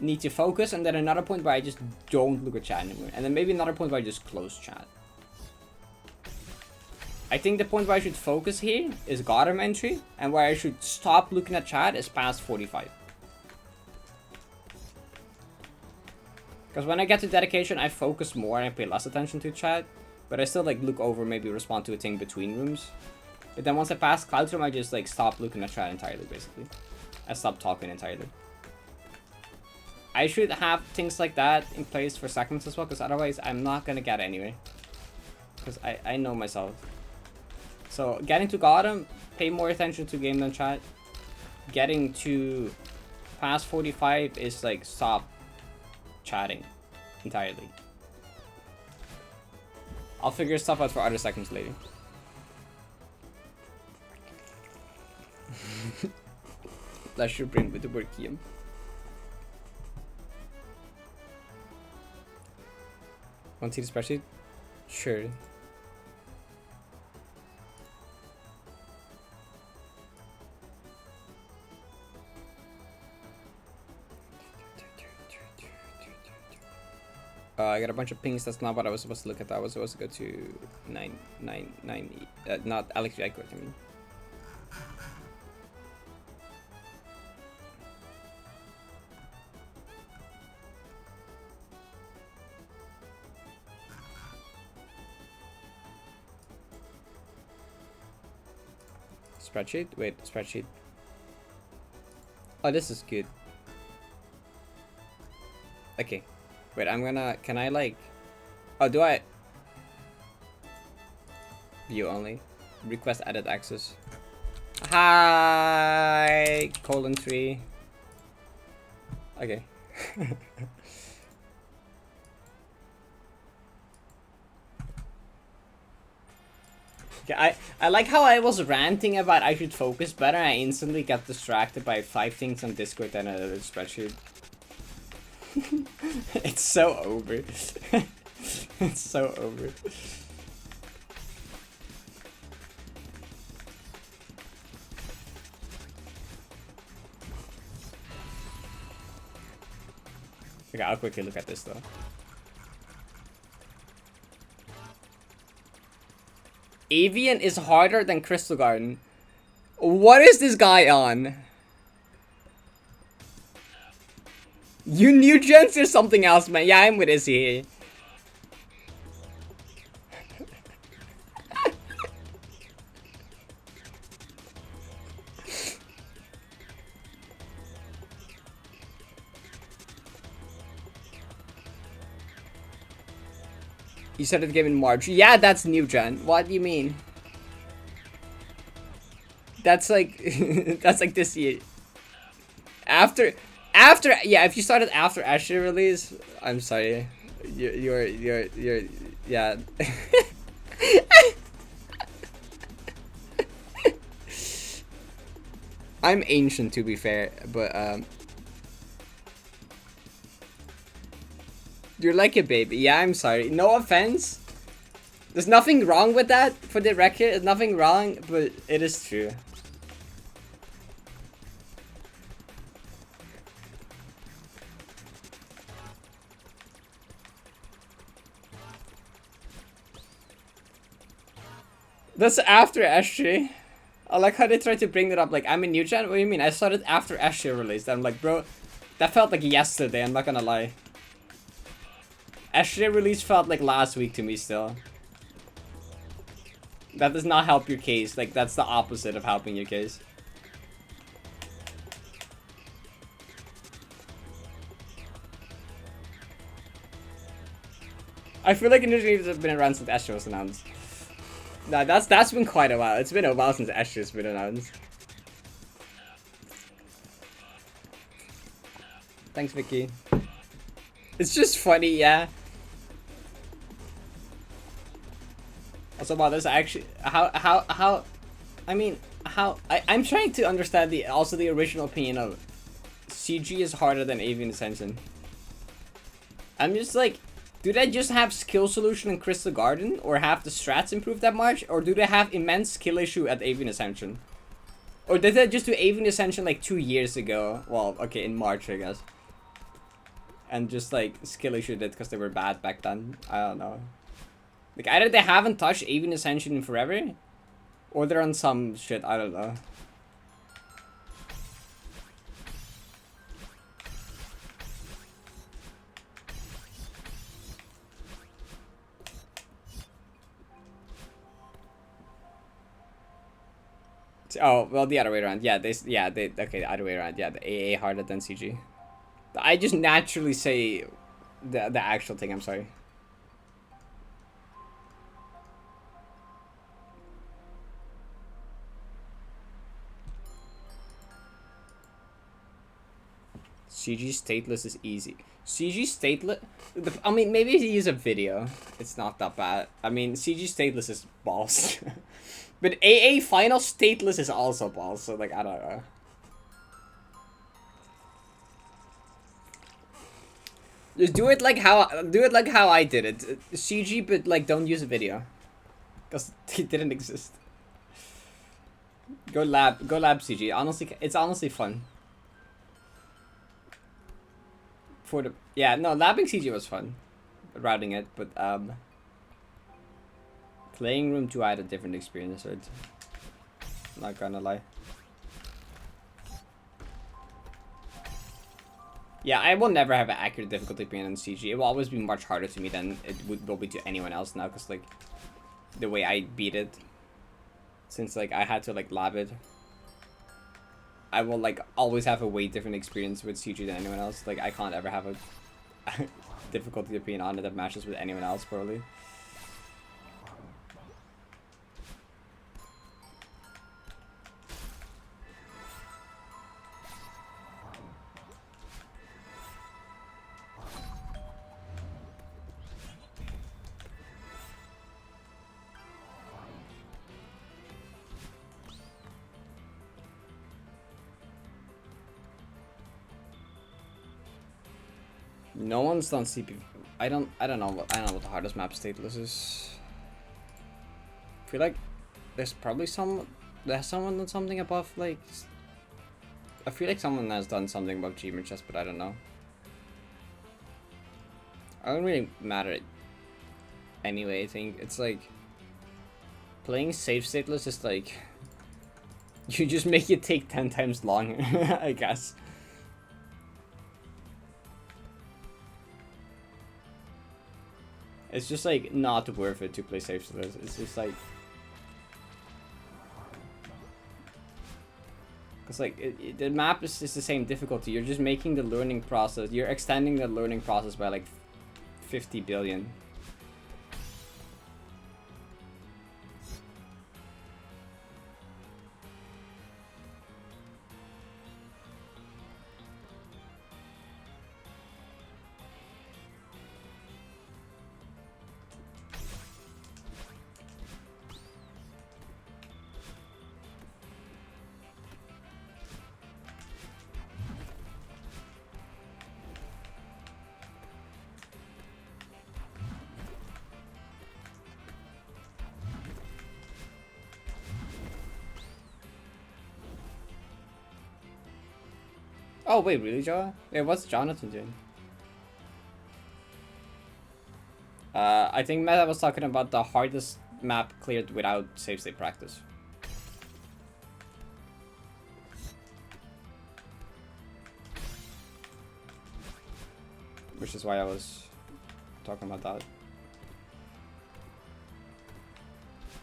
need to focus, and then another point where I just don't look at chat anymore, and then maybe another point where I just close chat. I think the point where I should focus here is Gotham entry, and where I should stop looking at chat is past 45. Because when I get to dedication, I focus more and I pay less attention to chat. But I still like look over, maybe respond to a thing between rooms. But then once I pass Cloud's room, I just like stop looking at chat entirely, basically. I stop talking entirely. I should have things like that in place for seconds as well, because otherwise I'm not gonna get it anyway. Because I know myself. So getting to Gotham, pay more attention to game than chat. Getting to past 45 is like stop chatting entirely. I'll figure stuff out for other seconds later. That should bring with the word Kiam. Want to see the spreadsheet? Sure. I got a bunch of pings. That's not what I was supposed to look at. I was supposed to go to 999. Not Alex Jacob, I mean. Spreadsheet? Wait, spreadsheet. Oh, this is good. Okay. Wait, I'm gonna... Can I, like... Oh, do I... View only. Request added access. Hi! Colon 3. Okay. Okay, I like how I was ranting about I should focus better and I instantly got distracted by 5 things on Discord and another spreadsheet. It's so over. It's so over. Okay, I'll quickly look at this though. Avian is harder than Crystal Garden. What is this guy on? You new gens or something else, man. Yeah, I'm with Izzy. You started the game in March. Yeah, that's new gen. What do you mean? That's like that's like this year. After yeah, if you started after Asher release, I'm sorry. You're yeah. I'm ancient to be fair, but you're like a baby. Yeah, I'm sorry. No offense. There's nothing wrong with that, for the record. There's nothing wrong, but it is true. That's after SG. I like how they tried to bring that up. Like, I'm a new gen? What do you mean? I started after SG released. I'm like, bro, that felt like yesterday. I'm not gonna lie. SG release felt like last week to me still. That does not help your case. Like, that's the opposite of helping your case. I feel like initiatives have been around since SG was announced. Nah, that's been quite a while. It's been a while since SG's been announced. Thanks, Vicky. It's just funny, yeah. Also, wow, there's actually how I mean, I'm trying to understand the original opinion of CG is harder than Avian Ascension. I'm just like, do they just have skill solution in Crystal Garden, or have the strats improved that much, or do they have immense skill issue at Avian Ascension? Or did they just do Avian Ascension like 2 years ago? Well, okay, in March, I guess. And just like skill issue it because they were bad back then. I don't know. Like, either they haven't touched Avian Ascension in forever, or they're on some shit, I don't know. Oh, well, the other way around. Yeah, okay, the other way around. Yeah, the AA harder than CG. I just naturally say the actual thing, I'm sorry. CG stateless is easy. CG stateless? I mean, maybe if you use a video, it's not that bad. I mean, CG stateless is balls. But AA final stateless is also balls, so like, I don't know. Just do it like how I did it. CG, but like don't use a video, cause it didn't exist. Go lab CG. Honestly, it's honestly fun. For the no, labbing CG was fun, routing it, but playing room 2 I had a different experience with. Not gonna lie. Yeah, I will never have an accurate difficulty opinion on CG. It will always be much harder to me than it will be to anyone else now, because like the way I beat it, since like I had to like lab it, I will like always have a way different experience with CG than anyone else. Like I can't ever have a difficulty opinion on it that matches with anyone else probably. No one's done CP. I don't know what the hardest map stateless is. I feel like there's probably someone done something above like. I feel like someone has done something above Gmer chest, but I don't know. I don't really matter. Anyway, I think it's like playing safe stateless is like you just make it take 10 times longer, I guess. It's just like not worth it to play safe stateless. It's just like, cause like the map is just the same difficulty. You're just making the learning process. You're extending the learning process by like 50 billion. Oh wait, really, Joa? Wait, what's Jonathan doing? I think Meta was talking about the hardest map cleared without save state practice. Which is why I was talking about that.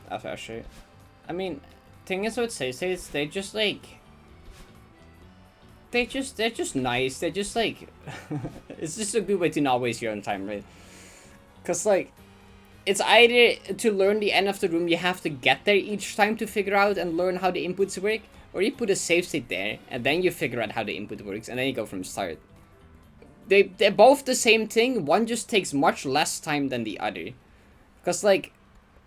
That's actually. I mean, thing is with save states, they just like. They're just nice. They're just like, it's just a good way to not waste your own time, right? Cause like, it's either to learn the end of the room, you have to get there each time to figure out and learn how the inputs work, or you put a save state there and then you figure out how the input works and then you go from start. They're both the same thing. One just takes much less time than the other, cause like,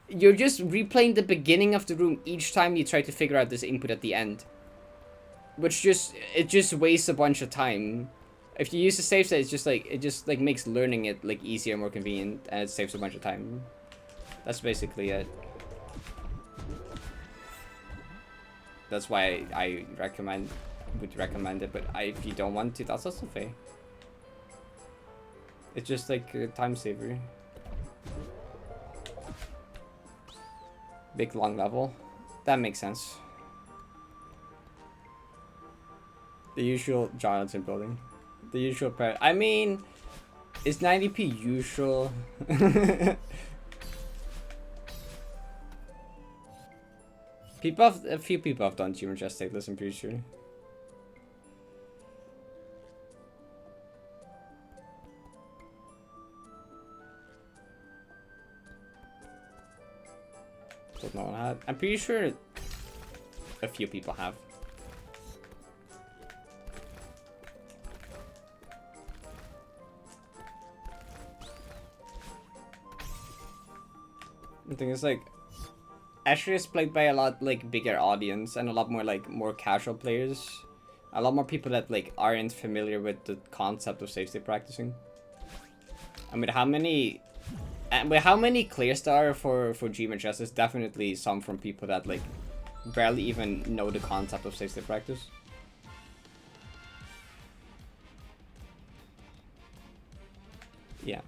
you're just replaying the beginning of the room each time you try to figure out this input at the end. Which just wastes a bunch of time. If you use the save state, it just makes learning it like easier, more convenient, and it saves a bunch of time. That's basically it. That's why I would recommend it, but if you don't want to, that's also fair. It's just like a time saver. Big long level. That makes sense. The usual Jonathan building. The usual Parrot. I mean, is 90p usual? A few people have done Human Chess Deathless, I'm pretty sure. But no one had. I'm pretty sure a few people have. The thing is, like, Asher is played by a lot like bigger audience and a lot more like more casual players. A lot more people that like aren't familiar with the concept of safe state practicing. I mean, how many clears there are for Dreamer Chess is definitely some from people that like barely even know the concept of safe state practice. Yeah.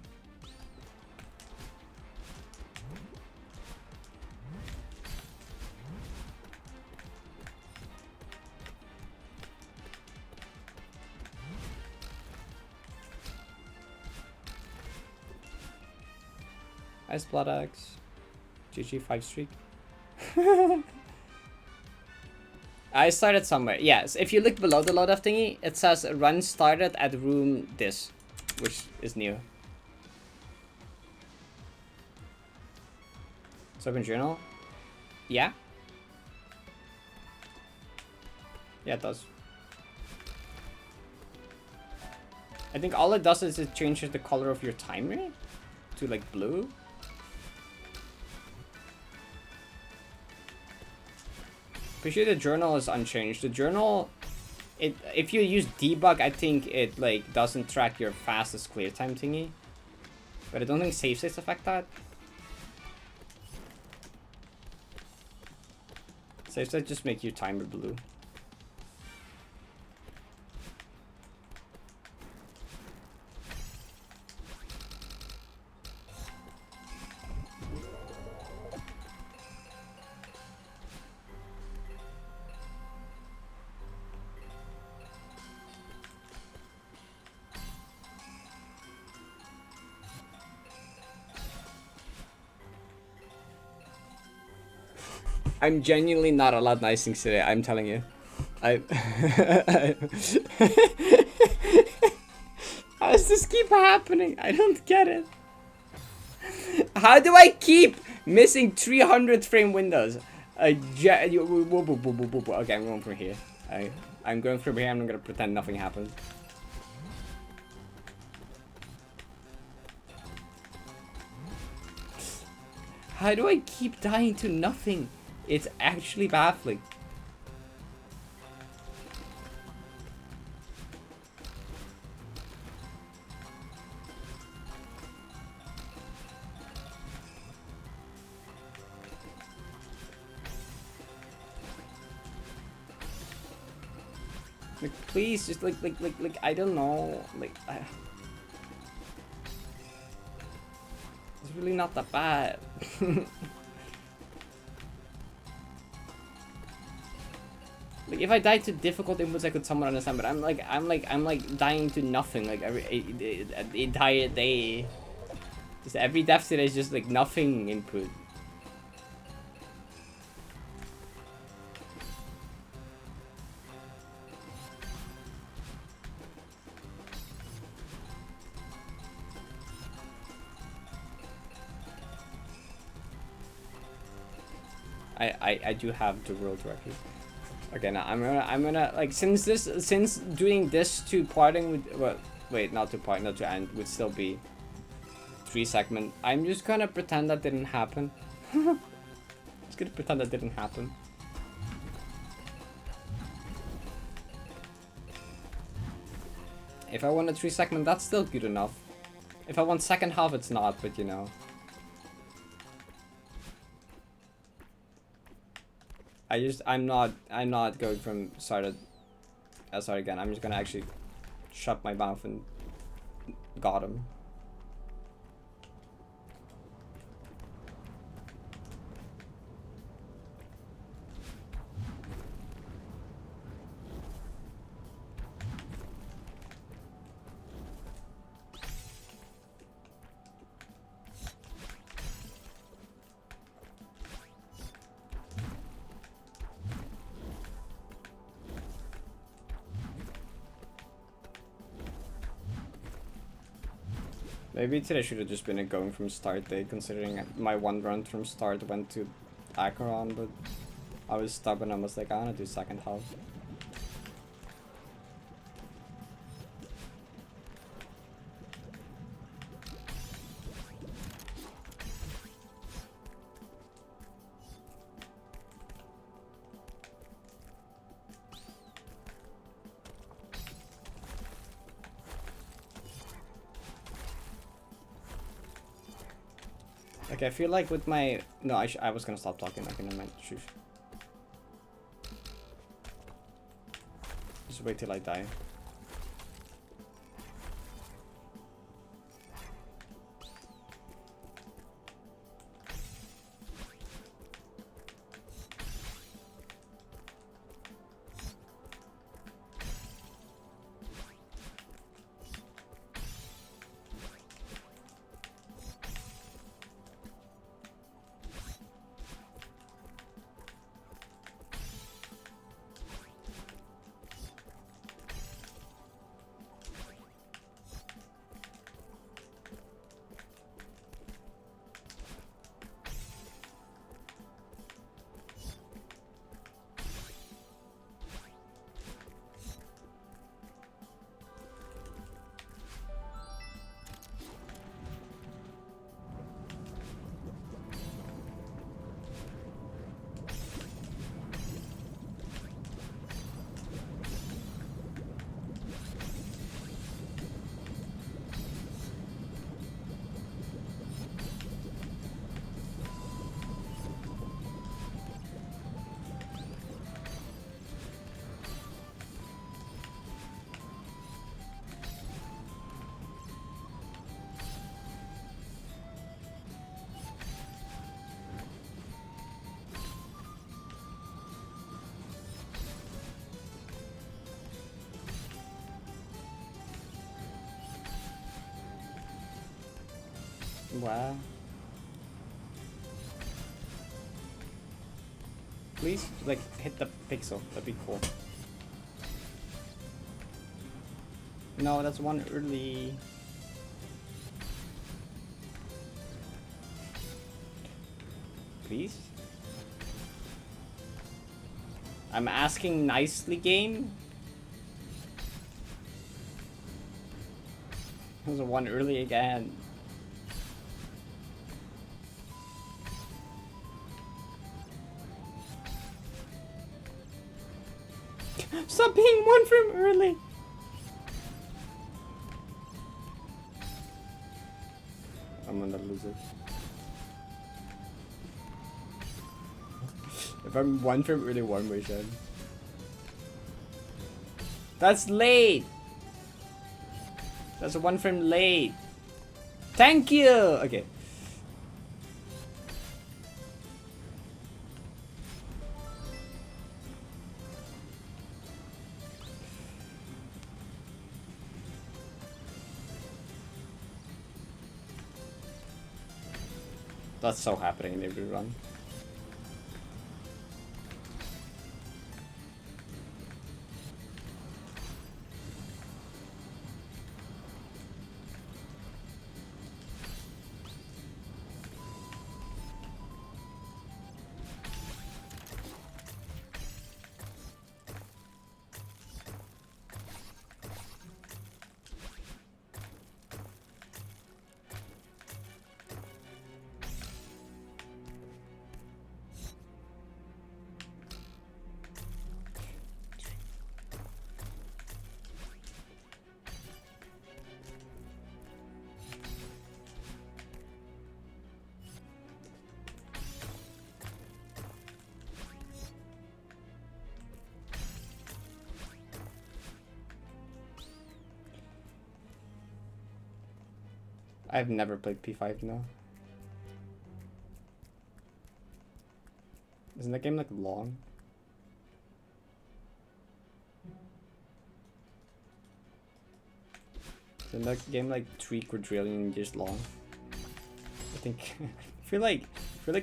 Ice Blood Axe. GG 5 streak. I started somewhere. Yes, if you look below the loadout thingy, it says run started at room this, which is new. So open journal. Yeah. Yeah, it does. I think all it does is it changes the color of your timer to like blue. Pretty sure the journal is unchanged. The journal, if you use debug, I think it like doesn't track your fastest clear time thingy. But I don't think save states affect that. Save states just make your timer blue. I'm genuinely not allowed nice things today, I'm telling you. How does this keep happening? I don't get it. How do I keep missing 300 frame windows? Okay, I'm going from here. I'm going from here and I'm gonna pretend nothing happened. How do I keep dying to nothing? It's actually baffling. Like, please, just like, I don't know, like, it's really not that bad. Like, if I die to difficult inputs, I could somewhat understand, but I'm like dying to nothing, like the entire day. Just every death today is just like nothing input. I do have the world record. Okay, now I'm gonna like since doing this to parting with not to end would still be 3 segment. I'm just gonna pretend that didn't happen. Just gonna pretend that didn't happen. If I want a 3 segment, that's still good enough. If I want second half, it's not, but you know. I'm not going from start again. I'm just gonna actually shut my mouth and got him. Maybe today should have just been a going from start day, considering my one run from start went to Acheron, but I was stubborn. I was like, I wanna do second half. Like, I feel like with my... No, I was gonna stop talking. Okay, never mind. Shush. Just wait till I die. Wow. Please, like, hit the pixel. That'd be cool. No, that's one early. Please? I'm asking nicely, game. There's a one early again. Stop being one from early. I'm gonna lose it. If I'm one from early, one way, Shen. That's late. That's a one from late. Thank you. Okay. That's so happening in every run. I've never played P5 now. Isn't that game like long? Isn't that game like 3 quadrillion years long? I think I feel like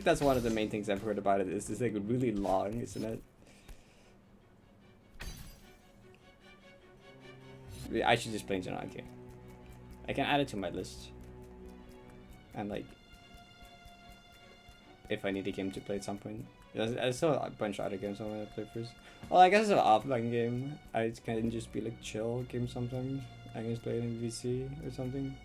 that's one of the main things I've heard about it. Is it's like really long, isn't it? I should just play in general. Okay. I can add it to my list. and like if I need a game to play at some point. I still have a bunch of other games I want to play first. Well, I guess it's an offline game. I can just be like chill game sometimes. I can just play it in VC or something.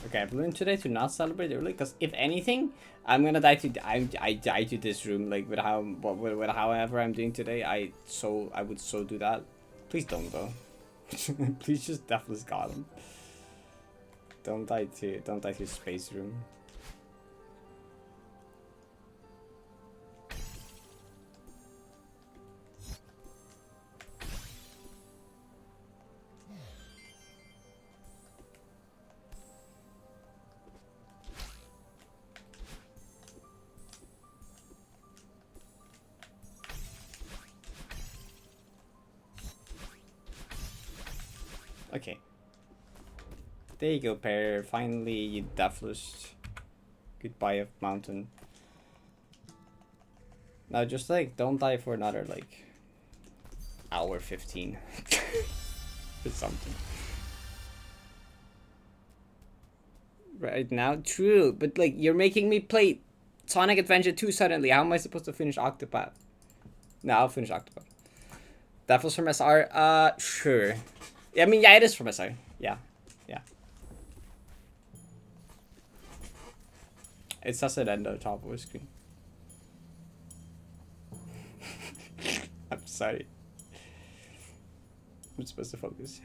Okay, I've learned today to not celebrate early, because if anything, I'm gonna die to I die to this room, like with however I'm doing today. I would so do that. Please don't though. Please just Deathless God him. Don't die to space room. Okay. There you go, Parrot. Finally, you Deathless. Goodbye, mountain. Now, just like, don't die for another, like, hour 15. Or something. Right now? True, but like, you're making me play Sonic Adventure 2 suddenly. How am I supposed to finish Octopath? No, I'll finish Octopath. Deathless from SR? Sure. I mean, yeah, it is from SR. Yeah. Yeah. It says it at the top of the screen. I'm sorry. I'm supposed to focus.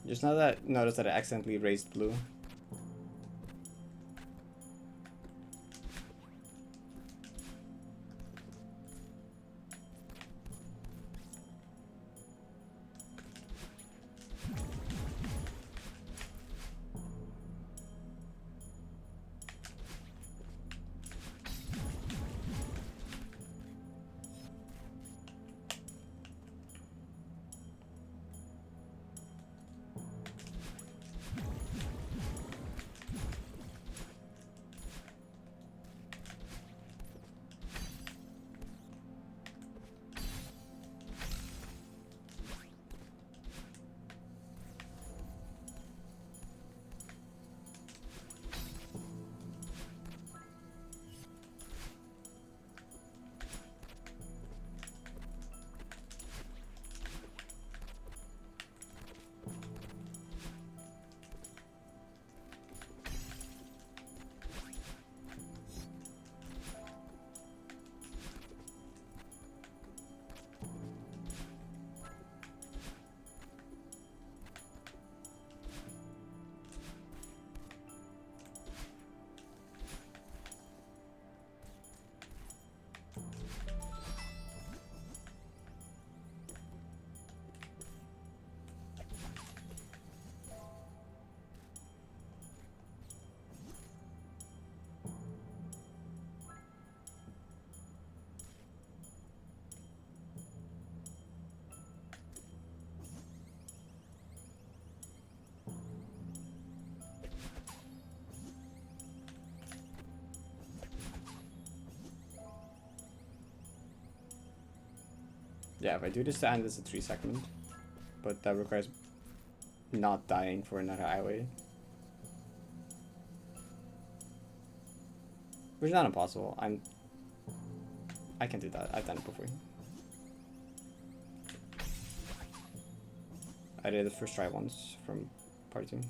Just notice that I accidentally raised blue. Yeah, if I do this to end, it's a 3-second. But that requires not dying for another highway. Which is not impossible. I can do that. I've done it before. I did the first try once from part 2.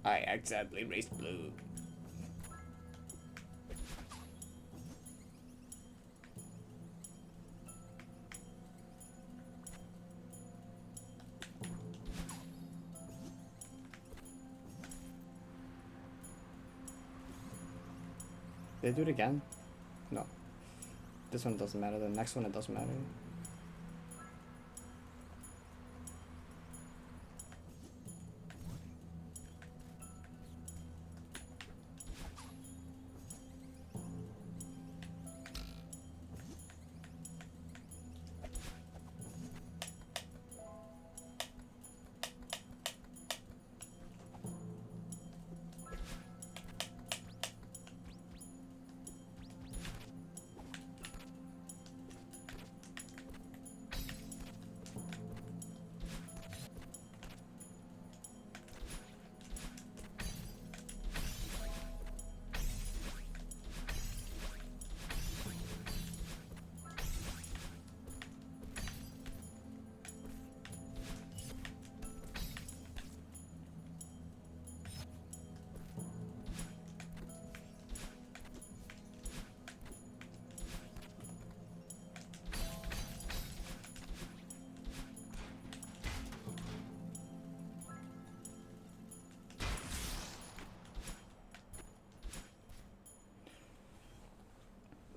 I accidentally raised blue. Did I do it again? No. This one doesn't matter. The next one, it doesn't matter.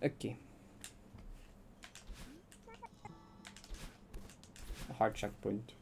Okay. A hard checkpoint.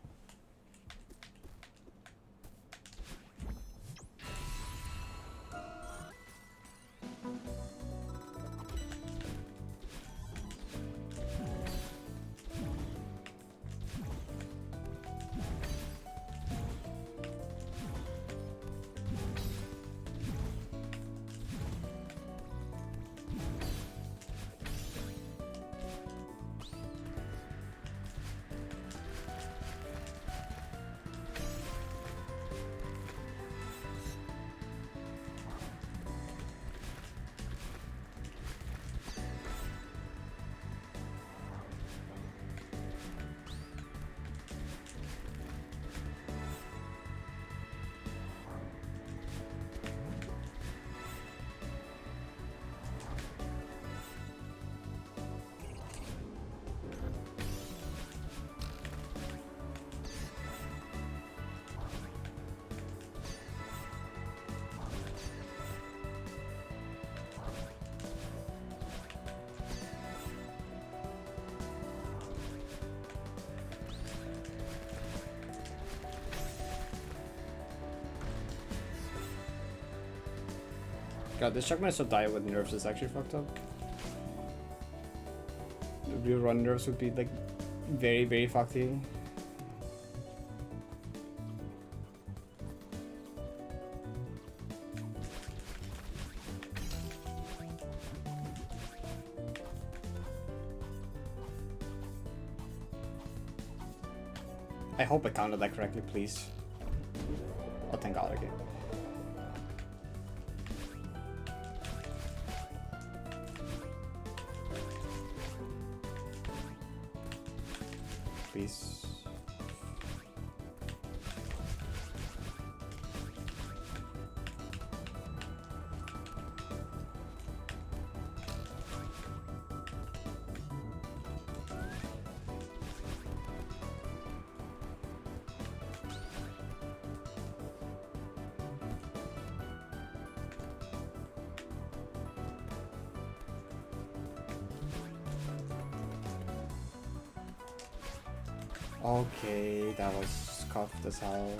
God, this checkpoint is so dire with nerves is actually fucked up. The real run nerves would be like very, very fucky. I hope I counted that correctly, please. Oh, thank God, okay. Please. Okay, that was scuffed as hell.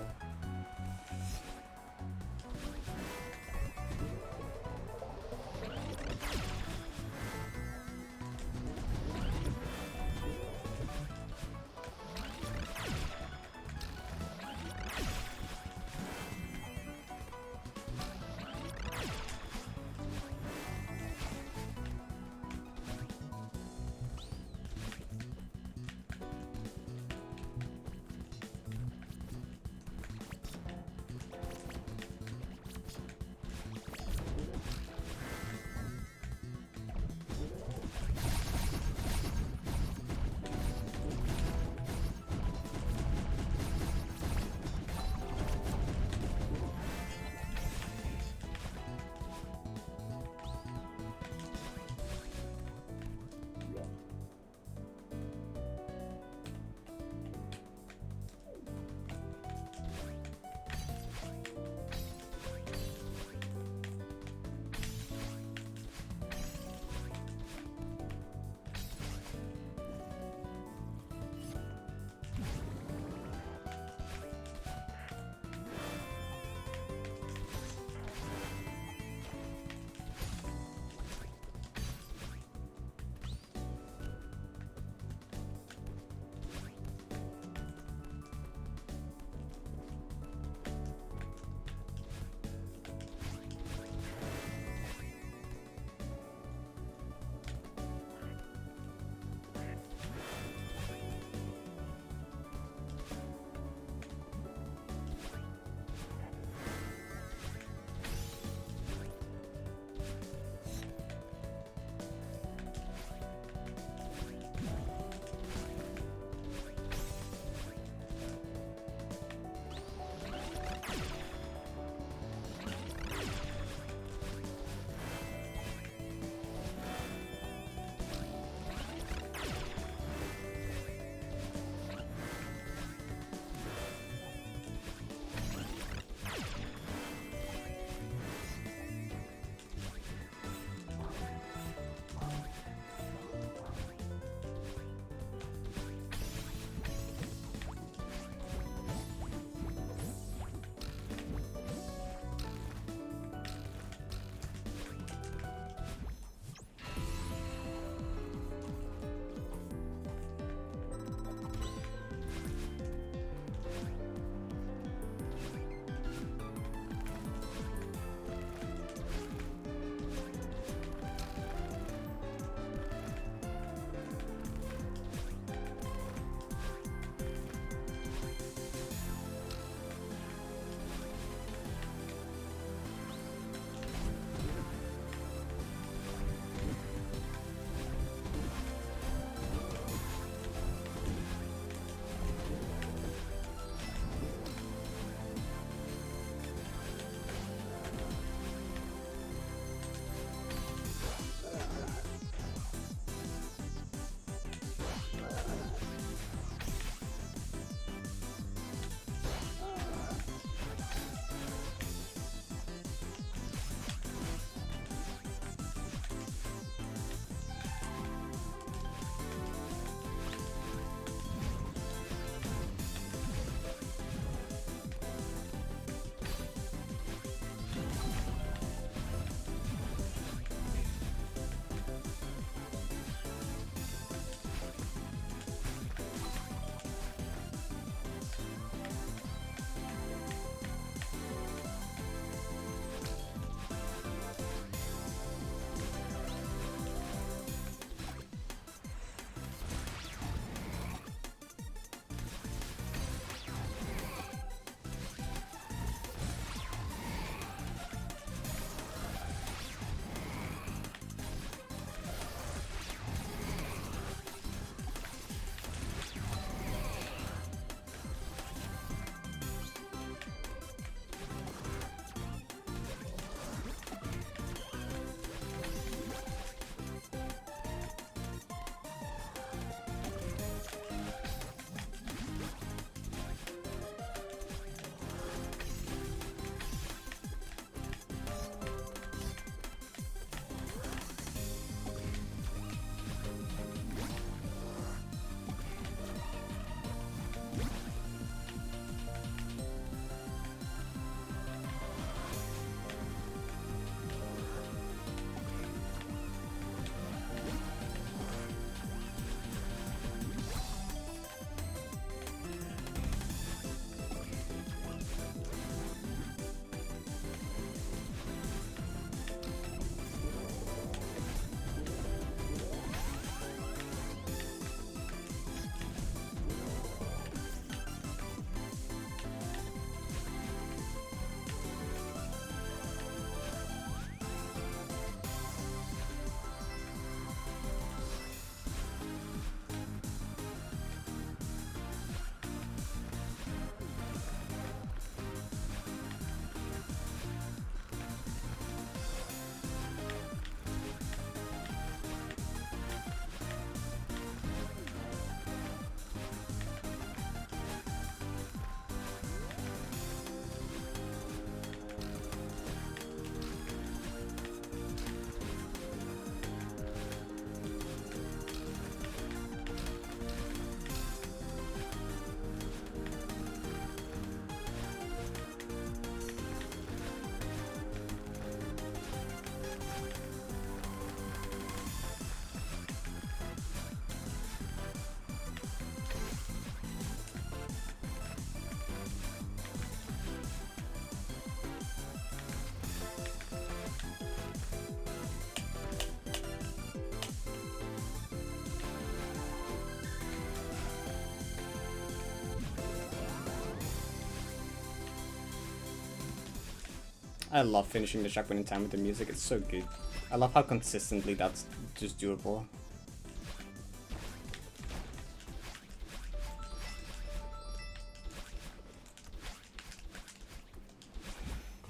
I love finishing the shotgun in time with the music, it's so good. I love how consistently that's just doable.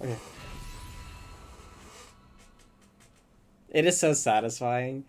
Okay. It is so satisfying.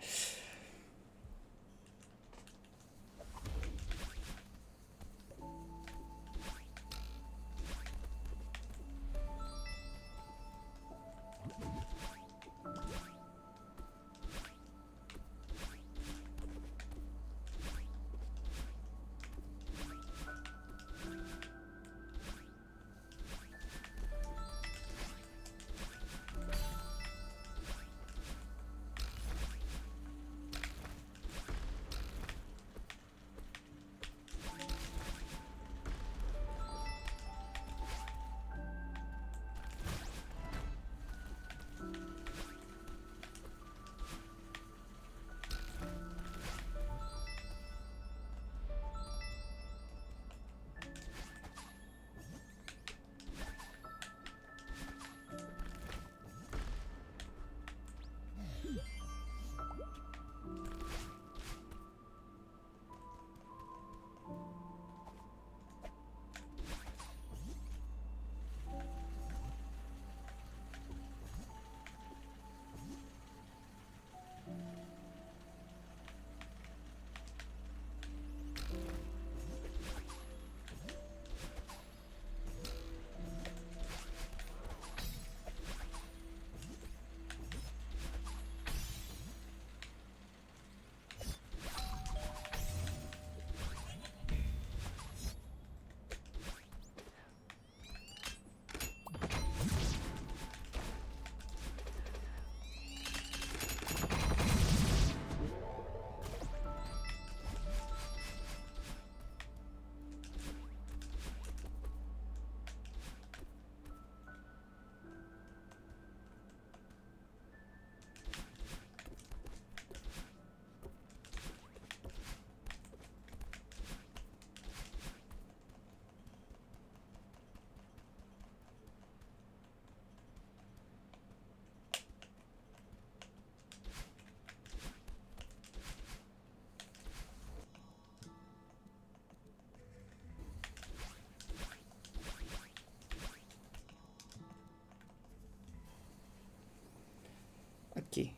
Okay.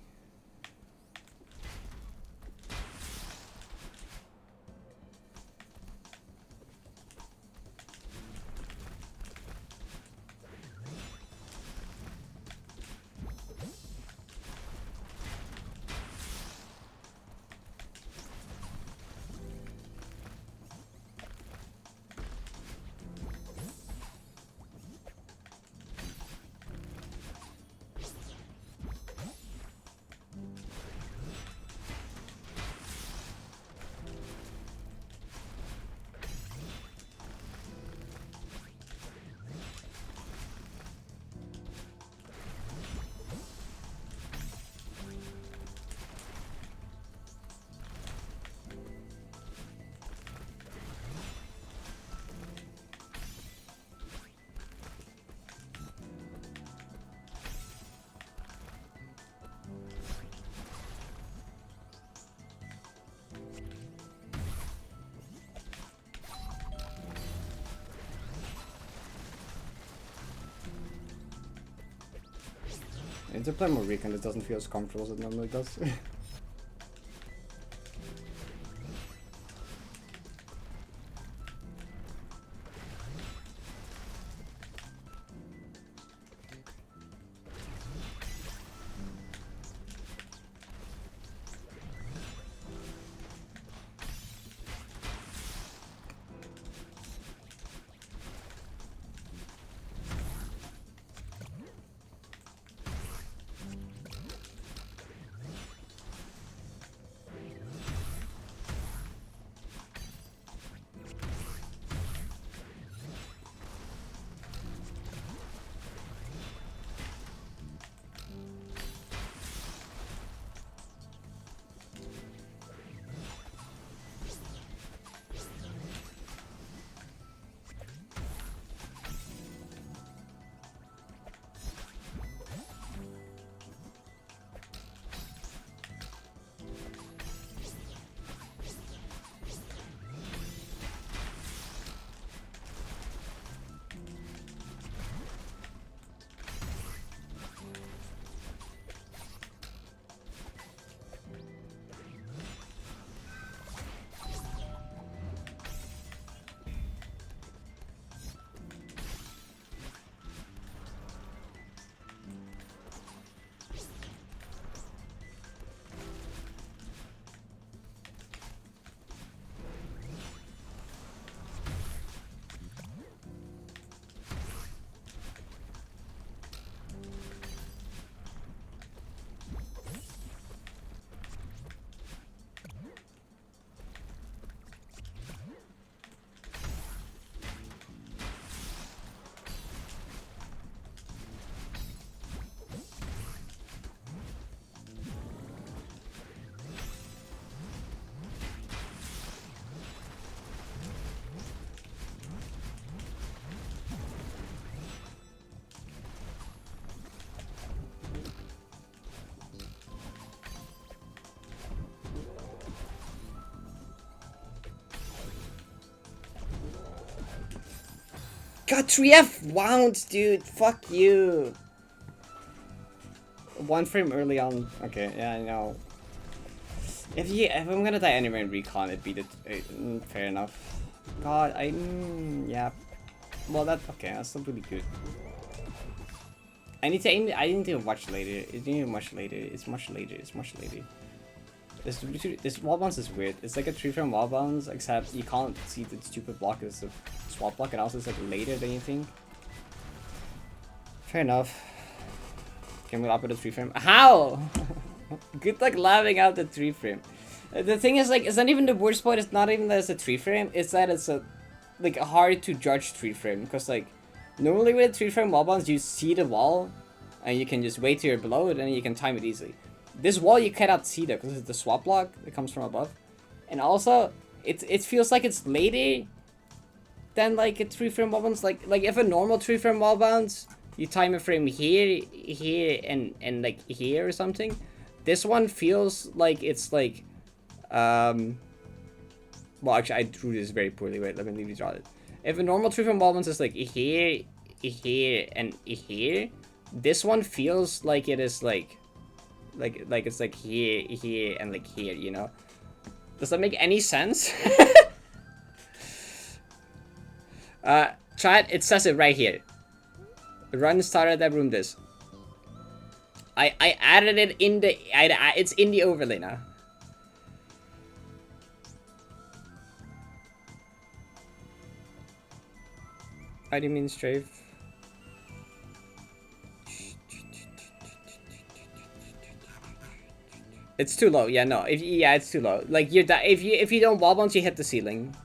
I need to play more Recon, it doesn't feel as comfortable as it normally does. got 3F wounds, dude. Fuck you. 1 frame early on. Okay, yeah, I know. If I'm gonna die anywhere in recon, it'd be the fair enough. God, yeah. Well, that's still pretty good. I need to watch later. It's much later. It's much later. This wall bounce is weird. It's like a 3-frame wall bounce, except you can't see the stupid block. It's a swap block, and also it's like later than you think. Fair enough. Can we up with a 3-frame? How? Good luck laughing out the 3-frame. The thing is, like, it's not even the worst part. It's not even that it's a 3-frame. It's that it's a like hard to judge 3-frame, because like normally with 3-frame wall bounce you see the wall, and you can just wait till you're below it, and you can time it easily. This wall you cannot see that because it's the swap block that comes from above, and also it feels like it's later than like a 3-frame wall bounce. Like if a normal 3-frame wall bounce, you time a frame here, and like here or something. This one feels like it's like, well, actually, I drew this very poorly. Wait, let me redraw it. If a normal 3-frame wall bounce is like here, and here, this one feels like it is like it's like here, and like here, you know? Does that make any sense? Chat, it says it right here. Run started that room this. I added it in the, it's in the overlay now. How do you mean strafe? It's too low. Yeah, no. Yeah, it's too low. Like if you don't wall bounce, you hit the ceiling.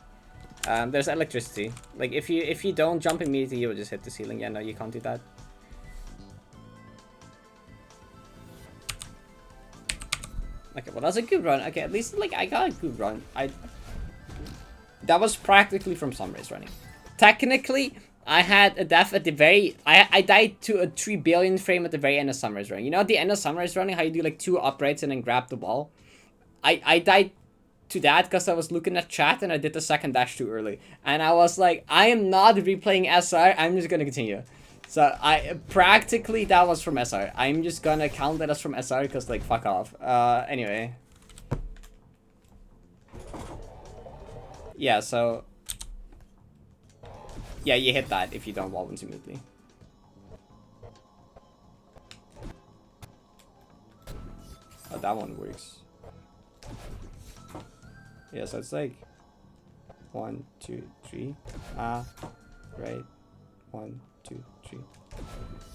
There's electricity. Like if you don't jump immediately, you will just hit the ceiling. Yeah, no, you can't do that. Okay, well that's a good run. Okay, at least like I got a good run. That was practically from Sunrise running. Technically, I had a death at the very... I died to a 3 billion frame at the very end of Sunrise running. You know at the end of Sunrise running how you do like 2 uprights and then grab the ball? I died to that because I was looking at chat and I did the second dash too early. And I was like, I am not replaying SR, I'm just gonna continue. So practically that was from SR. I'm just gonna count that as from SR because like fuck off. Anyway. Yeah, so... Yeah, you hit that if you don't wall bounce immediately. Oh, that one works. Yeah, so it's like 1, 2, 3. Right. 1, 2, 3.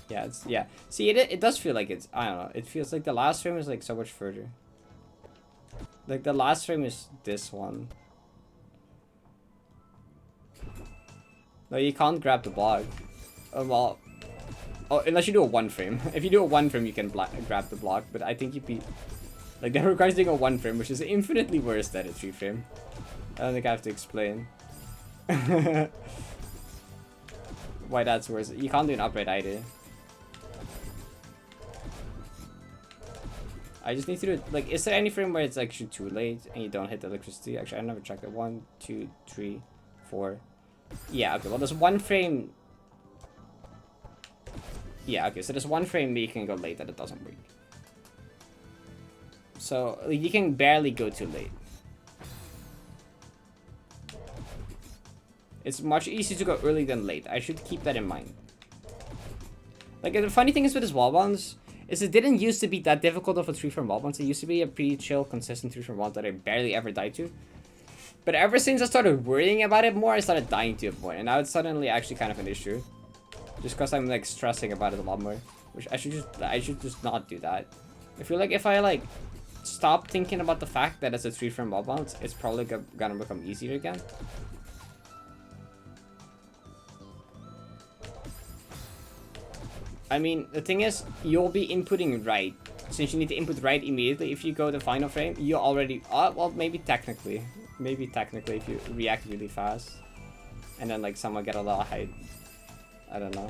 Yeah, it's yeah. See, it does feel like it's, I don't know. It feels like the last frame is like so much further. Like the last frame is this one. No, you can't grab the block. Well, oh, unless you do a 1 frame. If you do a 1 frame, you can grab the block. But I think you'd be like that requires doing a 1 frame, which is infinitely worse than a 3 frame. I don't think I have to explain why that's worse. You can't do an upright either. I just need to do like. Is there any frame where it's actually too late and you don't hit the electricity? Actually, I never checked it. 1, 2, 3, 4. Yeah, okay, well there's 1 frame. Yeah, okay, so there's 1 frame that you can go late that it doesn't work. So, you can barely go too late. It's much easier to go early than late. I should keep that in mind. Like, the funny thing is with this wall bounce, is it didn't used to be that difficult of a 3-frame wall bounce. It used to be a pretty chill, consistent 3-frame wall that I barely ever died to. But ever since I started worrying about it more, I started dying to it more. And now it's suddenly actually kind of an issue. Just because I'm like stressing about it a lot more. Which I should just not do that. I feel like if I like stop thinking about the fact that it's a 3-frame wall bounce, it's probably gonna become easier again. I mean, the thing is, you'll be inputting right. Since you need to input right immediately, if you go the final frame, you already... well, maybe technically. Maybe technically if you react really fast. And then like someone get a lot of height. I don't know.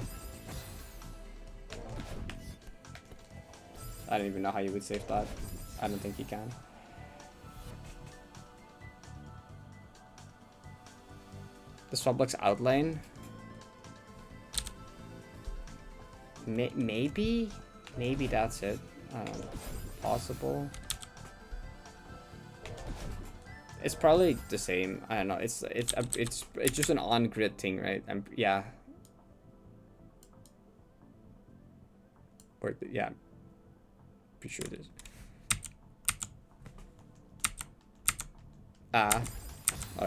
I don't even know how you would save that. I don't think you can. The swap block's outline. Maybe that's it. Possible. It's probably the same. I don't know. It's just an on-grid thing, right? Yeah. Or yeah, pretty sure it is. Oh,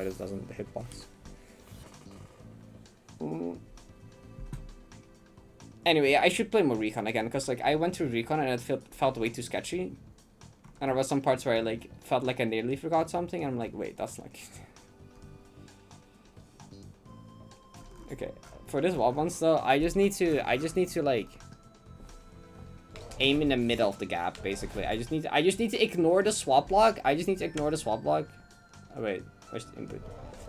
this doesn't hit box. Anyway, I should play more Recon again, because like I went through Recon and it felt way too sketchy. And there was some parts where I like felt like I nearly forgot something, and I'm like, wait, that's not okay. For this wall bounce though, I just need to like aim in the middle of the gap, basically. I just need to ignore the swap block. Oh wait, where's the input?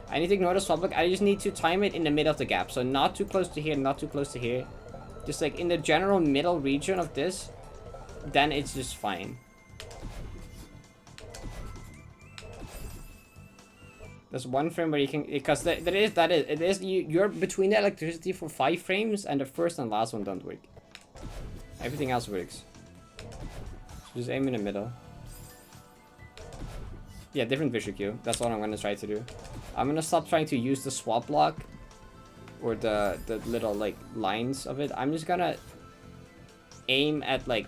I need to ignore the swap block. I just need to time it in the middle of the gap. So not too close to here, not too close to here. Just like in the general middle region of this, then it's just fine. There's one frame where you can, because you're between the electricity for 5 frames, and the first and last one don't work. Everything else works. So just aim in the middle. Yeah, different visual cue. That's what I'm gonna try to do. I'm gonna stop trying to use the swap block or the little like lines of it. I'm just gonna aim at like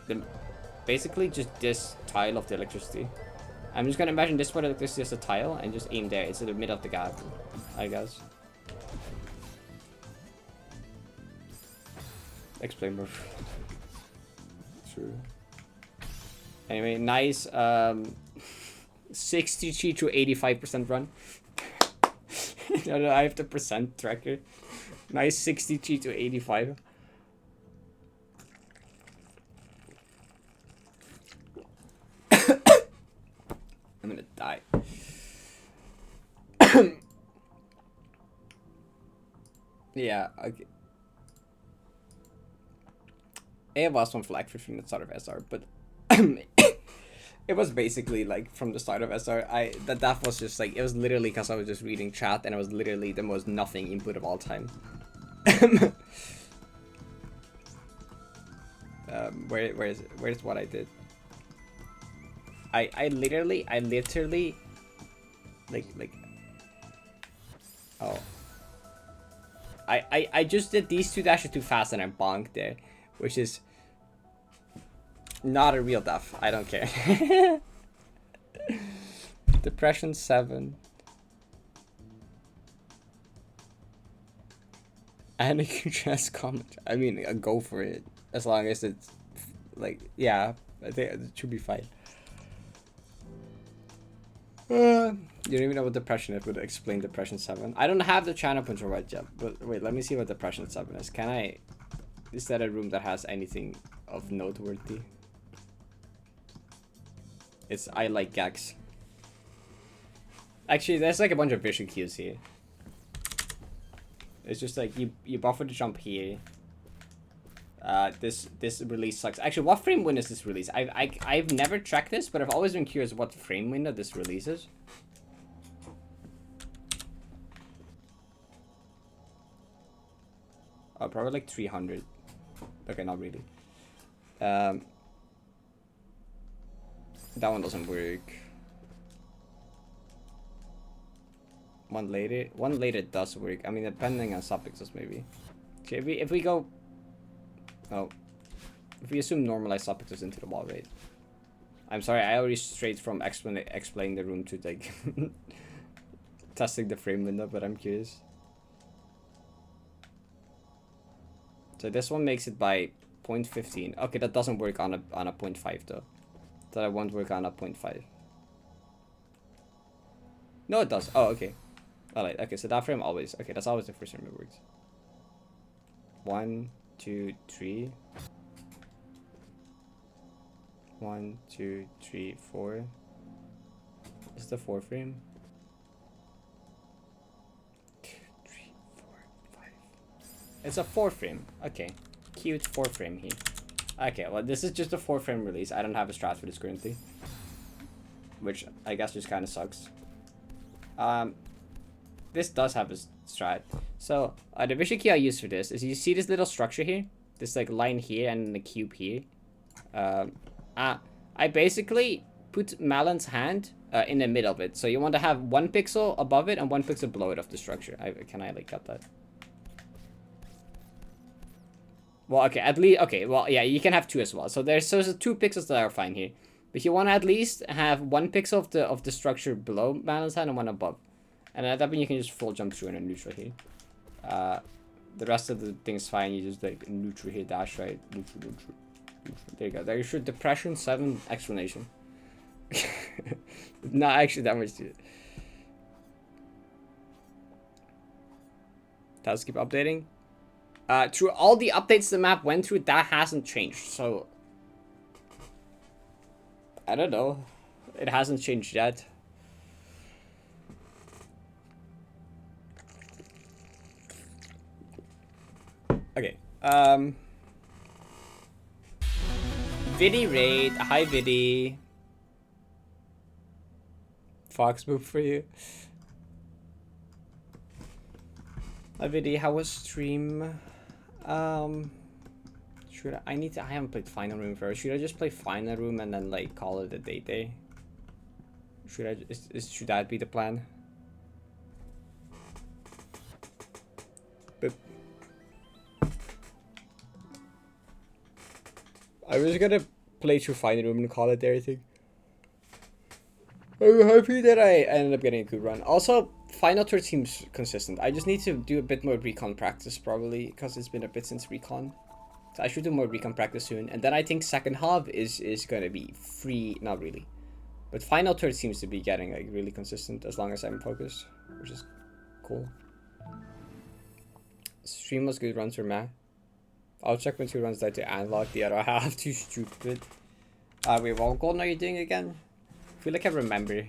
basically just this tile of the electricity. I'm just gonna imagine this part of electricity as a tile and just aim there. It's in the middle of the gap, I guess. Explain more. True. Anyway, nice 63 to 85% run. I have the percent tracker. Nice 63 to 85. I'm gonna die. Yeah, okay. It was from flag from the start of SR, but it was basically like from the start of SR. That was just like, it was literally because I was just reading chat and it was literally the most nothing input of all time. Where's what I did? I literally like oh, I just did these 2 dashes too fast and I bonked there, which is not a real death. I don't care. Depression 7. And you can just comment. I mean, go for it. As long as it's like, yeah, I think it should be fine. You don't even know what depression is, would explain depression 7. I don't have the channel puncher right yet, but wait, let me see what depression 7 is. Is that a room that has anything of noteworthy? It's I like gags. Actually, there's like a bunch of visual cues here. It's just like you buffer the jump here. This release sucks. Actually, what frame window is this release? I've never tracked this, but I've always been curious what frame window this releases. Oh, probably like 300. Okay, not really. That one doesn't work. One later does work. I mean, depending on subpixels maybe. Okay, if we go. Oh, if we assume normalized subpixels into the wall rate. I'm sorry, I already strayed from explaining the room to like testing the frame window, but I'm curious. So this one makes it by 0.15. Okay, that doesn't work on a 0.5 though. That won't work on a 0.5. No, it does. Oh, okay. Alright, okay, so that frame always. Okay, that's always the first frame that works. 1, 2, 3. 1, 2, 3, 4. Is the 4 frame? 2, 3, 4, 5. It's a 4 frame. Okay. Cute 4 frame here. Okay, well, this is just a 4 frame release. I don't have a strat for this currently. Which I guess just kind of sucks. This does have a strat. So, the visual key I use for this is, you see this little structure here? this like line here and the cube here. I basically put Malon's hand in the middle of it. So you want to have 1 pixel above it and 1 pixel below it of the structure. Can I like cut that? Well, okay, at least, okay, well, yeah, you can have 2 as well. So there's 2 pixels that are fine here. But you want to at least have 1 pixel of the structure below Malon's hand and 1 above. And at that point, you can just full jump through and a neutral here. The rest of the thing's fine. You just like neutral here, dash right, neutral. There you go. There's your depression 7 explanation. Not actually that much to it. Does keep updating. Through all the updates the map went through, that hasn't changed. So I don't know. It hasn't changed yet. Okay. Viddy raid. Hi Viddy. Fox move for you. Hi Viddy, how was stream? Should I haven't played Final Room first. Should I just play Final Room and then like call it a day? Should that be the plan? But I was gonna play through Final Room and call it there, I think. I'm happy that I ended up getting a good run. Also, Final Tour seems consistent. I just need to do a bit more recon practice probably, because it's been a bit since recon. So I should do more recon practice soon. And then I think second half is gonna be free, not really. But Final Tour seems to be getting like really consistent as long as I'm focused, which is cool. Stream was good runs for Matt. I'll check when 2 runs died to unlock the other half. Too stupid. Wait, what golden are you doing again? I feel like I remember.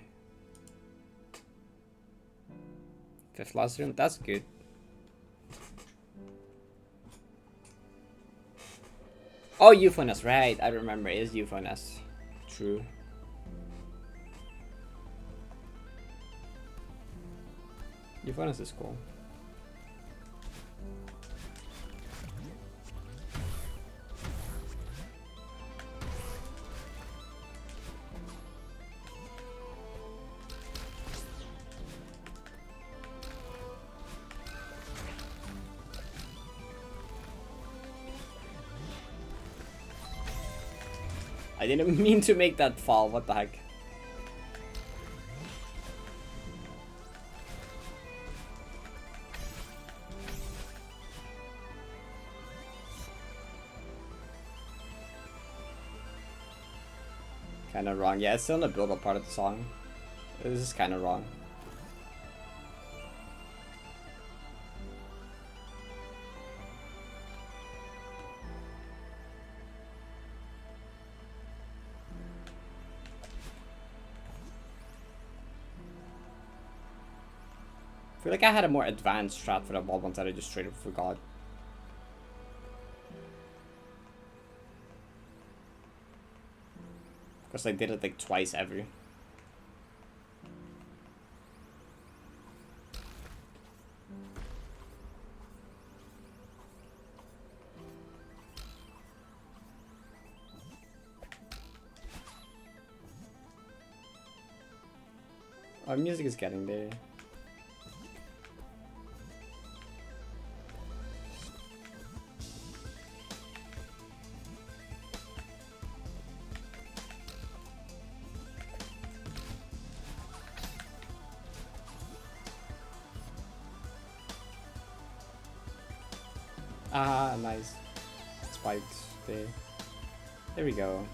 5th last room, that's good. Oh, Euphonas, right, I remember, it is Euphonas. True. Euphonas is cool. I didn't mean to make that fall, what the heck. Kinda wrong. Yeah, it's still in the build-up part of the song. This is kinda wrong. I feel like I had a more advanced strat for that wall once that I just straight up forgot. Because I did it like twice ever. Our music is getting there. Ah, nice. Spiked there. There we go.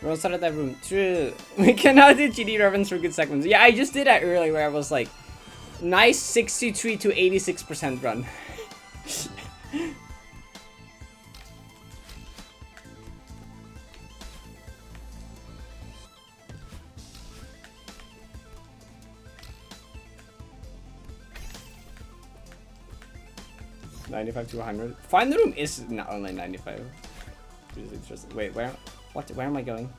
We're outside of that room. True. We cannot do GD reference for good segments. Yeah, I just did that earlier where I was like, nice 63 to 86% run. 95 to 100. Find the room is not only 95. Wait, where? What? Where am I going?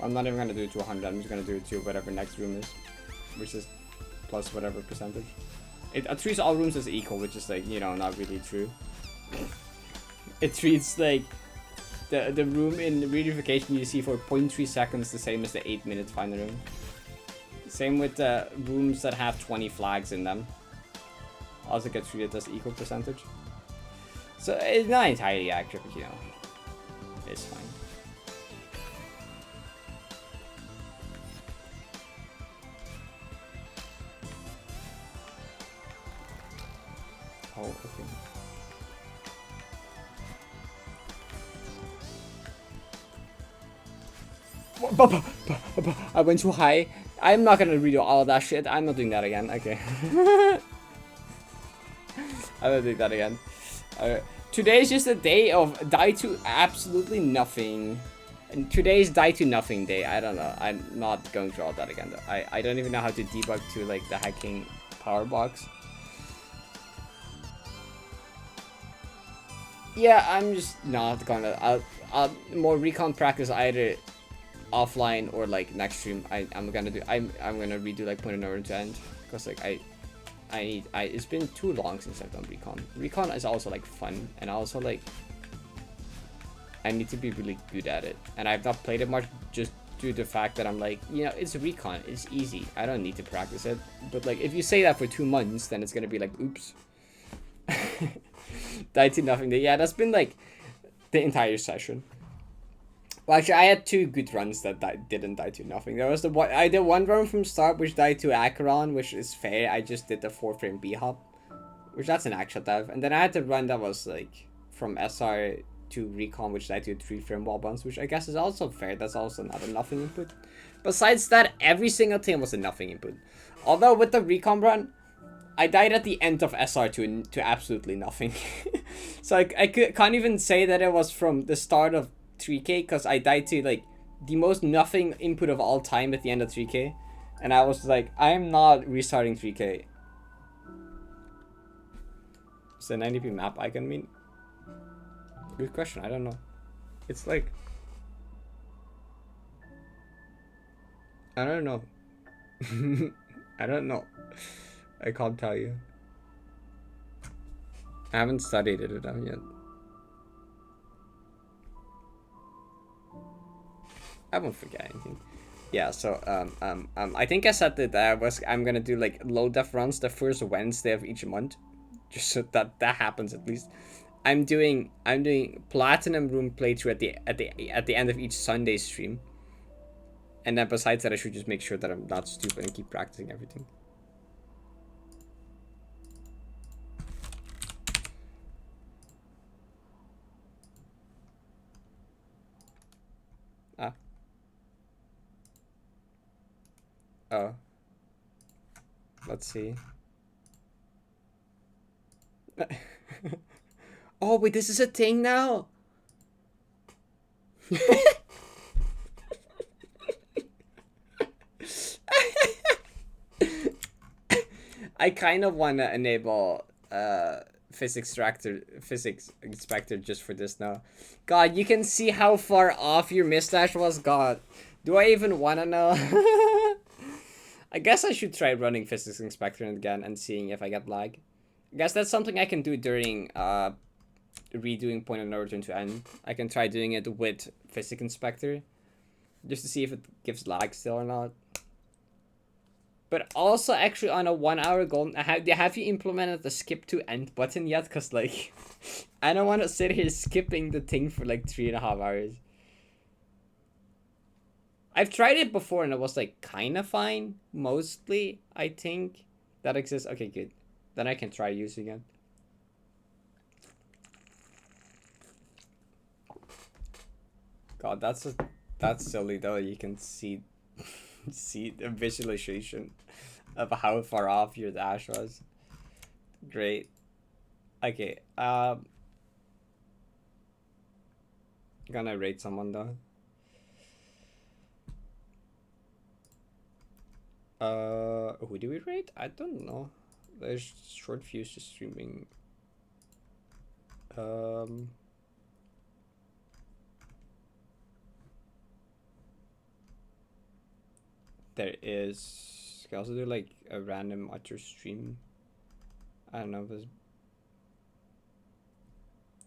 I'm not even gonna do it to 100. I'm just gonna do it to whatever next room is, which is plus whatever percentage. It treats all rooms as equal, which is like, you know, not really true. It treats like the room in reunification you see for 0.3 seconds the same as the 8 minutes final room. Same with the rooms that have 20 flags in them. Also get treated as equal percentage. So it's not entirely accurate, but you know, it's fine. Oh, okay. I went too high. I'm not gonna redo all of that shit. I'm not doing that again. Okay. I'm not doing that again. Today is just a day of die to absolutely nothing. And today's die to nothing day. I don't know. I'm not going through all that again though. I don't even know how to debug to like the hacking power box. Yeah, I'm just not gonna. I'll more recon practice either offline or like next stream. I'm gonna redo like point of no return to end because like it's been too long since I've done recon. Recon is also like fun and also like I need to be really good at it, and I've not played it much just due to the fact that I'm like, you know, it's recon, it's easy, I don't need to practice it. But like if you say that for 2 months, then it's gonna be like, oops. Died to nothing. Yeah, that's been like the entire session. Well, actually, I had 2 good runs that didn't die to nothing. There was the one I did one run from start which died to Acheron, which is fair. I just did the 4-frame B hop, which that's an actual dive, and then I had the run that was like from SR to Recon, which died to a 3-frame wall bounce, which I guess is also fair. That's also not a nothing input. Besides that, every single thing was a nothing input. Although with the Recon run, I died at the end of SR to absolutely nothing. So I can't even say that it was from the start of 3K, because I died to like the most nothing input of all time at the end of 3K. And I was like, I am not restarting 3K. Does the 90p map icon mean? Good question, I don't know. It's like, I don't know. I don't know. I can't tell you. I haven't studied it enough yet. I won't forget anything. Yeah, so I think I said that I'm gonna do like low def runs the first Wednesday of each month, just so that happens at least. I'm doing platinum room playthrough at the end of each Sunday stream, and then besides that, I should just make sure that I'm not stupid and keep practicing everything. Oh. Let's see. Oh, wait, this is a thing now? I kind of want to enable physics inspector just for this now. God, you can see how far off your mustache was. God, do I even want to know? I guess I should try running physics inspector again and seeing if I get lag. I guess that's something I can do during redoing point of no return to end. I can try doing it with physics inspector just to see if it gives lag still or not. But also, actually, on a 1 hour goal, have you implemented the skip to end button yet? Because, like, I don't want to sit here skipping the thing for, like, 3.5 hours. I've tried it before, and it was, like, kind of fine. Mostly, I think. That exists. Okay, good. Then I can try using it. God, that's silly, though. You can see the visualization of how far off your dash was. Great. Okay, gonna rate someone though. Who do we rate? I don't know. There's short fuse just streaming. There is. You can also do like a random other stream. I don't know if it's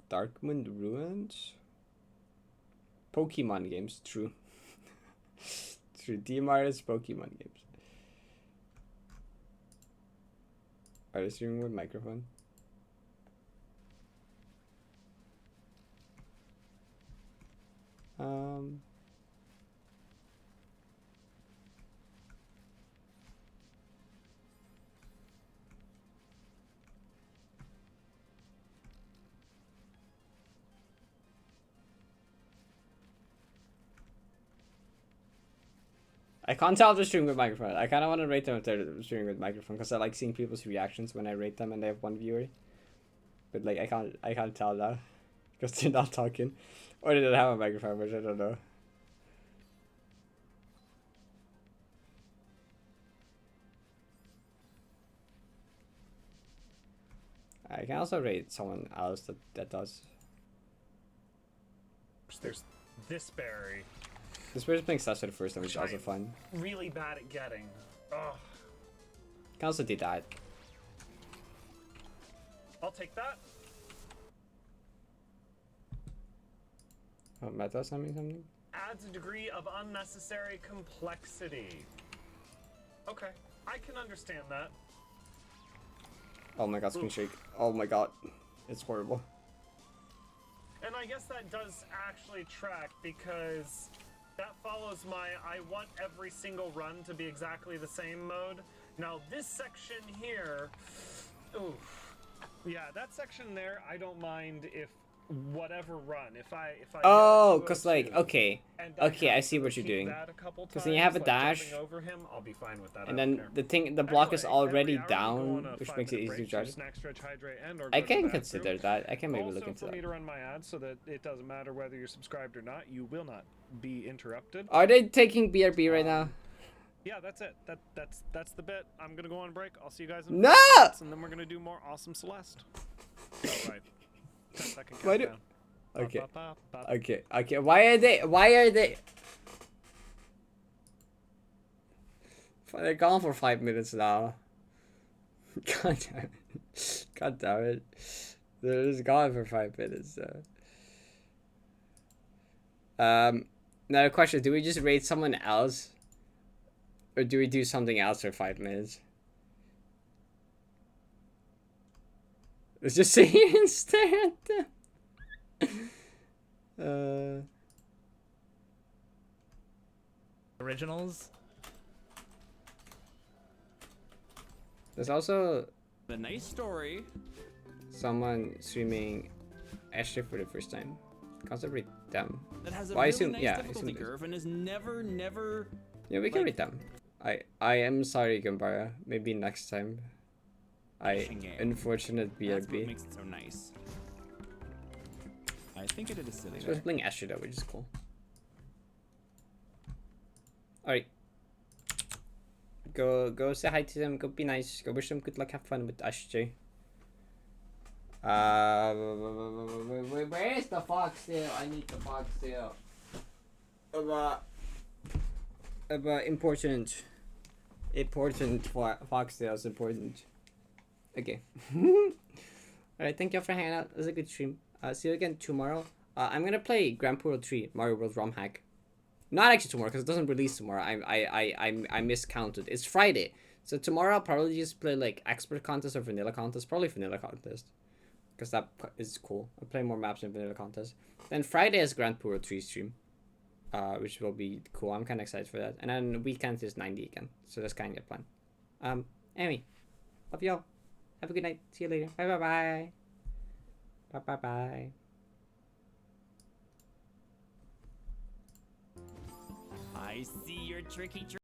Darkmoon Ruins. Pokemon games, true. True. DMR is Pokemon games. Are you streaming with microphone? I can't tell if they're streaming with microphone. I kind of want to rate them if they're streaming with microphone because I like seeing people's reactions when I rate them and they have one viewer. But like I can't tell that because they're not talking, or they don't have a microphone, which I don't know. I can also rate someone else that does. There's this berry. This person's playing Slash for the first time, which is also fun. Really bad at getting. Ugh. Can also do that. I'll take that. Oh, Meta sent me something? Adds a degree of unnecessary complexity. Okay, I can understand that. Oh my god, screen shake. Oh my god. It's horrible. And I guess that does actually track because that follows my I want every single run to be exactly the same mode. Now this section here, oof. Yeah, that section there, I don't mind if whatever run, if I oh, cause like okay, I see what you're doing. Cause then you have a dash, over him, I'll be fine with that. And then the block is already down, which makes it easy to charge. I can consider that. I can maybe look into for me that. to run my ads so that it doesn't matter whether you're subscribed or not, you will not be interrupted. Are they taking BRB right now? Yeah, that's it. That's the bit. I'm gonna go on break. I'll see you guys in No! 5 minutes, and then we're gonna do more awesome Celeste. All right. 10-second Why do- countdown. Okay. Okay. Why are they? They're gone for 5 minutes now. God damn it. God damn it. They're just gone for 5 minutes. Now the question is, do we just rate someone else? Or do we do something else for 5 minutes? Let's just sit here and stare at them. Originals. There's also The nice story. someone streaming Ashley for the first time. Can't read them. That has a Well, I really assume- nice yeah, I difficulty assume it is. curve and is never. Yeah, we can Like- read them. I am sorry, Gambara. Maybe next time. Pushing game. Unfortunate That's what BRB. makes it so nice. I think I did a silly So there. it's playing Ashley though, which is cool. Alright. Go say hi to them, go be nice, go wish them good luck, have fun with Ashley. Where is the foxtail? I need the foxtail. Important foxtail is important. Okay. Alright, thank you for hanging out. It was a good stream. See you again tomorrow. I'm gonna play Grand Puro 3 Mario World ROM hack. Not actually tomorrow because it doesn't release tomorrow. I miscounted. It's Friday, So tomorrow I'll probably just play like expert contest or vanilla contest. Probably vanilla contest, because that is cool. I'll play more maps in vanilla contest. Then Friday is Grand Puro 3 stream, which will be cool. I'm kind of excited for that. And then weekend is 90 again. So that's kind of the plan. Anyway, love y'all. Have a good night. See you later. Bye bye bye. Bye bye bye. I see your tricky trick.